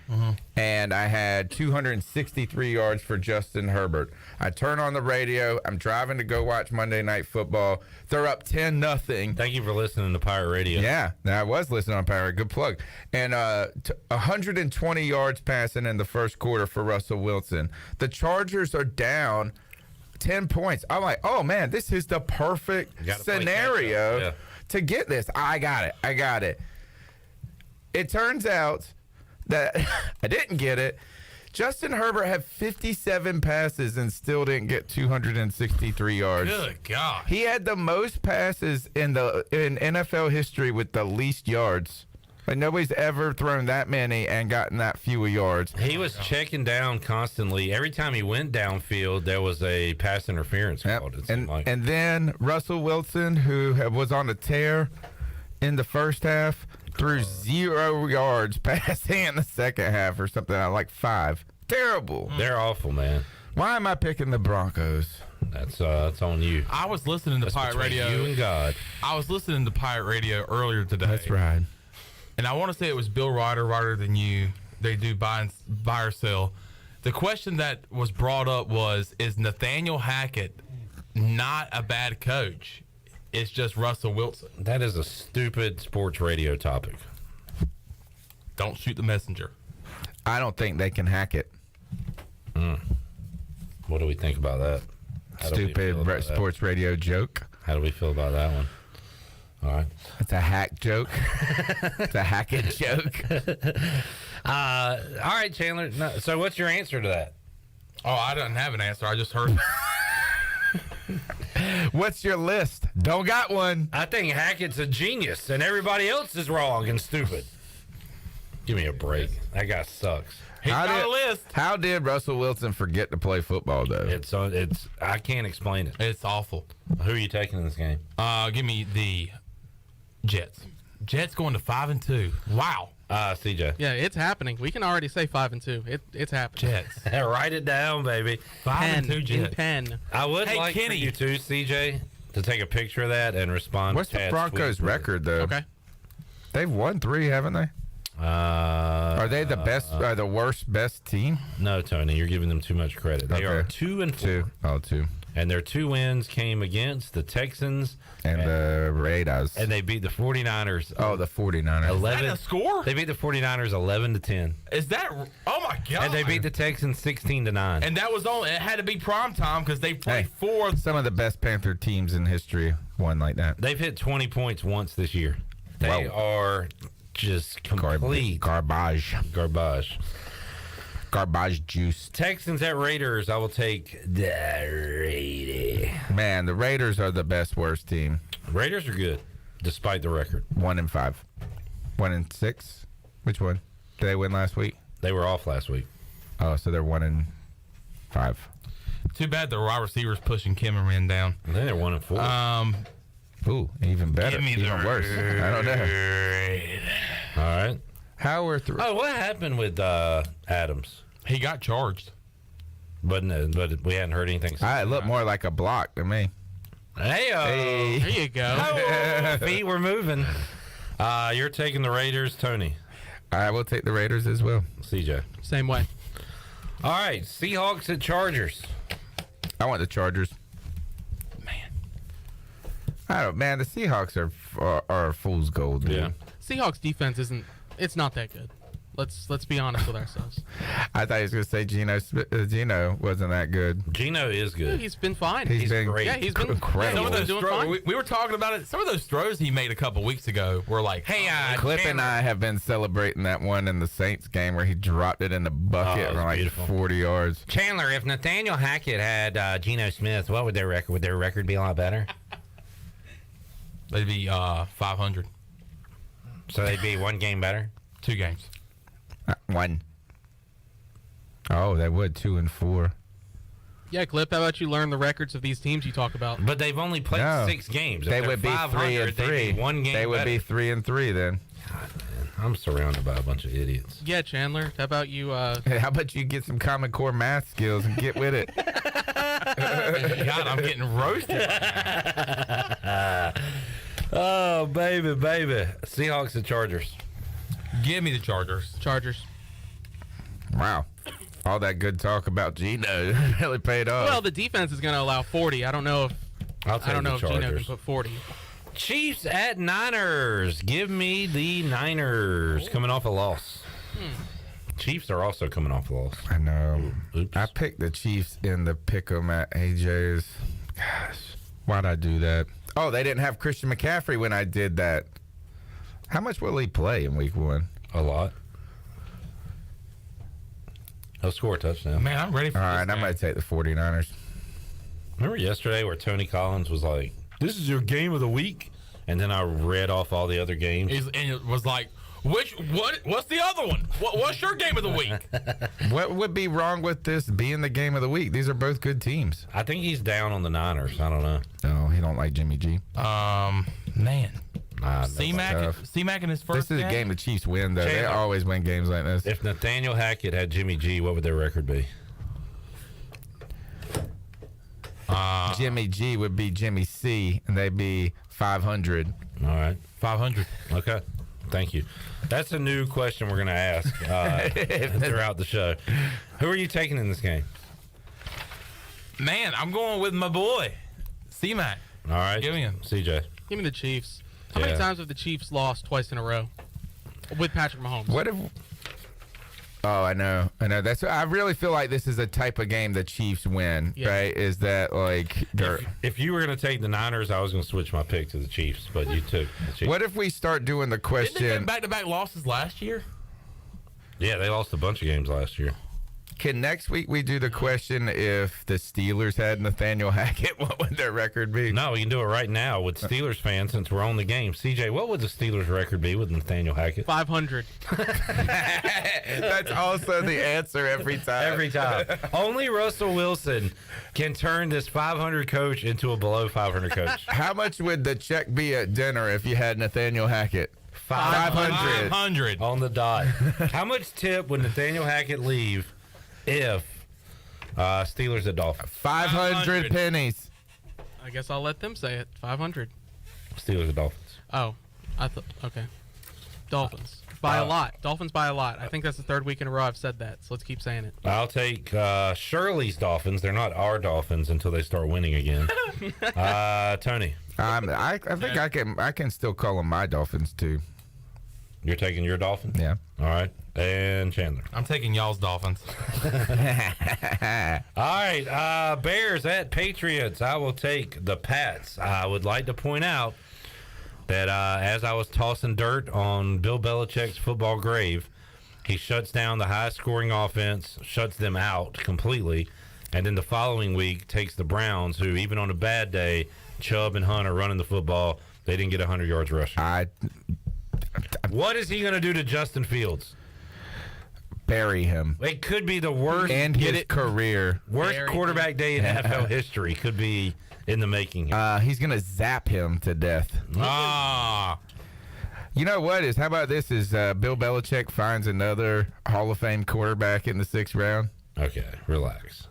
and I had 263 yards for Justin Herbert. I turn on the radio. I'm driving to go watch Monday Night Football. They're up 10-0. Thank you for listening to Pirate Radio. Yeah, I was listening on Pirate. Good plug. And 120 yards passing in the first quarter for Russell Wilson. The Chargers are down 10 points. I'm like, oh, man, this is the perfect scenario to get this. I got it. It turns out that I didn't get it. Justin Herbert had 57 passes and still didn't get 263 yards. Good God. He had the most passes in NFL history with the least yards. Like, nobody's ever thrown that many and gotten that few yards. He was checking down constantly. Every time he went downfield, there was a pass interference called. It seemed like. And then Russell Wilson, who was on a tear in the first half, threw 0 yards passing in the second half or something, like 5. Terrible. They're awful, man. Why am I picking the Broncos? That's on you. I was listening to Pirate Radio. You and God. I was listening to Pirate Radio earlier today. That's right. And I want to say it was Bill Ryder than you. They do buy or sell. The question that was brought up was, is Nathaniel Hackett not a bad coach? It's just Russell Wilson. That is a stupid sports radio topic. Don't shoot the messenger. I don't think they can hack it. What do we think about that? Stupid sports radio joke. How do we feel about that one? All right. It's a hack joke. It's a Hackett joke. All right, Chandler. No, so what's your answer to that? Oh, I didn't have an answer. I just heard. What's your list? Don't got one. I think Hackett's a genius, and everybody else is wrong and stupid. Give me a break. That guy sucks. He's got a list. How did Russell Wilson forget to play football, though? It's I can't explain it. It's awful. Who are you taking in this game? Give me the Jets. Jets going to 5-2. Wow. CJ. Yeah, it's happening. We can already say 5-2. It's happening. Jets. Write it down, baby. 5-2 Jets. Pen. I would like for you too, CJ, to take a picture of that and respond. What's the Broncos' record, though? Okay. They've won 3, haven't they? Are they the best? The worst best team? No, Tony, you're giving them too much credit. They are 2-4. 2. And their 2 wins came against the Texans and the Raiders. And they beat the 49ers. Oh, the 49ers. 11. Is that a score? They beat the 49ers 11-10. Is that? Oh my God! And they beat the Texans 16-9. And that was on. It had to be prime time because they played 4. Some of the best Panther teams in history won like that. They've hit 20 points once this year. They are just complete garbage. Garbage juice. Texans at Raiders. I will take the Raiders. Man, the Raiders are the best worst team. Raiders are good, despite the record. 1-5. 1-6. Which one? Did they win last week? They were off last week. Oh, so they're 1-5. Too bad the wide receivers pushing Kimmerman down. I think they're 1-4. Ooh, even better. Even worse. I don't know. All right. How we're through. Oh, what happened with Adams? He got charged. But we hadn't heard anything. It looked more like a block to me. Hey, there you go. Feet were moving. You're taking the Raiders, Tony. I will take the Raiders as well. CJ. Same way. All right, Seahawks at Chargers. I want the Chargers. Man, the Seahawks are fool's gold, dude. Yeah. Seahawks defense it's not that good. Let's be honest with ourselves. I thought he was going to say Geno wasn't that good. Geno is good. Yeah, he's been fine. He's been great. Yeah, he's been incredible. Some of those doing fine. we were talking about it. Some of those throws he made a couple weeks ago were like, hey, Clip and I have been celebrating that one in the Saints game where he dropped it in the bucket from like 40 yards. Chandler, if Nathaniel Hackett had Geno Smith, what would their record? Would their record be a lot better? They'd be 500. So they'd be one game better? 2 games. One. Oh, they would 2 and 4. Yeah, Clip. How about you learn the records of these teams you talk about? But they've only played 6 games. If They would be 3 and 3. They'd be one game They would be better. 3 and 3 then. God, man, I'm surrounded by a bunch of idiots. Yeah, Chandler. How about you? Hey, how about you get some Common Core math skills and get with it? God, I'm getting roasted. Oh, baby. Seahawks and Chargers. Give me the Chargers. Chargers. Wow. All that good talk about Geno really paid off. Well, the defense is going to allow 40. I don't know if I'll take the if Geno can Chargers. put 40. Chiefs at Niners. Give me the Niners. Coming off a loss. Chiefs are also coming off a loss. I know. Oops. I picked the Chiefs in the pick'em at AJ's. Gosh, why'd I do that? Oh, they didn't have Christian McCaffrey when I did that. How much will he play in week 1? A lot. He'll score a touchdown. Man, I'm ready for All this right, I'm game. going to take the 49ers. Remember yesterday where Tony Collins was like, this is your game of the week? And then I read off all the other games. And it was like, what's the other one? What's your game of the week? What would be wrong with this being the game of the week? These are both good teams. I think he's down on the Niners. I don't know. No, he don't like Jimmy G. Man. C-Mac in his first This is a game the Chiefs win, though. They Chandler. always win games like this. If Nathaniel Hackett had Jimmy G, what would their record be? Jimmy G would be Jimmy C, and they'd be 500. All right. 500. Okay. Thank you. That's a new question we're going to ask throughout the show. Who are you taking in this game? Man, I'm going with my boy, C-Mac. All right. Give me him. CJ. Give me the Chiefs. How many times have the Chiefs lost twice in a row with Patrick Mahomes? What if? Oh, I know. That's. I really feel like this is a type of game the Chiefs win. Yeah. Right? Is that like? If you were going to take the Niners, I was going to switch my pick to the Chiefs, but you took the Chiefs. What if we start doing the Didn't they question? have back-to-back losses last year? Yeah, they lost a bunch of games last year. Can next week we do the question if the Steelers had Nathaniel Hackett, what would their record be? No, we can do it right now with Steelers fans since we're on the game. CJ, what would the Steelers record be with Nathaniel Hackett? 500. That's also the answer every time. Every time. Only Russell Wilson can turn this 500 coach into a below 500 coach. How much would the check be at dinner if you had Nathaniel Hackett? 500. 500. On the dot. How much tip would Nathaniel Hackett leave if Steelers at Dolphins? 500 pennies. I guess I'll let them say it. 500. Steelers at Dolphins. Oh, okay. Dolphins by a lot. Dolphins by a lot. I think that's the 3rd week in a row I've said that. So let's keep saying it. I'll take Shirley's Dolphins. They're not our Dolphins until they start winning again. Tony. I think I can still call them my Dolphins too. You're taking your Dolphins? Yeah. All right. And Chandler. I'm taking y'all's Dolphins. All right. Bears at Patriots. I will take the Pats. I would like to point out that as I was tossing dirt on Bill Belichick's football grave, he shuts down the high-scoring offense, shuts them out completely, and then the following week takes the Browns, who even on a bad day, Chubb and Hunt are running the football. They didn't get 100 yards rushing. What is he going to do to Justin Fields? Bury him. It could be the worst and his career. Worst quarterback day in NFL history could be in the making. He's gonna zap him to death. You know what is? How about this? Is Bill Belichick finds another Hall of Fame quarterback in the 6th round? Okay, relax.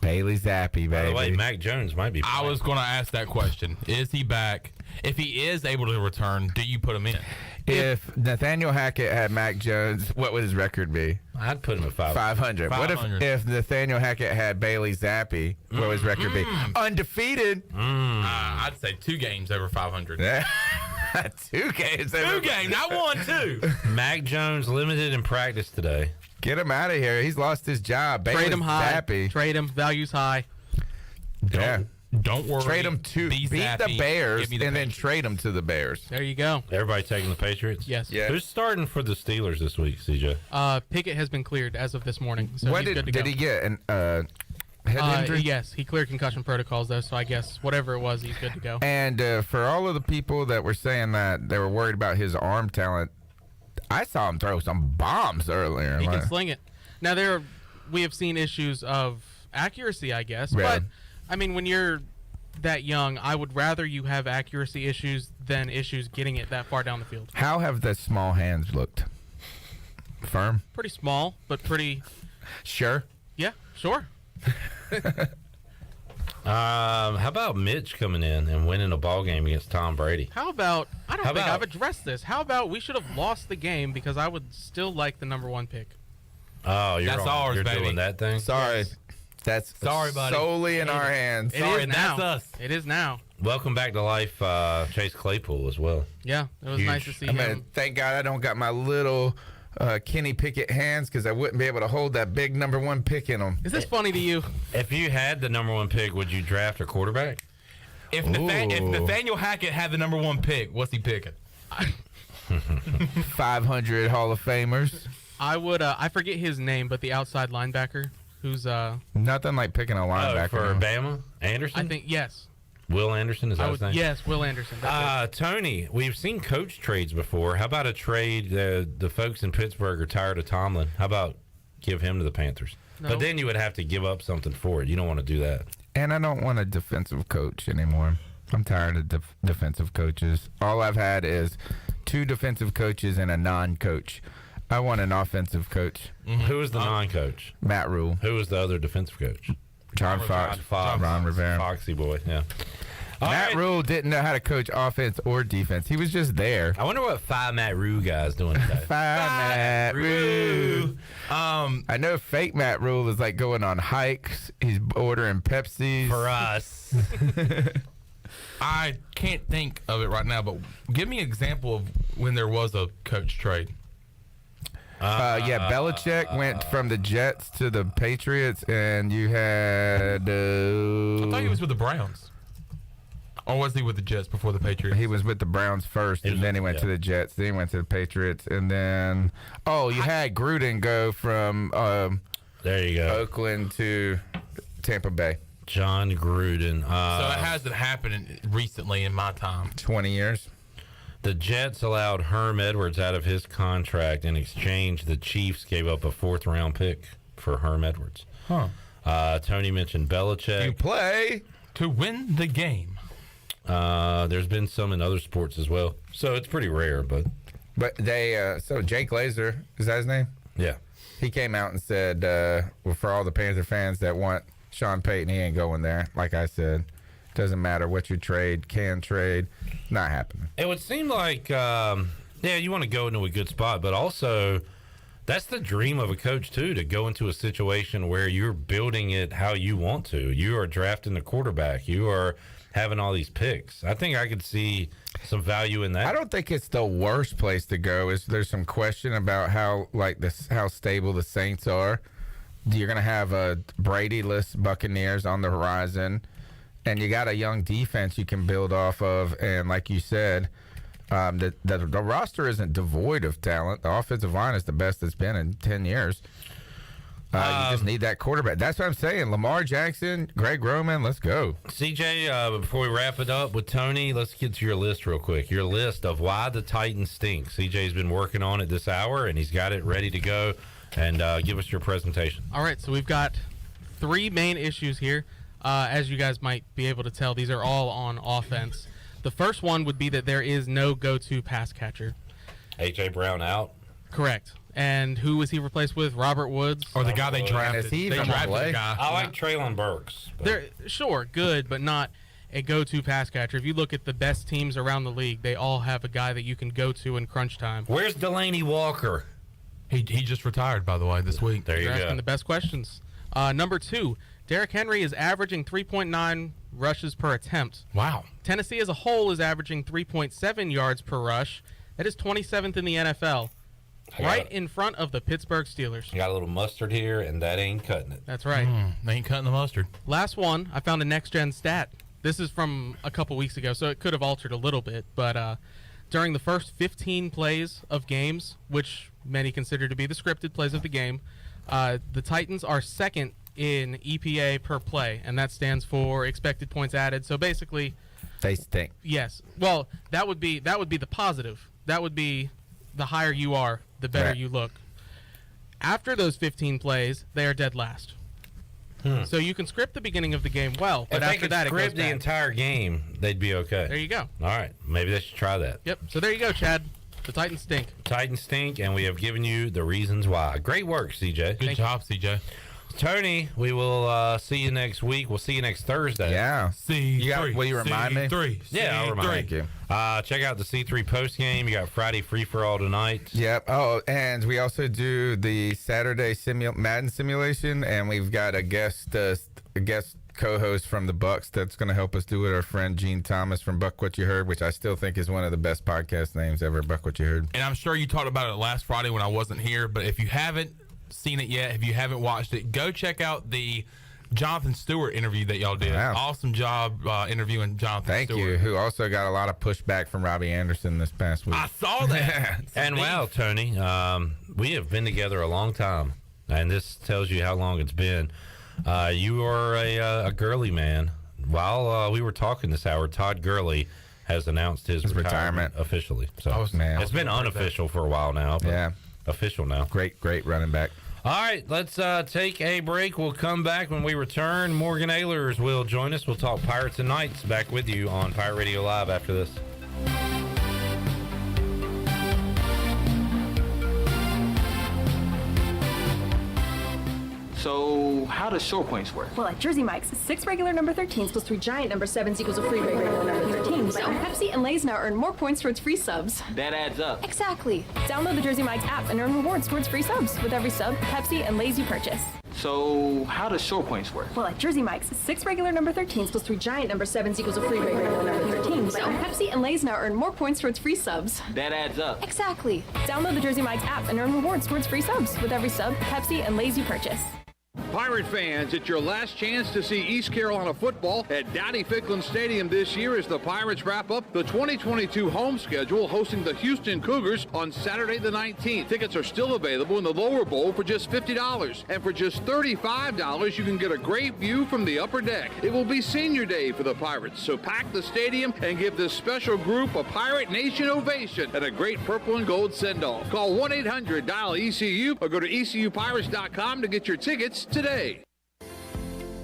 Bailey Zappi, baby. By the way, Mac Jones might be playing. I was going to ask that question. Is he back? If he is able to return, do you put him in? If Nathaniel Hackett had Mac Jones, what would his record be? I'd put him at 500. What if Nathaniel Hackett had Bailey Zappi? What would his record be? Undefeated. I'd say 2 games over 500. 2 games. 2 games, not 1, 2. Mac Jones limited in practice today. Get him out of here. He's lost his job. Trade him high. Zappi. Trade him. Values high. Yeah. Don't worry. Trade him to beat the Bears and then trade him to the Bears. There you go. Everybody taking the Patriots? Yes. Yeah. Who's starting for the Steelers this week, CJ? Pickett has been cleared as of this morning. So What he's good to go. did he get? An head injury? Yes, he cleared concussion protocols though, so I guess whatever it was, he's good to go. And for all of the people that were saying that they were worried about his arm talent, I saw him throw some bombs earlier. He can sling it. Now we have seen issues of accuracy, I guess, Yeah. but I mean, when you're that young, I would rather you have accuracy issues than issues getting it that far down the field. How have the small hands looked? Firm? Pretty small, but pretty. Sure. Yeah, sure. How about Mitch coming in and winning a ball game against Tom Brady? How about, I don't think I've addressed this. How about we should have lost the game because I would still like the number 1 pick. Oh, That's ours, you're baby. doing that thing? Sorry. Yes. That's Sorry, buddy. solely in our hands. It Sorry, is now. that's us. It is now. Welcome back to life, Chase Claypool as well. Yeah, it was Huge. nice to see I mean, him. thank God I don't got my little Kenny Pickett hands because I wouldn't be able to hold that big number 1 pick in them. Is this funny to you? If you had the number 1 pick, would you draft a quarterback? If Nathaniel Hackett had the number 1 pick, what's he picking? 500 Hall of Famers. I would. I forget his name, but the outside linebacker who's Nothing like picking a linebacker. For Bama? Anderson? I think yes. Will Anderson, is that his name? Yes, Will Anderson. That's it. Tony, we've seen coach trades before. How about a trade? The folks in Pittsburgh are tired of Tomlin. How about give him to the Panthers? No. But then you would have to give up something for it. You don't want to do that. And I don't want a defensive coach anymore. I'm tired of defensive coaches. All I've had is 2 defensive coaches and a non-coach. I want an offensive coach. Mm-hmm. Who was the non-coach? Matt Rule. Who was the other defensive coach? John Fox. Ron Rivera. Foxy boy, yeah. Matt Rule didn't know how to coach offense or defense. He was just there. I wonder what 5 Matt Rule guys doing today. 5 Matt Rule. I know fake Matt Rule is like going on hikes. He's ordering Pepsis. For us. I can't think of it right now, but give me an example of when there was a coach trade. Belichick went from the Jets to the Patriots, and you had... I thought he was with the Browns. Or was he with the Jets before the Patriots? He was with the Browns first, and then he went to the Jets. Then he went to the Patriots, and then... Oh, you had Gruden go from there you go, Oakland to Tampa Bay. John Gruden. So it hasn't happened recently in my time. 20 years. The Jets allowed Herm Edwards out of his contract. In exchange, the Chiefs gave up a 4th-round pick for Herm Edwards. Tony mentioned Belichick. You play to win the game. There's been some in other sports as well. So it's pretty rare, but they so Jake Glazer, is that his name? Yeah. He came out and said, well, for all the Panther fans that want Sean Payton, he ain't going there. Like I said, doesn't matter what you can trade, not happening. It would seem like, you want to go into a good spot, but also that's the dream of a coach, too, to go into a situation where you're building it how you want to. You are drafting the quarterback. You are having all these picks. I think I could see some value in that. I don't think it's the worst place to go. There's some question about how stable the Saints are. You're going to have a Brady-less Buccaneers on the horizon, and you got a young defense you can build off of. And like you said, the roster isn't devoid of talent. The offensive line is the best it's been in 10 years. You just need that quarterback. That's what I'm saying. Lamar Jackson, Greg Roman, let's go. CJ, before we wrap it up with Tony, let's get to your list real quick. Your list of why the Titans stink. CJ's been working on it this hour, and he's got it ready to go. And give us your presentation. All right, so we've got 3 main issues here. As you guys might be able to tell, these are all on offense. The first one would be that there is no go-to pass catcher. A.J. Brown out? Correct. And who was he replaced with? Robert Woods? Or the guy they drafted. Is he even play? I like Traylon Burks. They're sure, good, but not. a go-to pass catcher. If you look at the best teams around the league, they all have a guy that you can go to in crunch time. Where's Delaney Walker? He just retired, by the way, this week. There you You're go. asking the best questions. Number 2, Derrick Henry is averaging 3.9 rushes per attempt. Wow. Tennessee as a whole is averaging 3.7 yards per rush. That is 27th in the NFL. Right in front of the Pittsburgh Steelers. I got a little mustard here, and that ain't cutting it. That's right. They ain't cutting the mustard. Last one, I found a next-gen stat. This is from a couple weeks ago, so it could have altered a little bit. But during the first 15 plays of games, which many consider to be the scripted plays of the game, the Titans are second in EPA per play, and that stands for expected points added. So basically, they stink. Yes. Well, that would be the positive. That would be the higher you are, the better you look. After those 15 plays, they are dead last. So you can script the beginning of the game well, but if after that, it goes script the bad. entire game, they'd be okay. There you go. All right, maybe they should try that. Yep. So there you go, Chad. The Titans stink. Titans stink, and we have given you the reasons why. Great work, CJ. Good job, CJ. Tony, we will see you next week. We'll see you next Thursday. Yeah. C3. Will you remind me? C3. Yeah, I'll remind Thank you. Check out the C3 post game. You got Friday free for all tonight. Yep. Oh, and we also do the Saturday Madden simulation, and we've got a guest co-host from the Bucks that's going to help us do it. Our friend Gene Thomas from Buck What You Heard, which I still think is one of the best podcast names ever. Buck What You Heard. And I'm sure you talked about it last Friday when I wasn't here, but if you haven't seen it yet, if you haven't watched it, go check out the Jonathan Stewart interview that y'all did. Wow. Awesome job interviewing Jonathan Thank Stewart. you. Who also got a lot of pushback from Robbie Anderson this past week. I saw that. And well, Tony, we have been together a long time, and this tells you how long it's been. You are a girly man. While we were talking this hour, Todd Gurley has announced his retirement officially. So it's been unofficial for a while now, but official now. Great running back. All right, let's take a break. We'll come back when we return. Morgan Ahlers will join us. We'll talk Pirates and Knights. Back with you on Pirate Radio Live after this. So, how does short points work? Well, at Jersey Mike's, 6 regular number 13s plus 3 giant number 7s equals a free regular number 13. So, Pepsi and Lay's now earn more points towards free subs. That adds up. Exactly. Download the Jersey Mike's app and earn rewards towards free subs with every sub, Pepsi, and Lay's you purchase. So, how does short points work? Well, at Jersey Mike's, 6 regular number 13s plus 3 giant number 7s equals a free regular number 13. So, Pepsi and Lay's now earn more points towards free subs. That adds up. Exactly. Download the Jersey Mike's app and earn rewards towards free subs with every sub, Pepsi, and Lay's you purchase. Pirate fans, it's your last chance to see East Carolina football at Dowdy-Ficklin Stadium this year as the Pirates wrap up the 2022 home schedule, hosting the Houston Cougars on Saturday the 19th. Tickets are still available in the lower bowl for just $50. And for just $35, you can get a great view from the upper deck. It will be senior day for the Pirates, so pack the stadium and give this special group a Pirate Nation ovation and a great purple and gold send-off. Call 1-800-DIAL-ECU or go to ECUPirates.com to get your tickets today.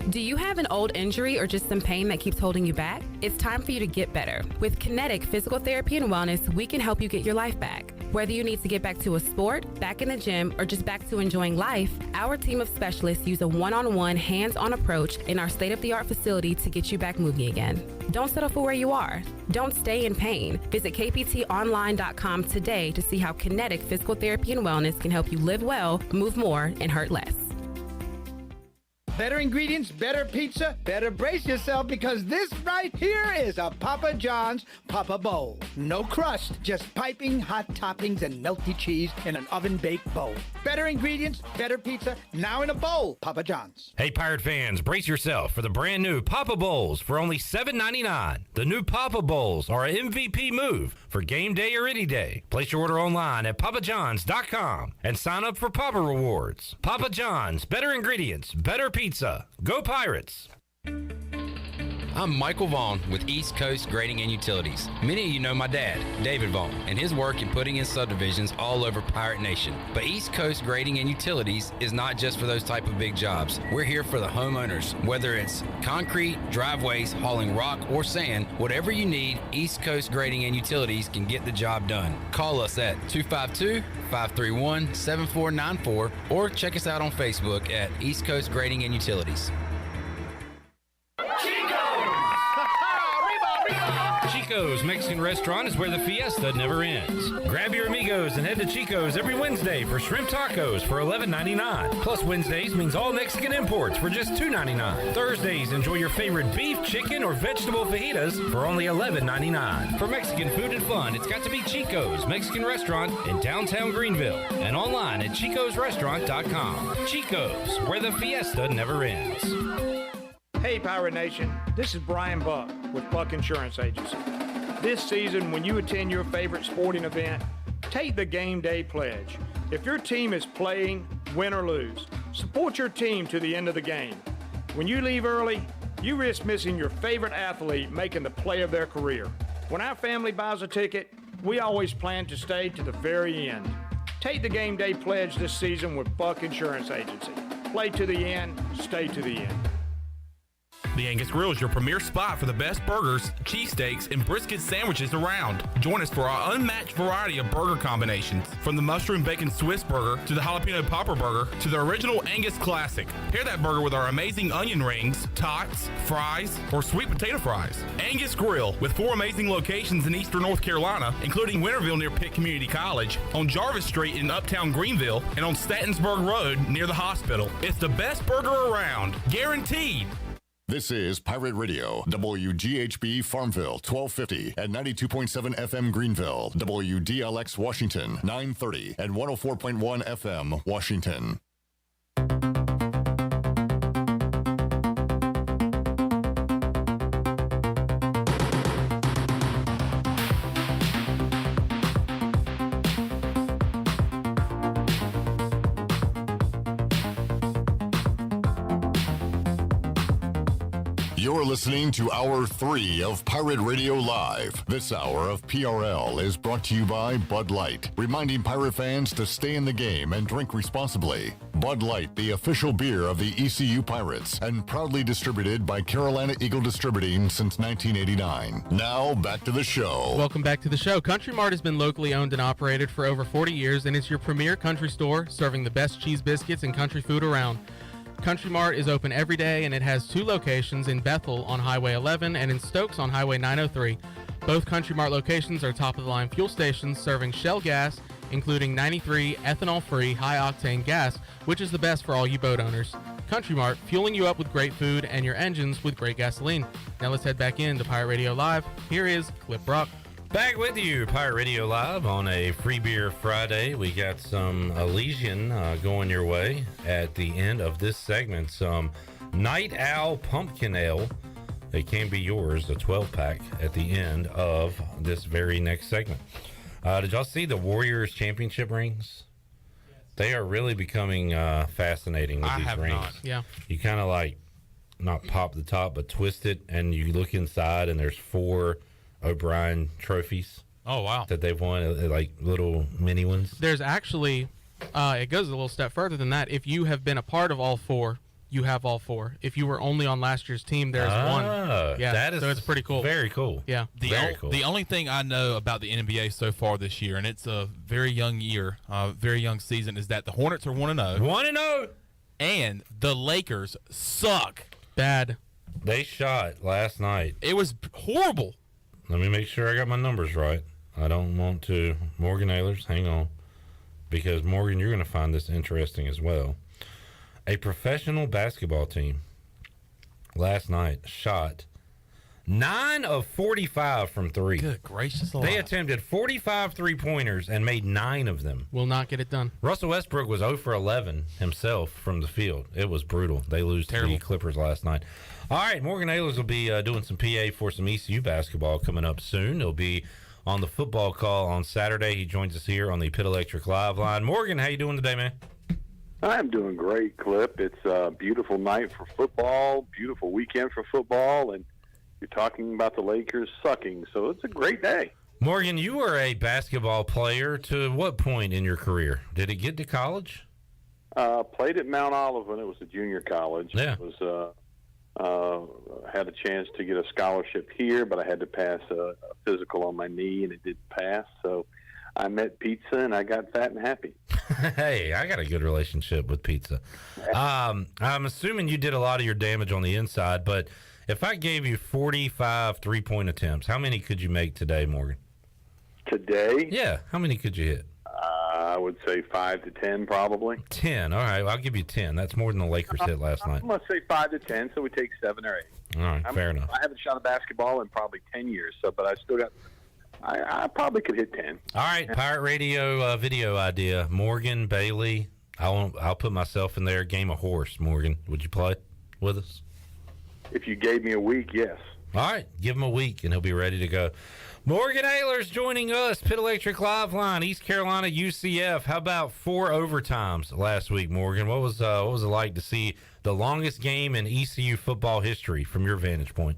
Do you have an old injury or just some pain that keeps holding you back? It's time for you to get better. With Kinetic Physical Therapy and Wellness, we can help you get your life back. Whether you need to get back to a sport, back in the gym, or just back to enjoying life, our team of specialists use a one-on-one, hands-on approach in our state-of-the-art facility to get you back moving again. Don't settle for where you are. Don't stay in pain. Visit kptonline.com today to see how Kinetic Physical Therapy and Wellness can help you live well, move more, and hurt less. Better ingredients, better pizza, better brace yourself because this right here is a Papa John's Papa Bowl. No crust, just piping hot toppings and melty cheese in an oven-baked bowl. Better ingredients, better pizza, now in a bowl, Papa John's. Hey, Pirate fans, brace yourself for the brand new Papa Bowls for only $7.99. The new Papa Bowls are an MVP move for game day or any day. Place your order online at papajohns.com and sign up for Papa Rewards. Papa John's, better ingredients, better pizza. Go Pirates! I'm Michael Vaughn with East Coast Grading and Utilities. Many of you know my dad, David Vaughn, and his work in putting in subdivisions all over Pirate Nation. But East Coast Grading and Utilities is not just for those type of big jobs. We're here for the homeowners. Whether it's concrete, driveways, hauling rock, or sand, whatever you need, East Coast Grading and Utilities can get the job done. Call us at 252-531-7494 or check us out on Facebook at East Coast Grading and Utilities. Chico's Mexican Restaurant is where the fiesta never ends. Grab your amigos and head to Chico's every Wednesday for shrimp tacos for $11.99. Plus Wednesdays means all Mexican imports for just $2.99. Thursdays, enjoy your favorite beef, chicken, or vegetable fajitas for only $11.99. For Mexican food and fun, it's got to be Chico's Mexican Restaurant in downtown Greenville and online at chicosrestaurant.com. Chico's, where the fiesta never ends. Hey Pirate Nation, this is Brian Buck with Buck Insurance Agency. This season, when you attend your favorite sporting event, take the game day pledge. If your team is playing, win or lose, support your team to the end of the game. When you leave early, you risk missing your favorite athlete making the play of their career. When our family buys a ticket, we always plan to stay to the very end. Take the game day pledge this season with Buck Insurance Agency. Play to the end, stay to the end. The Angus Grill is your premier spot for the best burgers, cheesesteaks, and brisket sandwiches around. Join us for our unmatched variety of burger combinations, from the mushroom bacon Swiss burger to the jalapeno popper burger to the original Angus classic. Pair that burger with our amazing onion rings, tots, fries, or sweet potato fries. Angus Grill, with 4 amazing locations in eastern North Carolina, including Winterville near Pitt Community College, on Jarvis Street in uptown Greenville, and on Statensburg Road near the hospital. It's the best burger around, guaranteed. This is Pirate Radio, WGHB Farmville, 1250 and 92.7 FM Greenville, WDLX Washington, 930 and 104.1 FM Washington. You're listening to Hour 3 of Pirate Radio Live. This hour of PRL is brought to you by Bud Light, reminding Pirate fans to stay in the game and drink responsibly. Bud Light, the official beer of the ECU Pirates, and proudly distributed by Carolina Eagle Distributing since 1989. Now, back to the show. Welcome back to the show. Country Mart has been locally owned and operated for over 40 years, and it's your premier country store serving the best cheese biscuits and country food around. Country Mart is open every day, and it has 2 locations in Bethel on Highway 11 and in Stokes on Highway 903. Both Country Mart locations are top-of-the-line fuel stations serving Shell gas, including 93 ethanol-free high-octane gas, which is the best for all you boat owners. Country Mart, fueling you up with great food and your engines with great gasoline. Now let's head back into Pirate Radio Live. Here is Clip Brock. Back with you, Pirate Radio Live on a Free Beer Friday. We got some Elysian going your way at the end of this segment. Some Night Owl Pumpkin Ale. It can be yours, a 12-pack, at the end of this very next segment. Did y'all see the Warriors championship rings? They are really becoming fascinating with these rings. Not. Yeah. You kind of like, not pop the top, but twist it, and you look inside, and there's 4 O'Brien trophies. Oh, wow. That they've won, like little mini ones. There's actually, it goes a little step further than that. If you have been a part of all 4, you have all 4. If you were only on last year's team, there's 1. Yeah, that is so it's pretty cool. Very cool. Yeah. The only thing I know about the NBA so far this year, and it's a very young year, very young season, is that the Hornets are 1-0. 1-0. And the Lakers suck. Bad. They shot last night. It was horrible. Let me make sure I got my numbers right. I don't want to. Morgan Ahlers, hang on. Because, Morgan, you're going to find this interesting as well. A professional basketball team last night shot 9 of 45 from 3. Good gracious alive. They attempted 45 three-pointers and made 9 of them. Will not get it done. Russell Westbrook was 0 for 11 himself from the field. It was brutal. They lose to the Clippers last night. All right, Morgan Ahlers will be doing some PA for some ECU basketball coming up soon. He'll be on the football call on Saturday. He joins us here on the Pit Electric Live line. Morgan, how you doing today, man? I'm doing great, Clip. It's a beautiful night for football, beautiful weekend for football, and you're talking about the Lakers sucking, so it's a great day. Morgan, you were a basketball player to what point in your career? Did it get to college? Played at Mount Olive when it was a junior college. Yeah. It was had a chance to get a scholarship here, but I had to pass a physical on my knee, and it didn't pass. So I met pizza, and I got fat and happy. Hey, I got a good relationship with pizza. I'm assuming you did a lot of your damage on the inside, but If I gave you 45 3-point attempts, how many could you make today, Morgan? Today? Yeah, how many could you hit? I would say 5 to 10, probably. 10. All right, I'll give you 10. That's more than the Lakers hit last night. I'm going to say 5 to 10, so we take 7 or 8. All right, fair enough. I haven't shot a basketball in probably 10 years, but I still got. I probably could hit 10. All right, Pirate Radio video idea. Morgan, Bailey. I'll put myself in there. Game of horse. Morgan, would you play with us? If you gave me a week, yes. All right, give him a week, and he'll be ready to go. Morgan Ahlers joining us, Pit Electric Live Line, East Carolina, UCF. How about 4 overtimes last week, Morgan? What was it like to see the longest game in ECU football history from your vantage point?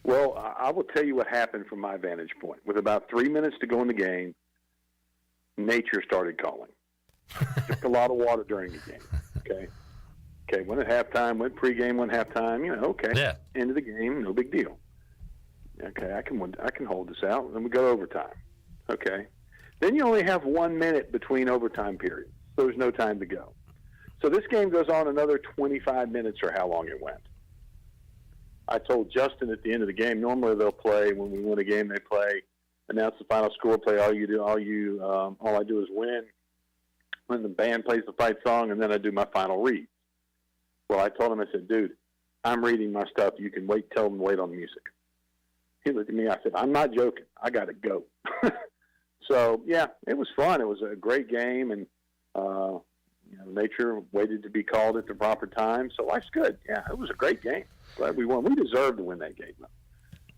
Well, I will tell you what happened from my vantage point. With about 3 minutes to go in the game, nature started calling. Took a lot of water during the game. Okay. Went at halftime, went pregame, went halftime. Okay. Yeah. End of the game, no big deal. Okay, I can hold this out. Then we go to overtime. Okay. Then you only have 1 minute between overtime periods. So there's no time to go. So this game goes on another 25 minutes or how long it went. I told Justin at the end of the game, normally they'll play, when we win a game, they play, announce the final score, play all I do is win. When the band plays the fight song, and then I do my final read. Well, I told him, I said, dude, I'm reading my stuff. You can tell them to wait on the music. He looked at me. I said, I'm not joking. I got to go. So, yeah, it was fun. It was a great game, and nature waited to be called at the proper time. So life's good. Yeah, it was a great game. Glad we won. We deserved to win that game, though.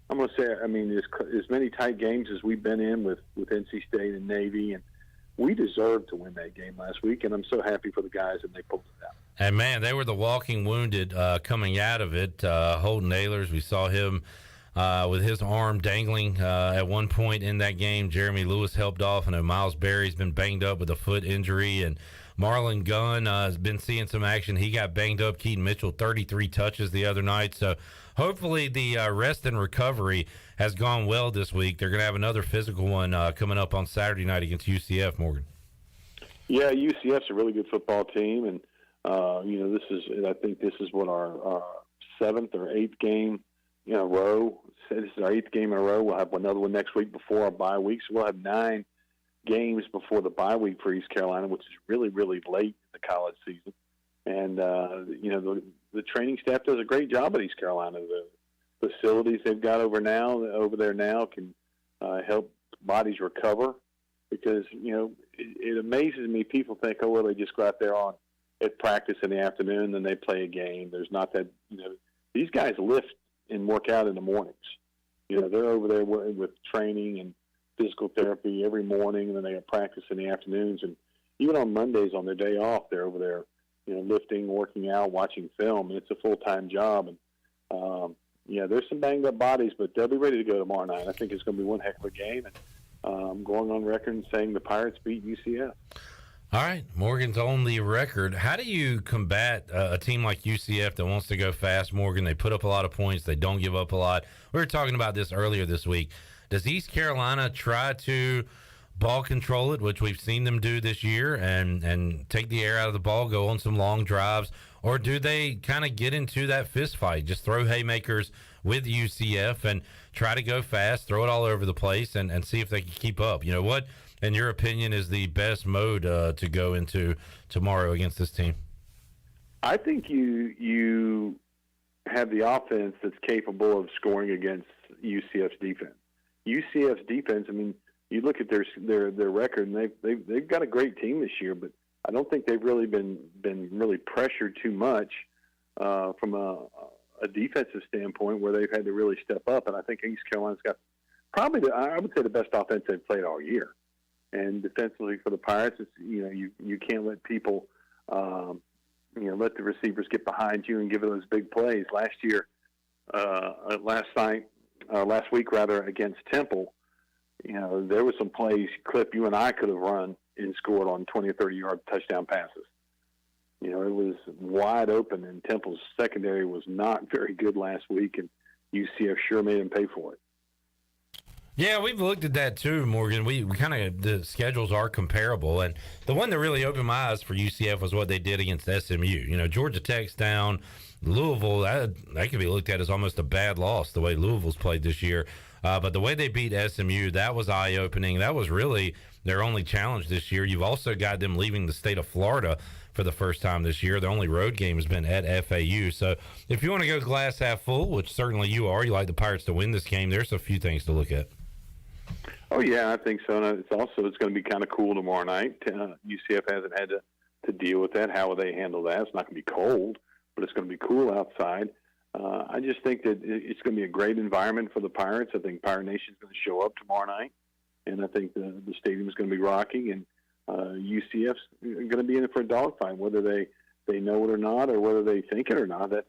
I'm going to say, as many tight games as we've been in with NC State and Navy, and we deserved to win that game last week, and I'm so happy for the guys that they pulled it out. And, man, they were the walking wounded coming out of it. Holton Ahlers, we saw him with his arm dangling at one point in that game. Jeremy Lewis helped off. I know Miles Berry's been banged up with a foot injury, and Marlon Gunn has been seeing some action. He got banged up. Keaton Mitchell, 33 touches the other night. So hopefully the rest and recovery has gone well this week. They're going to have another physical one coming up on Saturday night against UCF, Morgan. Yeah, UCF's a really good football team, and I think this is what our 7th or 8th game in a row. This is our 8th game in a row. We'll have another one next week before our bye week. So we'll have 9 games before the bye week for East Carolina, which is really, really late in the college season. And, the training staff does a great job at East Carolina. The facilities they've got over there now can help bodies recover because, it amazes me. People think, oh, well, they just go out there at practice in the afternoon, then they play a game. There's not that, these guys lift and work out in the mornings. They're over there with training and physical therapy every morning, and then they have practice in the afternoons. And even on Mondays on their day off, they're over there, lifting, working out, watching film, and it's a full-time job. And, there's some banged-up bodies, but they'll be ready to go tomorrow night. I think it's going to be one heck of a game, and I'm going on record and saying the Pirates beat UCF. All right, Morgan's on the record. How do you combat a team like UCF that wants to go fast, Morgan? They put up a lot of points. They don't give up a lot. We were talking about this earlier this week. Does East Carolina try to ball control it, which we've seen them do this year, and take the air out of the ball, go on some long drives, or do they kind of get into that fist fight, just throw haymakers with UCF and try to go fast, throw it all over the place, and see if they can keep up? What, in your opinion, is the best mode to go into tomorrow against this team? I think you have the offense that's capable of scoring against UCF's defense. UCF's defense, you look at their record, and they've got a great team this year, but I don't think they've really been really pressured too much from a defensive standpoint where they've had to really step up. And I think East Carolina's got probably I would say the best offense they've played all year. And defensively for the Pirates, it's, you can't let people let the receivers get behind you and give those big plays. Last week against Temple, there was some plays, Clip, you and I could have run and scored on 20 or 30-yard touchdown passes. It was wide open, and Temple's secondary was not very good last week, and UCF sure made him pay for it. Yeah, we've looked at that too, Morgan. We kind of, the schedules are comparable. And the one that really opened my eyes for UCF was what they did against SMU. You know, Georgia Tech's down. Louisville, that could be looked at as almost a bad loss, the way Louisville's played this year. But the way they beat SMU, that was eye-opening. That was really their only challenge this year. You've also got them leaving the state of Florida for the first time this year. The only road game has been at FAU. So if you want to go glass half full, which certainly you are, you like the Pirates to win this game, there's a few things to look at. Oh, yeah, I think so. And it's going to be kind of cool tomorrow night. UCF hasn't had to deal with that. How will they handle that? It's not going to be cold, but it's going to be cool outside. I just think that it's going to be a great environment for the Pirates. I think Pirate Nation's going to show up tomorrow night, and I think the stadium's going to be rocking, and UCF's going to be in it for a dogfight, whether they know it or not, or whether they think it or not. That's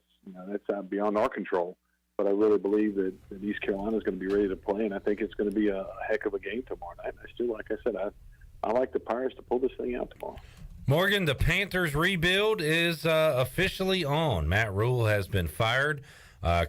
beyond our control. But I really believe that East Carolina is going to be ready to play, and I think it's going to be a heck of a game tomorrow night. I still, like I said, I like the Pirates to pull this thing out tomorrow. Morgan, the Panthers rebuild is officially on. Matt Rule has been fired.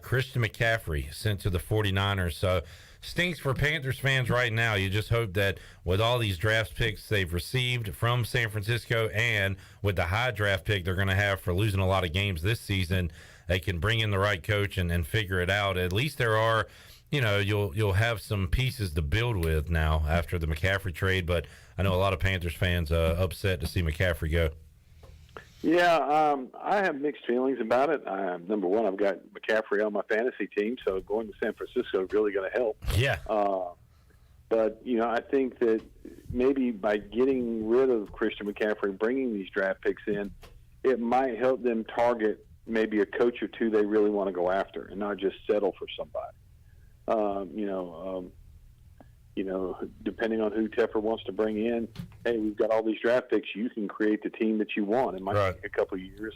Christian McCaffrey sent to the 49ers. So stinks for Panthers fans right now. You just hope that with all these draft picks they've received from San Francisco and with the high draft pick they're going to have for losing a lot of games this season, they can bring in the right coach and figure it out. At least there are, you'll have some pieces to build with now after the McCaffrey trade, but I know a lot of Panthers fans upset to see McCaffrey go. Yeah, I have mixed feelings about it. Number one, I've got McCaffrey on my fantasy team, so going to San Francisco is really going to help. Yeah. But, I think that maybe by getting rid of Christian McCaffrey and bringing these draft picks in, it might help them target maybe a coach or two they really want to go after and not just settle for somebody. Depending on who Tepper wants to bring in, hey, we've got all these draft picks. You can create the team that you want. It might take a couple of years.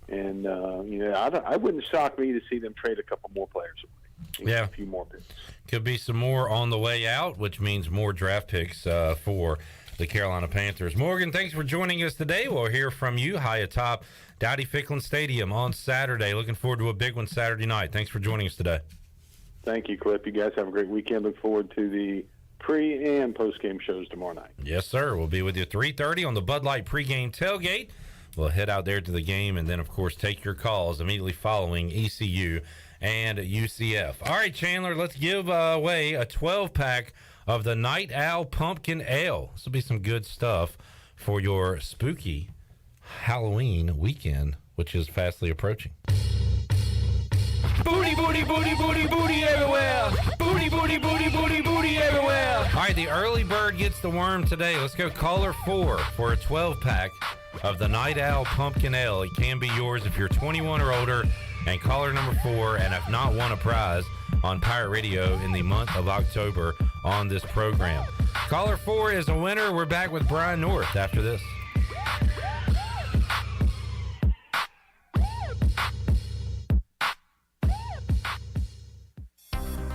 And, I wouldn't shock me to see them trade a couple more players away. Yeah. A few more picks. Could be some more on the way out, which means more draft picks for the Carolina Panthers. Morgan, thanks for joining us today. We'll hear from you high atop Dowdy-Ficklen Stadium on Saturday. Looking forward to a big one Saturday night. Thanks for joining us today. Thank you, Cliff. You guys have a great weekend. Look forward to the pre- and post-game shows tomorrow night. Yes, sir. We'll be with you at 3:30 on the Bud Light pregame tailgate. We'll head out there to the game and then, of course, take your calls immediately following ECU and UCF. All right, Chandler, let's give away a 12-pack of the Night Owl Pumpkin Ale. This will be some good stuff for your spooky Halloween weekend, which is fastly approaching. Booty, booty, booty, booty, booty everywhere. Booty, booty, booty, booty, booty everywhere. All right, the early bird gets the worm today. Let's go caller 4 for a 12-pack of the Night Owl Pumpkin Ale. It can be yours if you're 21 or older, and caller number 4 and have not won a prize on Pirate Radio in the month of October on this program. Caller 4 is a winner. We're back with Brian North after this.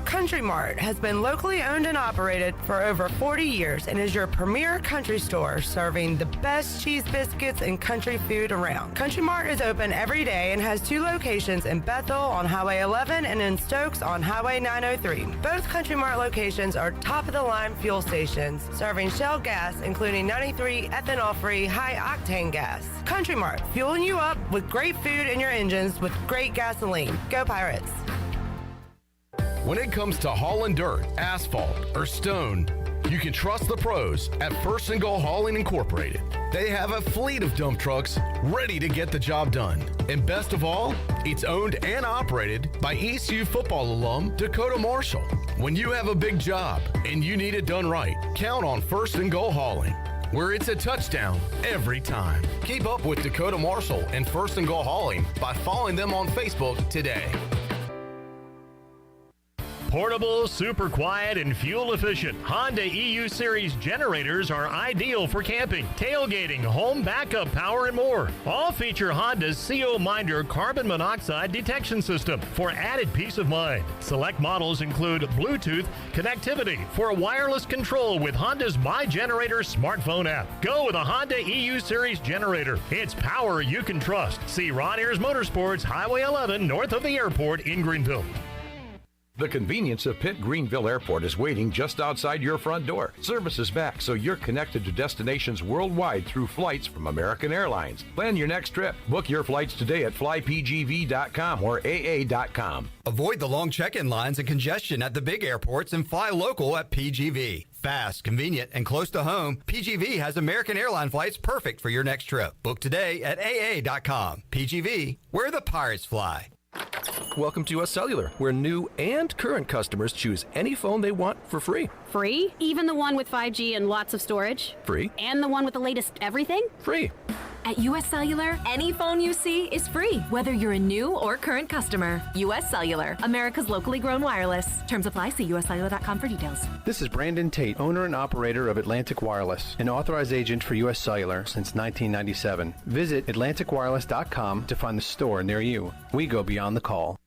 Country Mart has been locally owned and operated for over 40 years and is your premier country store serving the best cheese biscuits and country food around. Country Mart is open every day and has 2 locations in Bethel on Highway 11 and in Stokes on Highway 903. Both Country Mart locations are top-of-the-line fuel stations serving Shell gas, including 93 ethanol-free high-octane gas. Country Mart, fueling you up with great food in your engines with great gasoline. Go Pirates! When it comes to hauling dirt, asphalt, or stone, you can trust the pros at First and Goal Hauling Incorporated. They have a fleet of dump trucks ready to get the job done. And best of all, it's owned and operated by ECU football alum Dakota Marshall. When you have a big job and you need it done right, count on First and Goal Hauling, where it's a touchdown every time. Keep up with Dakota Marshall and First and Goal Hauling by following them on Facebook today. Portable, super quiet, and fuel efficient. Honda EU Series generators are ideal for camping, tailgating, home backup power, and more. All feature Honda's CO Minder carbon monoxide detection system for added peace of mind. Select models include Bluetooth connectivity for wireless control with Honda's My Generator smartphone app. Go with a Honda EU Series generator. It's power you can trust. See Ron Ayers Motorsports, Highway 11, north of the airport in Greenville. The convenience of Pitt Greenville Airport is waiting just outside your front door. Service is back, so you're connected to destinations worldwide through flights from American Airlines. Plan your next trip. Book your flights today at flypgv.com or aa.com. Avoid the long check-in lines and congestion at the big airports and fly local at PGV. Fast, convenient, and close to home, PGV has American Airline flights perfect for your next trip. Book today at aa.com. PGV, where the pirates fly. Welcome to US Cellular, where new and current customers choose any phone they want for free. Free? Even the one with 5G and lots of storage? Free. And the one with the latest everything? Free. At US Cellular, any phone you see is free, whether you're a new or current customer. US Cellular, America's locally grown wireless. Terms apply. See uscellular.com for details. This is Brandon Tate, owner and operator of Atlantic Wireless, an authorized agent for US Cellular since 1997. Visit atlanticwireless.com to find the store near you. We go beyond the call.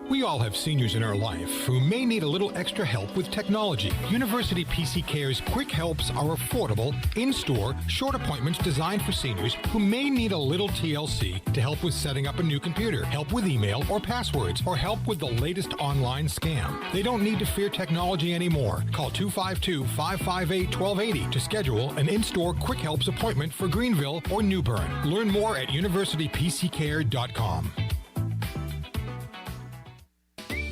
We all have seniors in our life who may need a little extra help with technology. University PC Care's Quick Helps are affordable, in-store, short appointments designed for seniors who may need a little TLC to help with setting up a new computer, help with email or passwords, or help with the latest online scam. They don't need to fear technology anymore. Call 252-558-1280 to schedule an in-store Quick Helps appointment for Greenville or New Bern. Learn more at universitypccare.com.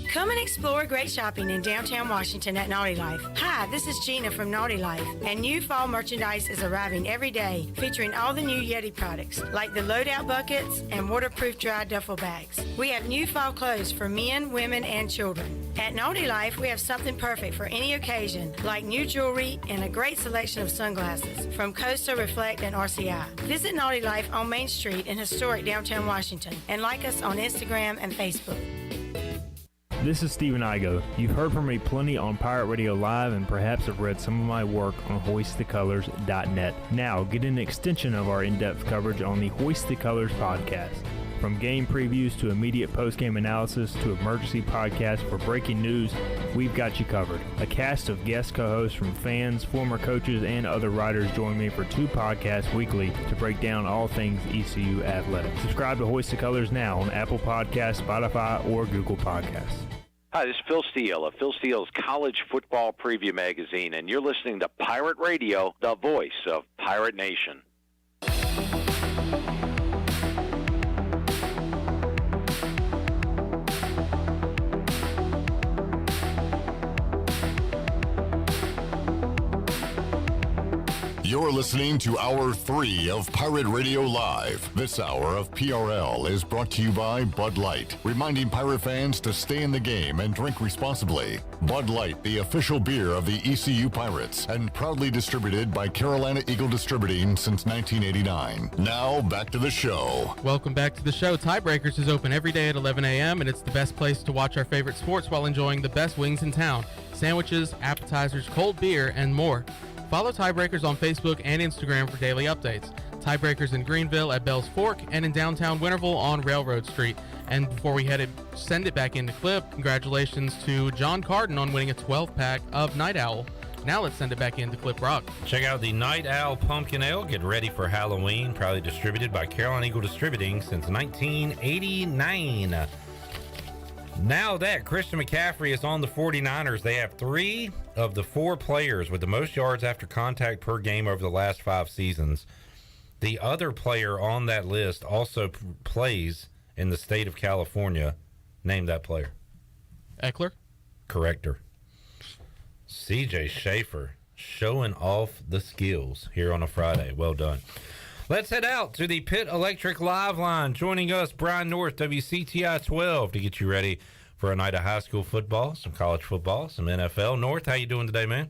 Come and explore great shopping in downtown Washington at Naughty Life. Hi, this is Gina from Naughty Life, and new fall merchandise is arriving every day, featuring all the new Yeti products, like the loadout buckets and waterproof dry duffel bags. We have new fall clothes for men, women, and children. At Naughty Life, we have something perfect for any occasion, like new jewelry and a great selection of sunglasses from Costa, Reflect, and RCI. Visit Naughty Life on Main Street in historic downtown Washington, and like us on Instagram and Facebook. This is Stephen Igo. You've heard from me plenty on Pirate Radio Live and perhaps have read some of my work on hoistthecolors.net. Now, get an extension of our in-depth coverage on the Hoist the Colors podcast. From game previews to immediate post-game analysis to emergency podcasts for breaking news, we've got you covered. A cast of guest co-hosts from fans, former coaches, and other writers join me for 2 podcasts weekly to break down all things ECU athletics. Subscribe to Hoist the Colors now on Apple Podcasts, Spotify, or Google Podcasts. Hi, this is Phil Steele of Phil Steele's College Football Preview Magazine, and you're listening to Pirate Radio, the voice of Pirate Nation. You're listening to Hour 3 of Pirate Radio Live. This hour of PRL is brought to you by Bud Light, reminding Pirate fans to stay in the game and drink responsibly. Bud Light, the official beer of the ECU Pirates, and proudly distributed by Carolina Eagle Distributing since 1989. Now, back to the show. Welcome back to the show. Tiebreakers is open every day at 11 a.m., and it's the best place to watch our favorite sports while enjoying the best wings in town. Sandwiches, appetizers, cold beer, and more. Follow Tiebreakers on Facebook and Instagram for daily updates. Tiebreakers in Greenville at Bell's Fork and in downtown Winterville on Railroad Street. And before we send it back into clip, congratulations to John Carden on winning a 12-pack of Night Owl. Now let's send it back into Clip Rock. Check out the Night Owl Pumpkin Ale. Get ready for Halloween. Proudly distributed by Carolina Eagle Distributing since 1989. Now that Christian McCaffrey is on the 49ers, they have 3 of the 4 players with the most yards after contact per game over the last 5 seasons. The other player on that list also plays in the state of California. Name that player. Eckler? Corrector. CJ Schaefer showing off the skills here on a Friday. Well done. Let's head out to the Pitt Electric Live Line. Joining us, Brian North, WCTI 12, to get you ready for a night of high school football, some college football, some NFL. North, how you doing today, man?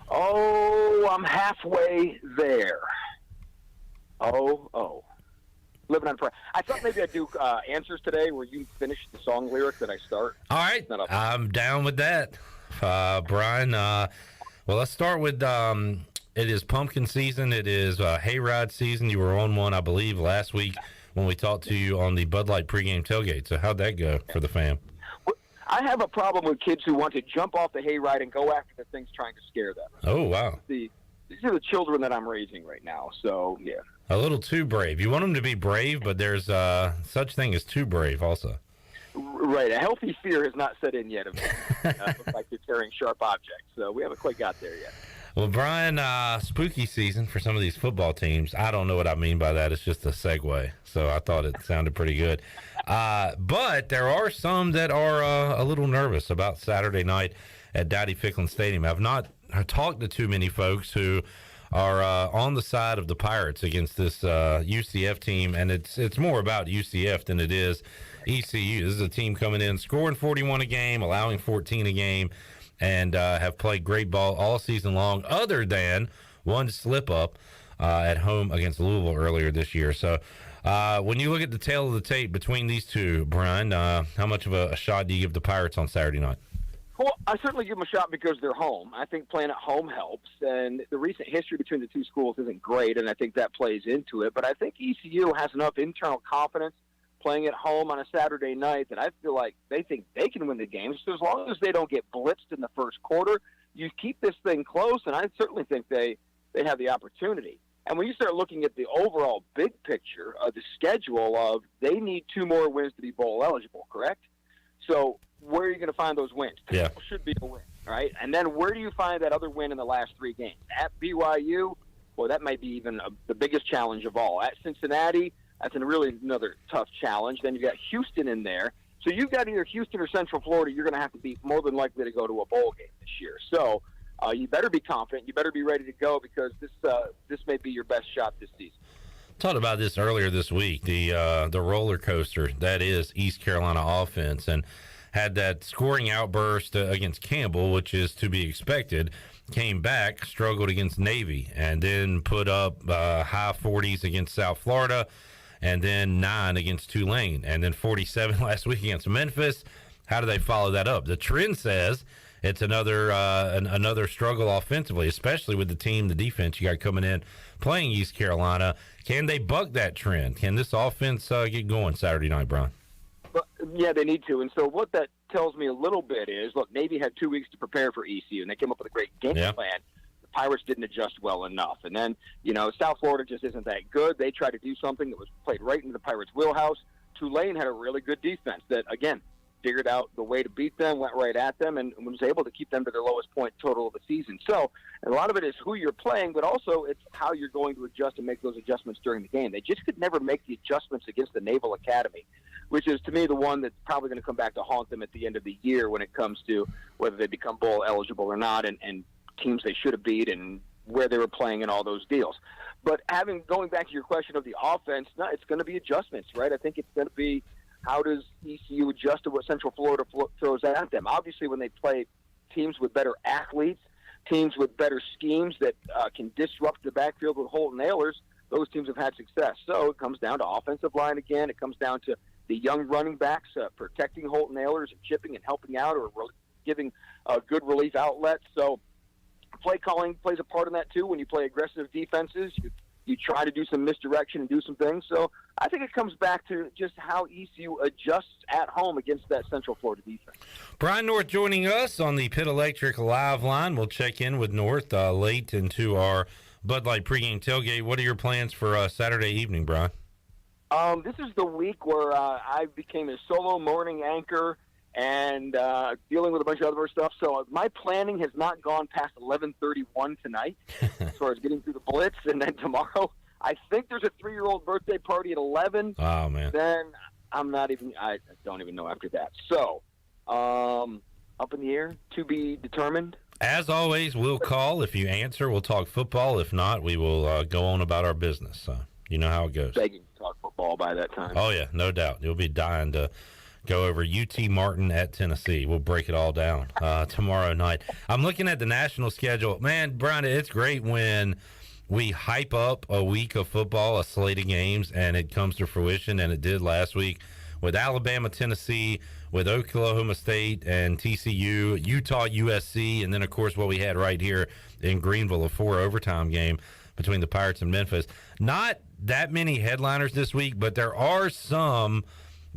Oh, I'm halfway there. Living on prayer. I thought maybe I'd do answers today where you finish the song lyric that I start. All right. I'm down with that. Brian, well, let's start with... It is pumpkin season. It is hayride season. You were on one, I believe, last week when we talked to you on the Bud Light pregame tailgate. So how'd that go for the fam? I have a problem with kids who want to jump off the hayride and go after the things trying to scare them. Oh, wow. These are the children that I'm raising right now. So, yeah. A little too brave. You want them to be brave, but there's such thing as too brave also. Right. A healthy fear has not set in yet of looks like they're carrying sharp objects. So we haven't quite got there yet. Well, Brian, spooky season for some of these football teams. I don't know what I mean by that. It's just a segue. So I thought it sounded pretty good. But there are some that are a little nervous about Saturday night at Dowdy-Ficklen Stadium. I've not talked to too many folks who are on the side of the Pirates against this UCF team, and it's more about UCF than it is ECU. This is a team coming in, scoring 41 a game, allowing 14 a game, and have played great ball all season long, other than one slip-up at home against Louisville earlier this year. So when you look at the tail of the tape between these two, Brian, how much of a shot do you give the Pirates on Saturday night? Well, I certainly give them a shot because they're home. I think playing at home helps, and the recent history between the two schools isn't great, and I think that plays into it. But I think ECU has enough internal confidence playing at home on a Saturday night that I feel like they think they can win the game. So as long as they don't get blitzed in the first quarter, you keep this thing close, and I certainly think they have the opportunity. And when you start looking at the overall big picture of the schedule of they need 2 more wins to be bowl eligible, correct? So where are you going to find those wins? Yeah. Should be a win, right? And then where do you find that other win in the last 3 games? At BYU, well, that might be even the biggest challenge of all. At Cincinnati, that's really another tough challenge. Then you've got Houston in there. So you've got either Houston or Central Florida you're going to have to be more than likely to go to a bowl game this year. So you better be confident. You better be ready to go because this may be your best shot this season. Talked about this earlier this week, the roller coaster that is East Carolina offense, and had that scoring outburst against Campbell, which is to be expected, came back, struggled against Navy, and then put up high 40s against South Florida, and then 9 against Tulane, and then 47 last week against Memphis. How do they follow that up? The trend says it's another struggle offensively, especially with the defense you got coming in playing East Carolina. Can they buck that trend? Can this offense get going Saturday night, Brian? Yeah, they need to. And so what that tells me a little bit is, look, Navy had 2 weeks to prepare for ECU, and they came up with a great game plan. The Pirates didn't adjust well enough. And then, South Florida just isn't that good. They tried to do something that was played right into the Pirates' wheelhouse. Tulane had a really good defense that, again, figured out the way to beat them, went right at them, and was able to keep them to their lowest point total of the season. So a lot of it is who you're playing, but also it's how you're going to adjust and make those adjustments during the game. They just could never make the adjustments against the Naval Academy, which is, to me, the one that's probably going to come back to haunt them at the end of the year when it comes to whether they become bowl eligible or not, and teams they should have beat and where they were playing and all those deals. But going back to your question of the offense, no, it's going to be adjustments, right? I think it's going to be how does ECU adjust to what Central Florida throws at them? Obviously, when they play teams with better athletes, teams with better schemes that can disrupt the backfield with Holt and Ahlers, those teams have had success. So it comes down to offensive line again. It comes down to the young running backs protecting Holt and Ahlers and chipping and helping out or giving good relief outlets. So play calling plays a part in that too. When you play aggressive defenses, you try to do some misdirection and do some things. So I think it comes back to just how ECU adjusts at home against that Central Florida defense. Brian North joining us on the Pit Electric live line. We'll check in with North late into our Bud Light pregame tailgate. What are your plans for Saturday evening, Brian? This is the week where I became a solo morning anchor and dealing with a bunch of other stuff. So my planning has not gone past 11:31 tonight as far as getting through the blitz. And then tomorrow, I think there's a 3-year-old birthday party at 11. Oh, man. Then I don't even know after that. So up in the air, to be determined. As always, we'll call. If you answer, we'll talk football. If not, we will go on about our business. So you know how it goes. Begging to talk football by that time. Oh, yeah, no doubt. You'll be dying to go over UT Martin at Tennessee. We'll break it all down tomorrow night. I'm looking at the national schedule. Man, Brian, it's great when we hype up a week of football, a slate of games, and it comes to fruition, and it did last week with Alabama, Tennessee, with Oklahoma State and TCU, Utah, USC, and then, of course, what we had right here in Greenville, a 4-overtime game between the Pirates and Memphis. Not that many headliners this week, but there are some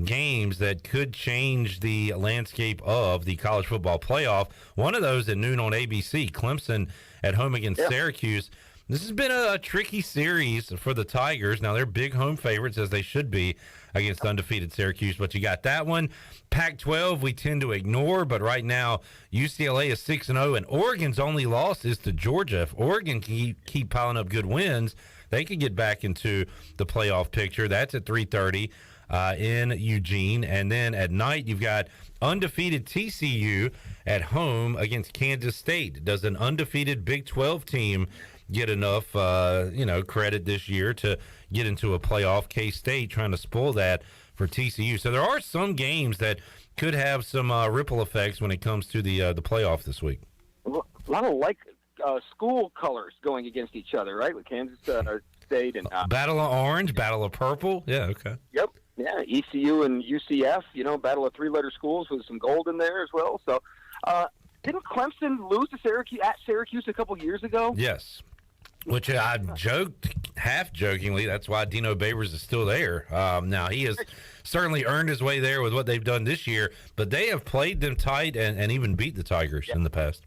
games that could change the landscape of the college football playoff. One of those at noon on ABC, Clemson at home against Syracuse. This has been a tricky series for the Tigers. Now, they're big home favorites, as they should be, against undefeated Syracuse. But you got that one. Pac-12, we tend to ignore. But right now, UCLA is 6-0, and Oregon's only loss is to Georgia. If Oregon can keep piling up good wins, they could get back into the playoff picture. That's at 3:30 in Eugene. And then at night, you've got undefeated TCU at home against Kansas State. Does an undefeated Big 12 team get enough, credit this year to get into a playoff? K-State trying to spoil that for TCU. So there are some games that could have some ripple effects when it comes to the playoff this week. A lot of school colors going against each other, right? With Kansas State and battle of orange, battle of purple. Yeah, okay. Yep. Yeah, ECU and UCF. Battle of three-letter schools with some gold in there as well. So, didn't Clemson lose to Syracuse a couple years ago? Yes. Which I joked, half jokingly, that's why Dino Babers is still there. Now, he has certainly earned his way there with what they've done this year, but they have played them tight and even beat the Tigers in the past.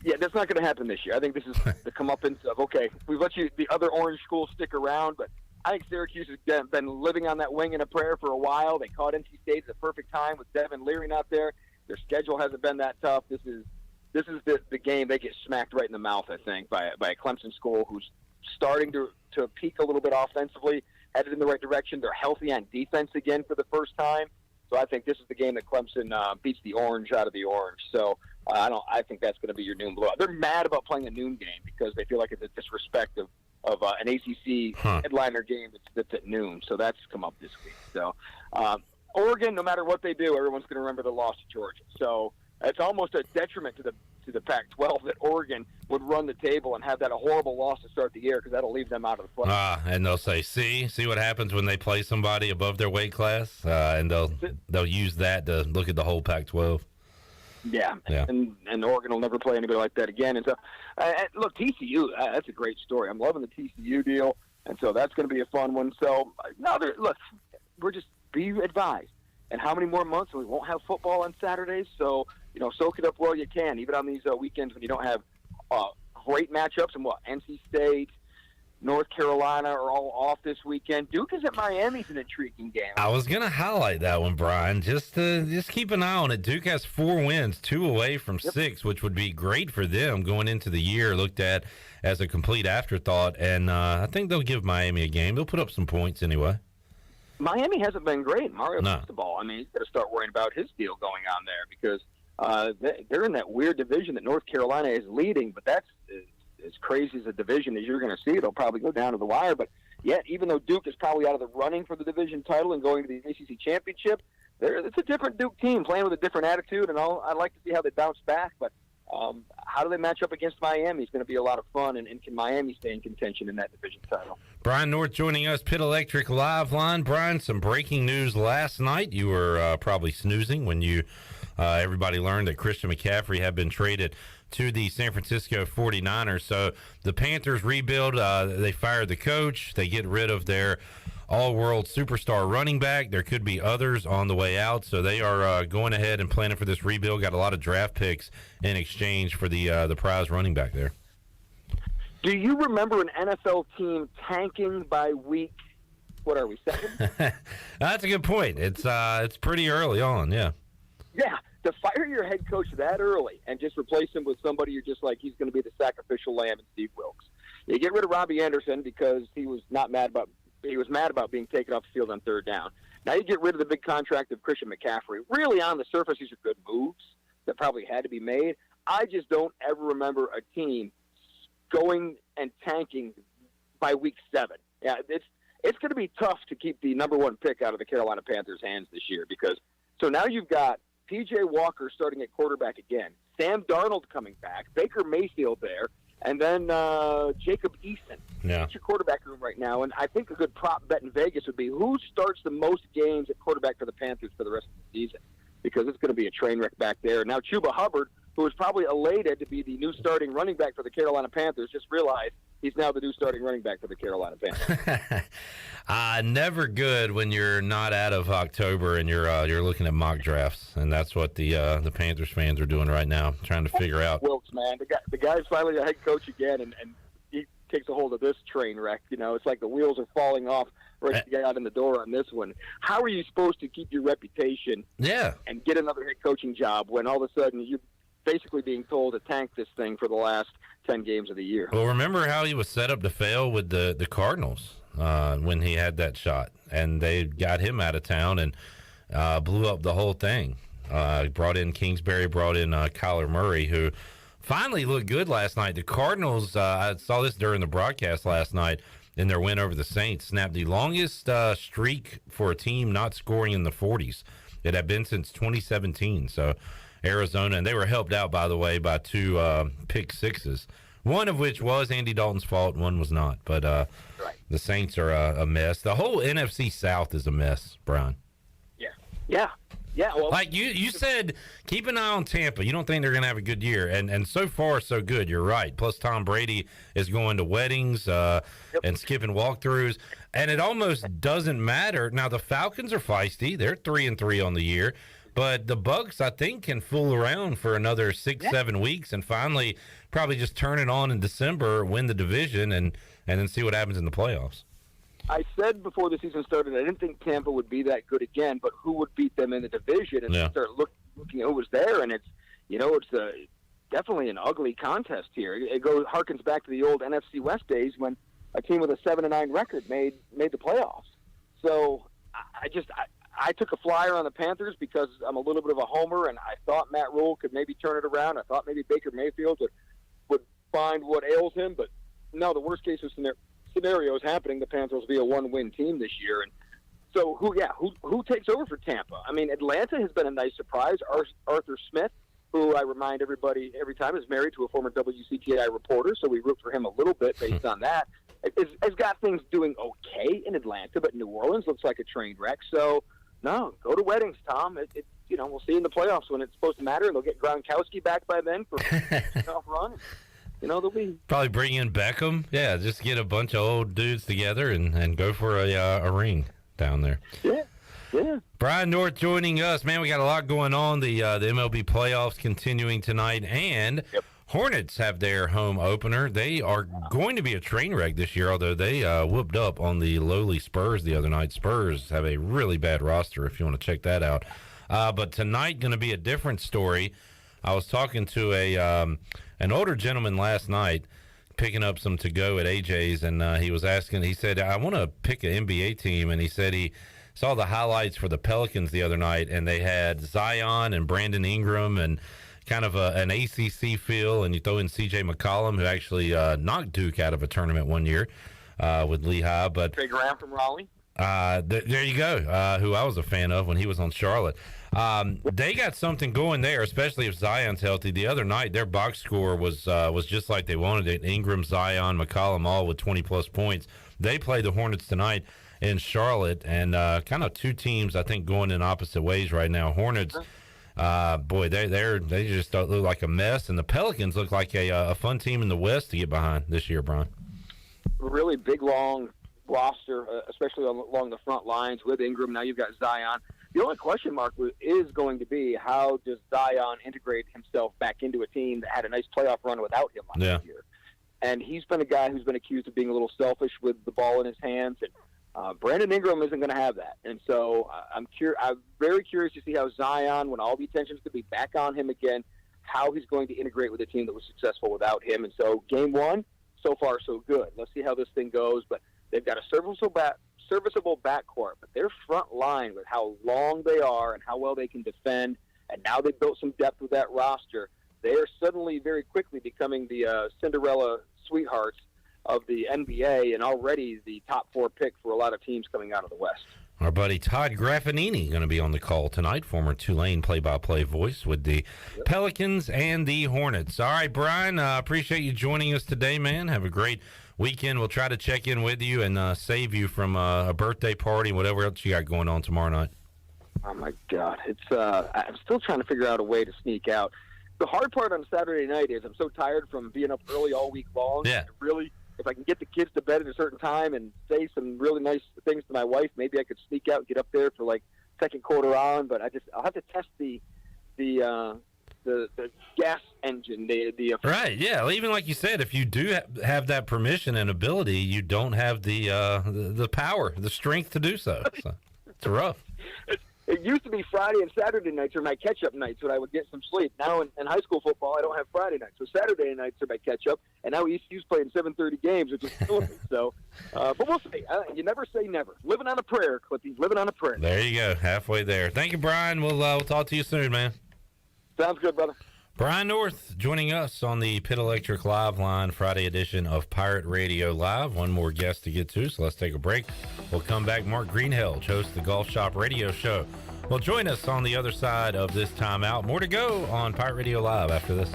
Yeah, that's not going to happen this year. I think this is the comeuppance of, okay, we've let the other orange schools stick around, but I think Syracuse has been living on that wing and a prayer for a while. They caught NC State at the perfect time with Devin Leary not there. Their schedule hasn't been that tough. This is the game they get smacked right in the mouth, I think, by a Clemson school who's starting to peak a little bit offensively, headed in the right direction. They're healthy on defense again for the first time. So I think this is the game that Clemson beats the orange out of the orange. So I think that's going to be your noon blowout. They're mad about playing a noon game because they feel like it's a disrespect of an ACC headliner game that's at noon. So that's come up this week. So Oregon, no matter what they do, everyone's going to remember the loss to Georgia. So it's almost a detriment to the Pac-12 that Oregon would run the table and have that a horrible loss to start the year because that'll leave them out of the playoffs. And they'll say, see what happens when they play somebody above their weight class, and they'll use that to look at the whole Pac-12. Yeah. And Oregon will never play anybody like that again. And so, look, TCU, that's a great story. I'm loving the TCU deal, and so that's going to be a fun one. So, look, we're just be advised. And how many more months and we won't have football on Saturdays? So, soak it up while you can, even on these weekends when you don't have great matchups. And NC State, North Carolina are all off this weekend. Duke is at Miami's an intriguing game. I was going to highlight that one, Brian. Just keep an eye on it. Duke has 4 wins, 2 away from 6, which would be great for them going into the year, looked at as a complete afterthought. And I think they'll give Miami a game. They'll put up some points anyway. Miami hasn't been great. Mario Cristobal, he's got to start worrying about his deal going on there because they're in that weird division that North Carolina is leading, but that's as crazy as a division as you're going to see. It'll probably go down to the wire, but yet, even though Duke is probably out of the running for the division title and going to the ACC championship, it's a different Duke team playing with a different attitude, and I'd like to see how they bounce back, but how do they match up against Miami? It's going to be a lot of fun, and can Miami stay in contention in that division title? Brian North joining us, Pit Electric Live Line. Brian, some breaking news last night. You were probably snoozing when everybody learned that Christian McCaffrey had been traded to the San Francisco 49ers. So the Panthers rebuild. They fired the coach. They get rid of their all-world superstar running back. There could be others on the way out. So they are going ahead and planning for this rebuild. Got a lot of draft picks in exchange for the prize running back there. Do you remember an NFL team tanking by week, what are we, 7? That's a good point. It's pretty early on, yeah. Yeah, to fire your head coach that early and just replace him with somebody you're just like, he's going to be the sacrificial lamb in Steve Wilkes. You get rid of Robbie Anderson because he was mad about being taken off the field on 3rd down. Now you get rid of the big contract of Christian McCaffrey. Really, on the surface, these are good moves that probably had to be made. I just don't ever remember a team going and tanking by week 7. Yeah, it's going to be tough to keep the number 1 pick out of the Carolina Panthers' hands this year because so now you've got P.J. Walker starting at quarterback again, Sam Darnold coming back, Baker Mayfield there, and then Jacob Eason. Yeah. That's your quarterback room right now, and I think a good prop bet in Vegas would be who starts the most games at quarterback for the Panthers for the rest of the season because it's going to be a train wreck back there. Now Chuba Hubbard, who was probably elated to be the new starting running back for the Carolina Panthers, just realized he's now the new starting running back for the Carolina Panthers. Never good when you're not out of October and you're looking at mock drafts, and that's what the Panthers fans are doing right now, trying to figure out. Wilkes, man, the guy's finally a head coach again, and he takes a hold of this train wreck. It's like the wheels are falling off right to get out in the door on this one. How are you supposed to keep your reputation and get another head coaching job when all of a sudden you're basically being told to tank this thing for the last 10 games of the year? Well, remember how he was set up to fail with the Cardinals when he had that shot, and they got him out of town and blew up the whole thing. Brought in Kingsbury, brought in Kyler Murray, who finally looked good last night. The Cardinals, I saw this during the broadcast last night, in their win over the Saints, snapped the longest streak for a team not scoring in the 40s. It had been since 2017. So Arizona, and they were helped out, by the way, by 2 pick sixes, one of which was Andy Dalton's fault, one was not. But the Saints are a mess. The whole NFC South is a mess, Brian. Yeah, well, like you said, keep an eye on Tampa. You don't think they're going to have a good year, and so far so good. You're right. Plus, Tom Brady is going to weddings and skipping walkthroughs, and it almost doesn't matter. Now the Falcons are feisty; they're 3-3 on the year, but the Bucs, I think, can fool around for another 6-7 weeks, and finally probably just turn it on in December, win the division, and then see what happens in the playoffs. I said before the season started, I didn't think Tampa would be that good again, but who would beat them in the division? And start looking at who was there, and it's definitely an ugly contest here. It harkens back to the old NFC West days when a team with a 7-9 record made the playoffs. So I took a flyer on the Panthers because I'm a little bit of a homer, and I thought Matt Rule could maybe turn it around. I thought maybe Baker Mayfield would find what ails him, but no, the worst case scenario is happening. The Panthers will be a 1-win team this year, and so who takes over for Tampa? I mean, Atlanta has been a nice surprise. Arthur Smith, who I remind everybody every time is married to a former WCTI reporter, so we root for him a little bit based on that. Has got things doing okay in Atlanta, but New Orleans looks like a train wreck. So no, go to weddings, Tom. We'll see in the playoffs when it's supposed to matter, and they'll get Gronkowski back by then for a tough run. They'll be probably bring in Beckham. Yeah, just get a bunch of old dudes together and go for a ring down there. Yeah. Brian North joining us. Man, we got a lot going on. The MLB playoffs continuing tonight, and Hornets have their home opener. They are going to be a train wreck this year, although they whooped up on the lowly Spurs the other night. Spurs have a really bad roster if you want to check that out. But tonight going to be a different story. I was talking to an older gentleman last night, picking up some to-go at AJ's, and he said, I want to pick an NBA team, and he said he saw the highlights for the Pelicans the other night, and they had Zion and Brandon Ingram and kind of an ACC feel, and you throw in C.J. McCollum, who actually knocked Duke out of a tournament one year with Lehigh. But Trey Graham from Raleigh. There you go, who I was a fan of when he was on Charlotte. They got something going there, especially if Zion's healthy. The other night, their box score was just like they wanted it. Ingram, Zion, McCollum, all with 20-plus points. They play the Hornets tonight in Charlotte, and kind of two teams, I think, going in opposite ways right now. Hornets, boy, they just look like a mess, and the Pelicans look like a fun team in the West to get behind this year, Brian. Really big, long roster, especially along the front lines with Ingram. Now you've got Zion. The only question mark is going to be, how does Zion integrate himself back into a team that had a nice playoff run without him last year? And he's been a guy who's been accused of being a little selfish with the ball in his hands, and Brandon Ingram isn't going to have that. And so I'm very curious to see how Zion, when all the attention's going to be back on him again, how he's going to integrate with a team that was successful without him. And so game one, so far so good. Let's see how this thing goes, but they've got a serviceable backcourt, but their front line, with how long they are and how well they can defend, and now they've built some depth with that roster, they are suddenly very quickly becoming the Cinderella sweethearts of the NBA, and already the top 4 pick for a lot of teams coming out of the West. Our buddy Todd Graffinini going to be on the call tonight, former Tulane play-by-play voice with the Pelicans and the Hornets. All right, Brian, appreciate you joining us today, man. Have a great weekend. We'll try to check in with you and save you from a birthday party and whatever else you got going on tomorrow night. Oh, my God. I'm still trying to figure out a way to sneak out. The hard part on Saturday night is I'm so tired from being up early all week long. Yeah. Really, if I can get the kids to bed at a certain time and say some really nice things to my wife, maybe I could sneak out and get up there for like second quarter on. But I'll have to test the the gas engine, the Right, yeah. Even like you said, if you do have that permission and ability, you don't have the power, the strength to do so. So it's rough. It used to be Friday and Saturday nights are my catch-up nights when I would get some sleep. Now in high school football, I don't have Friday nights. So Saturday nights are my catch-up, and now ECU's playing 7:30 games, which is killing me. So, but we'll see. You never say never. Living on a prayer, Clippy. Living on a prayer. There you go, halfway there. Thank you, Brian. We'll talk to you soon, man. Sounds good, brother. Brian North joining us on the Pit Electric Live Line Friday edition of Pirate Radio Live. One more guest to get to, so let's take a break. We'll come back. Mark Greenhalgh, host of the Golf Shop Radio Show, will join us on the other side of this timeout. More to go on Pirate Radio Live after this.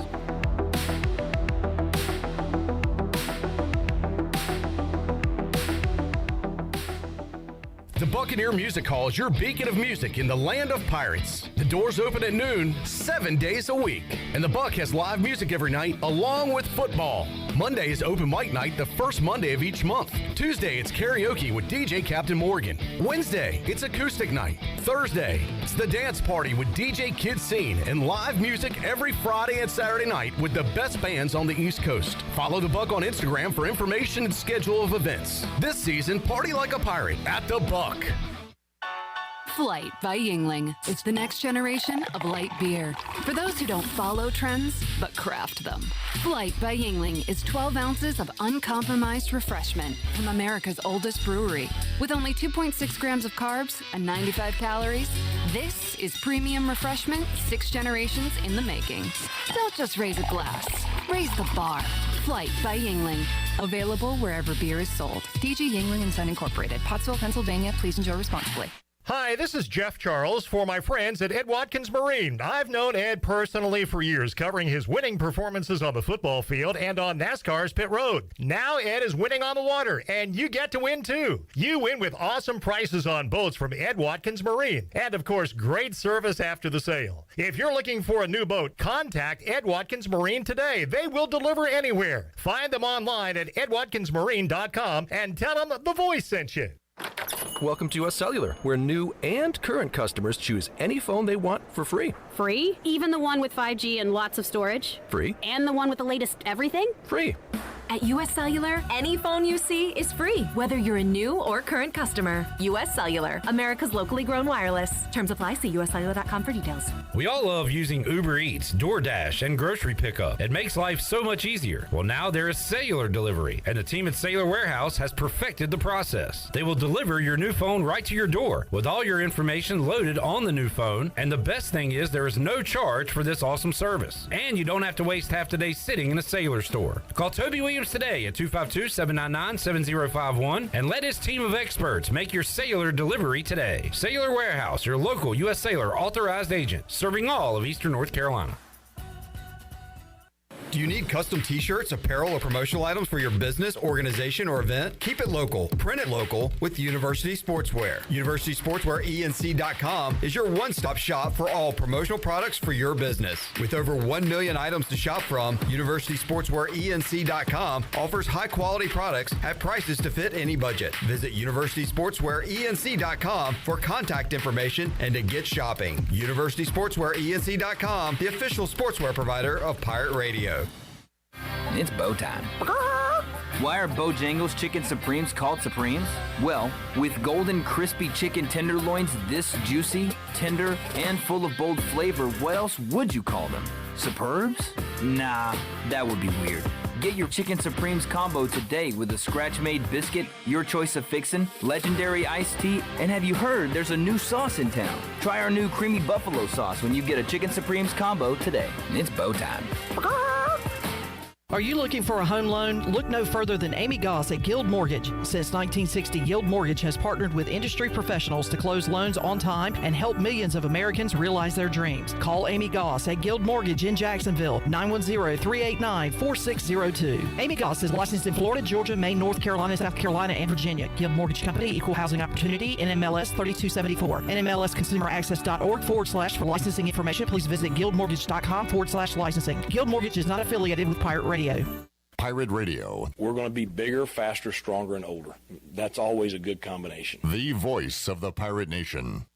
The Buccaneer Music Hall is your beacon of music in the land of pirates. The doors open at noon, 7 days a week. And the Buck has live music every night, along with football. Monday is open mic night, the first Monday of each month. Tuesday, it's karaoke with DJ Captain Morgan. Wednesday, it's acoustic night. Thursday, it's the dance party with DJ Kid Scene and live music every Friday and Saturday night with the best bands on the East Coast. Follow the Buck on Instagram for information and schedule of events. This season, party like a pirate at the Buck. Flight by Yingling. It's the next generation of light beer. For those who don't follow trends, but craft them. Flight by Yingling is 12 ounces of uncompromised refreshment from America's oldest brewery. With only 2.6 grams of carbs and 95 calories, this is premium refreshment 6 generations in the making. Don't just raise a glass, raise the bar. Flight by Yingling. Available wherever beer is sold. DG Yingling & Son Incorporated, Pottsville, Pennsylvania. Please enjoy responsibly. Hi, this is Jeff Charles for my friends at Ed Watkins Marine. I've known Ed personally for years, covering his winning performances on the football field and on NASCAR's pit road. Now Ed is winning on the water, and you get to win too. You win with awesome prices on boats from Ed Watkins Marine, and of course, great service after the sale. If you're looking for a new boat, contact Ed Watkins Marine today. They will deliver anywhere. Find them online at edwatkinsmarine.com and tell them the voice sent you. Welcome to US Cellular, where new and current customers choose any phone they want for free. Free? Even the one with 5G and lots of storage? Free. And the one with the latest everything? Free. At US Cellular, any phone you see is free, whether you're a new or current customer. US Cellular, America's locally grown wireless. Terms apply. See uscellular.com for details. We all love using Uber Eats, DoorDash, and grocery pickup. It makes life so much easier. Well, now there is cellular delivery, and the team at Cellular Warehouse has perfected the process. They will deliver your new phone right to your door with all your information loaded on the new phone, and the best thing is there is no charge for this awesome service. And you don't have to waste half the day sitting in a Cellular store. Call Toby Williams today at 252-799-7051 and let his team of experts make your cellular delivery today. Cellular Warehouse, your local U.S. Cellular authorized agent, serving all of Eastern North Carolina. Do you need custom t-shirts, apparel, or promotional items for your business, organization, or event? Keep it local. Print it local with University Sportswear. University Sportswear ENC.com is your one-stop shop for all promotional products for your business. With over 1 million items to shop from, University Sportswear ENC.com offers high-quality products at prices to fit any budget. Visit University Sportswear ENC.com for contact information and to get shopping. University Sportswear ENC.com, the official sportswear provider of Pirate Radio. It's bow time. Why are Bojangles Chicken Supremes called Supremes? Well, with golden crispy chicken tenderloins this juicy, tender, and full of bold flavor, what else would you call them? Superbs? Nah, that would be weird. Get your Chicken Supremes combo today with a scratch-made biscuit, your choice of fixin', legendary iced tea, and have you heard there's a new sauce in town? Try our new creamy buffalo sauce when you get a Chicken Supremes combo today. It's bow time. Are you looking for a home loan? Look no further than Amy Goss at Guild Mortgage. Since 1960, Guild Mortgage has partnered with industry professionals to close loans on time and help millions of Americans realize their dreams. Call Amy Goss at Guild Mortgage in Jacksonville, 910-389-4602. Amy Goss is licensed in Florida, Georgia, Maine, North Carolina, South Carolina, and Virginia. Guild Mortgage Company, Equal Housing Opportunity, NMLS 3274. NMLSconsumeraccess.org /for licensing information. Please visit guildmortgage.com /licensing. Guild Mortgage is not affiliated with Pirate Radio. Pirate Radio. We're going to be bigger, faster, stronger, and older. That's always a good combination. The voice of the Pirate Nation.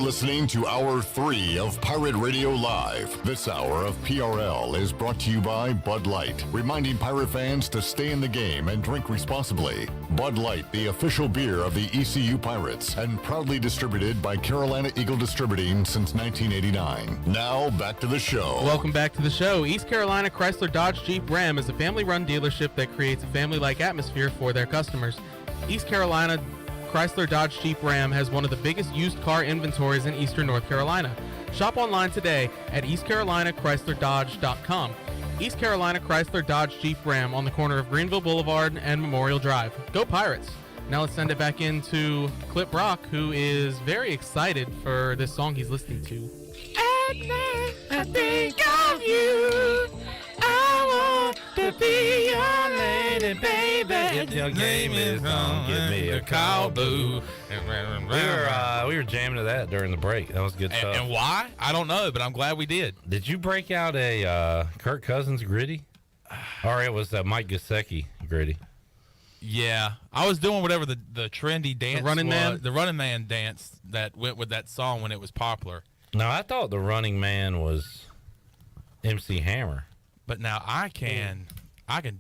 listening to Hour 3 of Pirate Radio Live. This hour of PRL is brought to you by Bud Light, reminding Pirate fans to stay in the game and drink responsibly. Bud Light, the official beer of the ECU Pirates, and proudly distributed by Carolina Eagle Distributing since 1989. Now, back to the show. Welcome back to the show. East Carolina Chrysler Dodge Jeep Ram is a family-run dealership that creates a family-like atmosphere for their customers. East Carolina Chrysler Dodge Jeep Ram has one of the biggest used car inventories in eastern North Carolina. Shop online today at eastcarolinachrysler.dodge.com. East Carolina Chrysler Dodge Jeep Ram on the corner of Greenville Boulevard and Memorial Drive. Go Pirates! Now let's send it back into Clip Brock, who is very excited for this song he's listening to. At night, I think of you. I want to be your lady, baby. If your game is on, give me a call, boo. We were jamming to that during the break. That was good stuff. And why? I don't know, but I'm glad we did. Did you break out a Kirk Cousins gritty? Or it was Mike Gesicki gritty? Yeah, I was doing whatever the trendy dance the running man? the Running Man dance that went with that song when it was popular. No, I thought the Running Man was MC Hammer. But now I can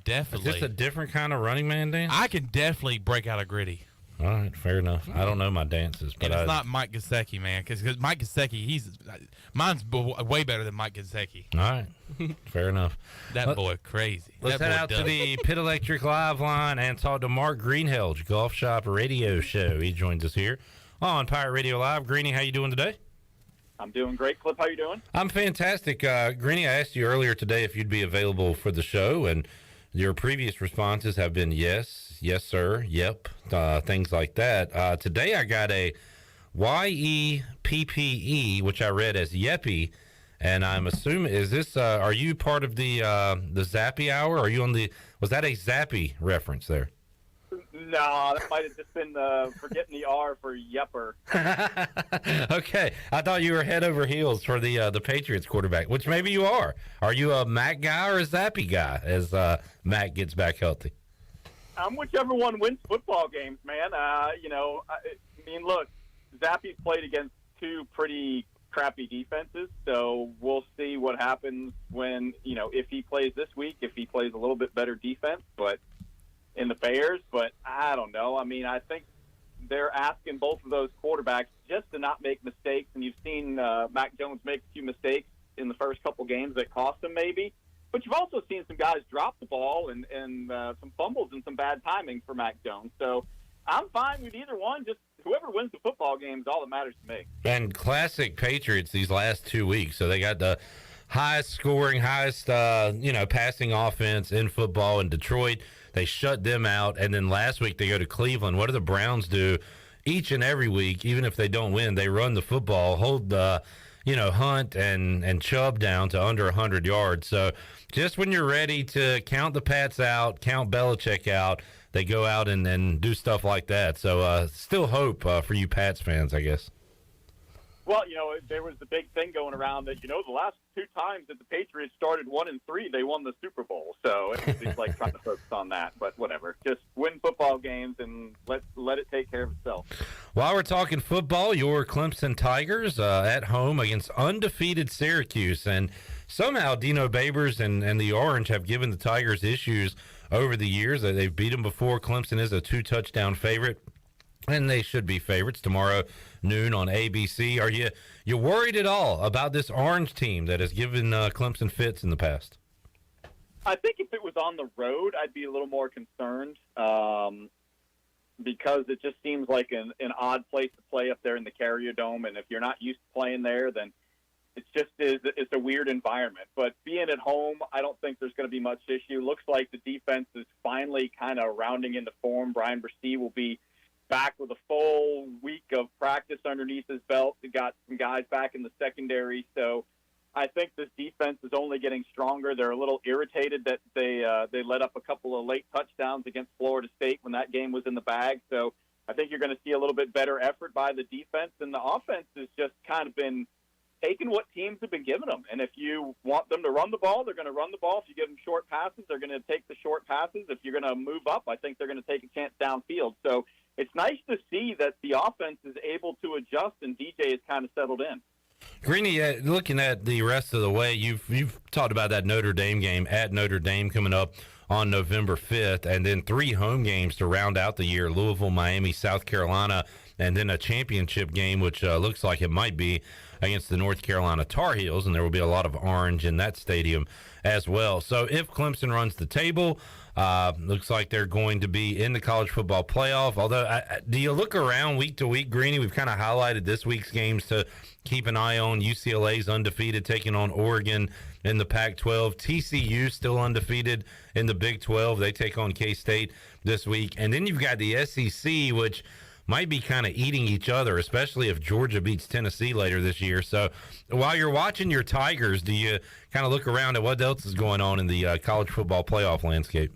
definitely. Is this a different kind of Running Man dance? I can definitely break out a gritty. All right, fair enough. I don't know my dances, but and it's not Mike Gesicki, man, because Mike Gesicki, mine's way better than Mike Gesicki. All right, fair enough. That boy crazy. Let's head out to the Pit Electric Live line and talk to Mark Greenhalgh, Golf Shop Radio Show. He joins us here on Pirate Radio Live. Greenie, how you doing today? I'm doing great. Clip, how you doing? I'm fantastic. Greenie, I asked you earlier today if you'd be available for the show, and your previous responses have been yes, yes, sir, yep, things like that. Today I got a YEPPE, which I read as Yeppy, and I'm assuming, is this, are you part of the Zappy Hour? Are you on was that a Zappy reference there? No, that might have just been forgetting the R for Yepper. Okay, I thought you were head over heels for the Patriots quarterback, which maybe you are. Are you a Mac guy or a Zappy guy as Mac gets back healthy? I'm whichever one wins football games, man. Look, Zappy's played against two pretty crappy defenses, so we'll see what happens when, if he plays this week, if he plays a little bit better defense, but in the Bears, but I don't know. I mean, I think they're asking both of those quarterbacks just to not make mistakes, and you've seen Mac Jones make a few mistakes in the first couple games that cost him maybe, but you've also seen some guys drop the ball and some fumbles and some bad timing for Mac Jones. So I'm fine with either one. Just whoever wins the football game is all that matters to me. And classic Patriots these last 2 weeks. So they got the highest scoring, highest passing offense in football in Detroit. They shut them out, and then last week they go to Cleveland. What do the Browns do each and every week? Even if they don't win, they run the football, hold Hunt and Chubb down to under 100 yards. So just when you're ready to count the Pats out, count Belichick out, they go out and do stuff like that. So still hope for you Pats fans, I guess. Well, there was the big thing going around that, the last two times that the Patriots started 1-3, they won the Super Bowl. So it's like trying to focus on that, but whatever. Just win football games and let it take care of itself. While we're talking football, your Clemson Tigers at home against undefeated Syracuse. And somehow Dino Babers and the Orange have given the Tigers issues over the years. They've beat them before. Clemson is a 2-touchdown favorite, and they should be favorites tomorrow noon on ABC. Are you worried at all about this Orange team that has given Clemson fits in the past? I think if it was on the road, I'd be a little more concerned because it just seems like an odd place to play up there in the Carrier Dome, and if you're not used to playing there, then it's a weird environment. But being at home, I don't think there's going to be much issue. Looks like the defense is finally kind of rounding into form. Brian Bresee will be back with a full week of practice underneath his belt. They got some guys back in the secondary, so I think this defense is only getting stronger. They're a little irritated that they let up a couple of late touchdowns against Florida State when that game was in the bag. So I think you're going to see a little bit better effort by the defense, and the offense has just kind of been taking what teams have been giving them. And if you want them to run the ball, they're going to run the ball. If you give them short passes, they're going to take the short passes. If you're going to move up, I think they're going to take a chance downfield. So it's nice to see that the offense is able to adjust and DJ has kind of settled in. Greeny, looking at the rest of the way, you've talked about that Notre Dame game at Notre Dame coming up on November 5th, and then 3 home games to round out the year: Louisville, Miami, South Carolina, and then a championship game, which looks like it might be against the North Carolina Tar Heels, and there will be a lot of orange in that stadium as well. So if Clemson runs the table, looks like they're going to be in the college football playoff. Although, do you look around week to week, Greeny? We've kind of highlighted this week's games to keep an eye on. UCLA's undefeated, taking on Oregon in the Pac-12. TCU still undefeated in the Big 12. They take on K-State this week. And then you've got the SEC, which might be kind of eating each other, especially if Georgia beats Tennessee later this year. So while you're watching your Tigers, do you kind of look around at what else is going on in the college football playoff landscape?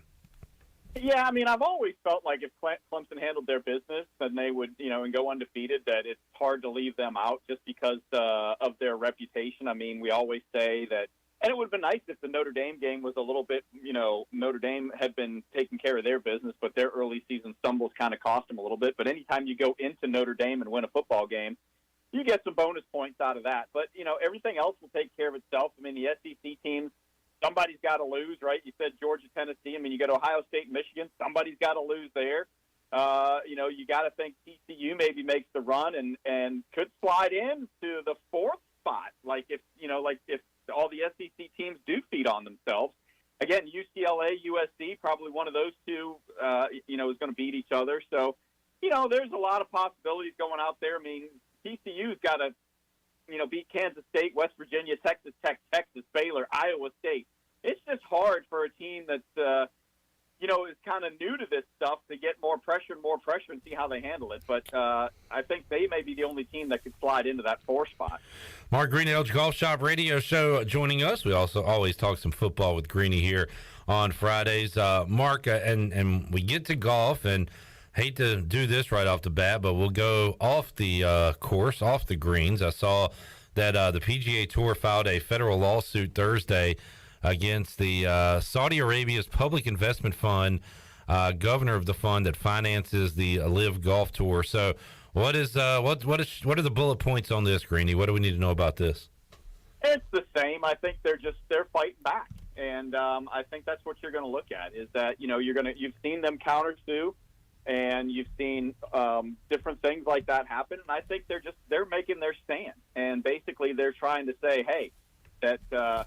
Yeah, I mean, I've always felt like if Clemson handled their business, then they would, and go undefeated, that it's hard to leave them out just because of their reputation. I mean, we always say that, and it would have been nice if the Notre Dame game was a little bit, Notre Dame had been taking care of their business, but their early season stumbles kind of cost them a little bit. But anytime you go into Notre Dame and win a football game, you get some bonus points out of that. But, everything else will take care of itself. I mean, the SEC teams, somebody's got to lose, right? You said Georgia, Tennessee. I mean, you go to Ohio State, Michigan. Somebody's got to lose there. You got to think TCU maybe makes the run and could slide into the 4th spot. Like if all the SEC teams do feed on themselves. Again, UCLA, USC, probably one of those two, is going to beat each other. So, there's a lot of possibilities going out there. I mean, TCU's got to, beat Kansas State, West Virginia, Texas Tech, Texas, Baylor, Iowa State. It's just hard for a team that's, is kind of new to this stuff to get more pressure and see how they handle it. But I think they may be the only team that could slide into that 4 spot. Mark Greenhalgh, Golf Shop Radio Show, joining us. We also always talk some football with Greeny here on Fridays. Mark, and we get to golf, and hate to do this right off the bat, but we'll go off the course, off the greens. I saw that the PGA Tour filed a federal lawsuit Thursday against the Saudi Arabia's Public Investment Fund, governor of the fund that finances the Live Golf Tour. So what are the bullet points on this, Greeny? What do we need to know about this? It's the same. I think they're fighting back, and I think that's what you're going to look at is that you've seen them counter sue, and you've seen different things like that happen, and I think they're making their stand, and basically they're trying to say, hey, that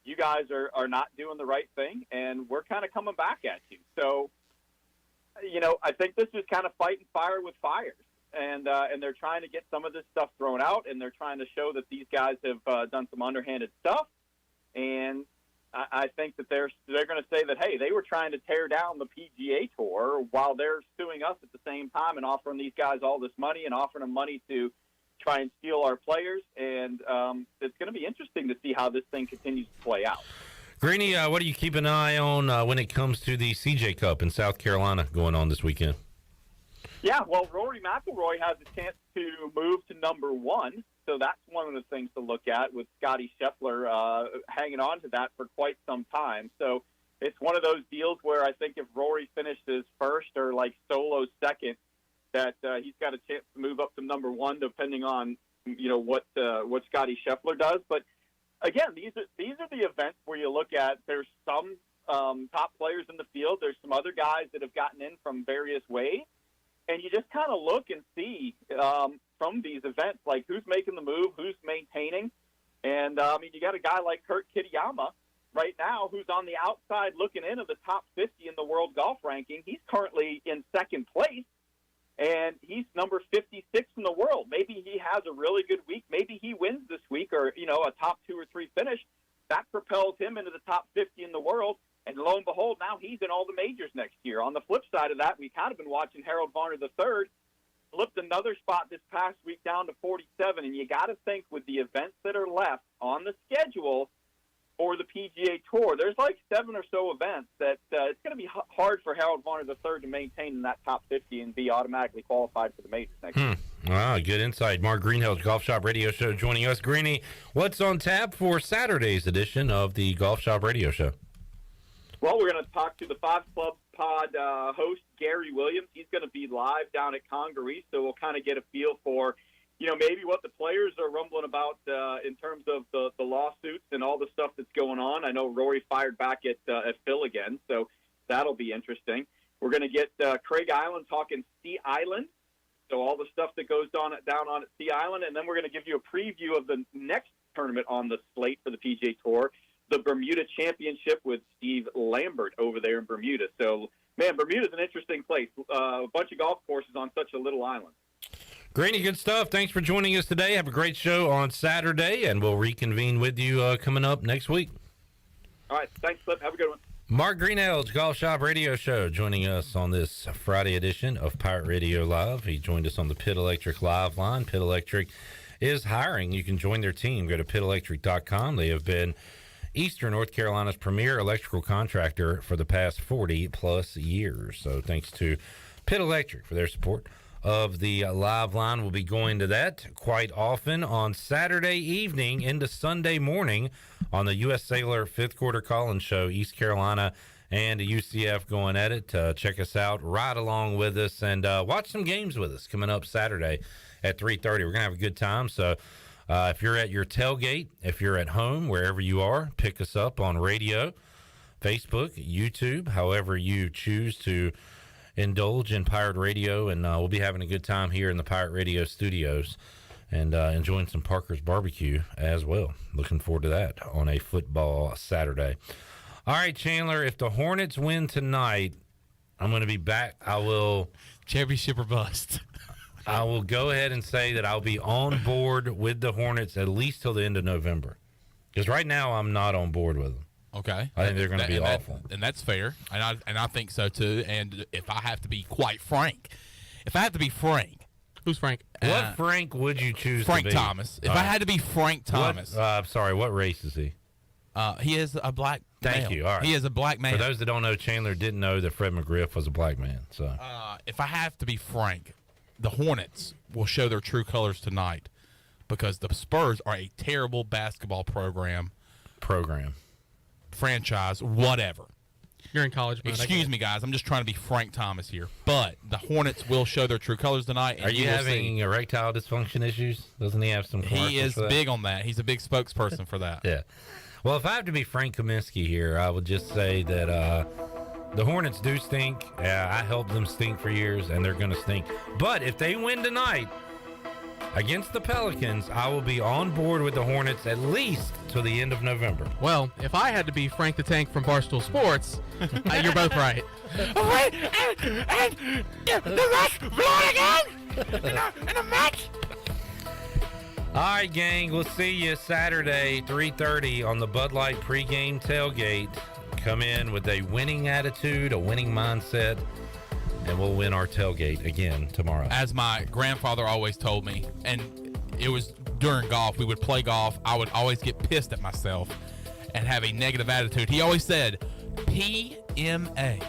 you guys are not doing the right thing, and we're kind of coming back at you. So, I think this is kind of fighting fire with fires, and they're trying to get some of this stuff thrown out, and they're trying to show that these guys have done some underhanded stuff, and I think that they're going to say that, hey, they were trying to tear down the PGA Tour while they're suing us at the same time and offering these guys all this money and offering them money to try and steal our players. And it's going to be interesting to see how this thing continues to play out. Greeny, what do you keep an eye on when it comes to the CJ Cup in South Carolina going on this weekend? Yeah, well, Rory McIlroy has a chance to move to number 1. So that's one of the things to look at with Scotty Scheffler hanging on to that for quite some time. So it's one of those deals where I think if Rory finishes first or like solo second, that he's got a chance to move up to number 1, depending on what Scotty Scheffler does. But again, these are the events where you look at there's some top players in the field, there's some other guys that have gotten in from various ways, and you just kind of look and see from these events, like who's making the move, who's maintaining. And, you got a guy like Kurt Kitayama right now who's on the outside looking into the top 50 in the world golf ranking. He's currently in 2nd place, and he's number 56 in the world. Maybe he has a really good week. Maybe he wins this week or, a top 2 or 3 finish. That propels him into the top 50 in the world. And lo and behold, now he's in all the majors next year. On the flip side of that, we've kind of been watching Harold Varner III flipped another spot this past week down to 47. And you got to think with the events that are left on the schedule for the PGA Tour, there's like 7 or so events that it's going to be hard for Harold Varner III to maintain in that top 50 and be automatically qualified for the majors next year. Wow, good insight. Mark Greenhalgh, Golf Shop Radio Show, joining us. Greeny, what's on tap for Saturday's edition of the Golf Shop Radio Show? Well, we're going to talk to the 5 Club Pod host, Gary Williams. He's going to be live down at Congaree, so we'll kind of get a feel for, maybe what the players are rumbling about in terms of the lawsuits and all the stuff that's going on. I know Rory fired back at Phil again, so that'll be interesting. We're going to get Craig Island talking Sea Island, so all the stuff that goes down on at Sea Island, and then we're going to give you a preview of the next tournament on the slate for the PGA Tour, the Bermuda Championship with Steve Lambert over there in Bermuda. So, man, Bermuda's an interesting place. A bunch of golf courses on such a little island. Greeny, good stuff. Thanks for joining us today. Have a great show on Saturday, and we'll reconvene with you coming up next week. All right. Thanks, Clip. Have a good one. Mark Greenhalgh, Golf Shop Radio Show, joining us on this Friday edition of Pirate Radio Live. He joined us on the Pit Electric Live line. Pit Electric is hiring. You can join their team. Go to pitelectric.com. They have been Eastern North Carolina's premier electrical contractor for the past 40-plus years. So thanks to Pit Electric for their support of the live line. We'll be going to that quite often on Saturday evening into Sunday morning on the U.S. Sailor fifth quarter call-in show. East Carolina and UCF going at it. Check us out, ride along with us, and watch some games with us coming up Saturday at 3:30. We're going to have a good time. So if you're at your tailgate, if you're at home, wherever you are, pick us up on radio, Facebook, YouTube, however you choose to indulge in Pirate Radio, and we'll be having a good time here in the Pirate Radio studios and enjoying some Parker's barbecue as well. Looking forward to that on a football Saturday. All right, Chandler, if the Hornets win tonight, I'm going to be back. I will championship or bust. I will go ahead and say that I'll be on board with the Hornets at least till the end of November, because right now I'm not on board with them. Okay. I think they're going to be awful. And that's fair. And I think so, too. And if I have to be quite frank, who's Frank? What Frank would you choose Frank to be? Thomas. If I had to be Frank Thomas. I'm sorry, what race is he? He is a black Thank male. you. All right. He is a black man. For those that don't know, Chandler didn't know that Fred McGriff was a black man. So, if I have to be frank, the Hornets will show their true colors tonight because the Spurs are a terrible basketball program. Franchise, whatever. You're in college mode. Excuse me, guys. I'm just trying to be Frank Thomas here. But the Hornets will show their true colors tonight. And are you having erectile dysfunction issues? Doesn't he have some commercials? He is big on that. He's a big spokesperson for that. Yeah. Well, if I have to be Frank Kaminsky here, I would just say that the Hornets do stink. I helped them stink for years, and they're going to stink. But if they win tonight against the Pelicans, I will be on board with the Hornets at least till the end of November. Well, if I had to be Frank the Tank from Barstool Sports, you're both right. Wait, and the rush blown again in a match. All right, gang, we'll see you Saturday, 3:30 on the Bud Light pregame tailgate. Come in with a winning attitude, a winning mindset, and we'll win our tailgate again tomorrow. As my grandfather always told me, and it was during golf, we would play golf, I would always get pissed at myself and have a negative attitude. He always said, PMA,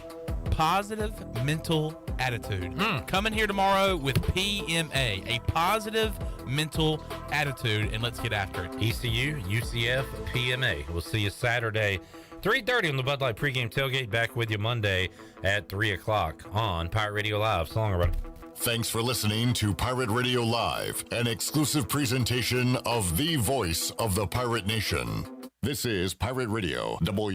positive mental attitude. Come in here tomorrow with PMA, a positive mental attitude, and let's get after it. ECU, UCF, PMA. We'll see you Saturday, 3:30 on the Bud Light pregame tailgate. Back with you Monday at 3 o'clock on Pirate Radio Live. So long, everybody. Thanks for listening to Pirate Radio Live, an exclusive presentation of the voice of the Pirate Nation. This is Pirate Radio,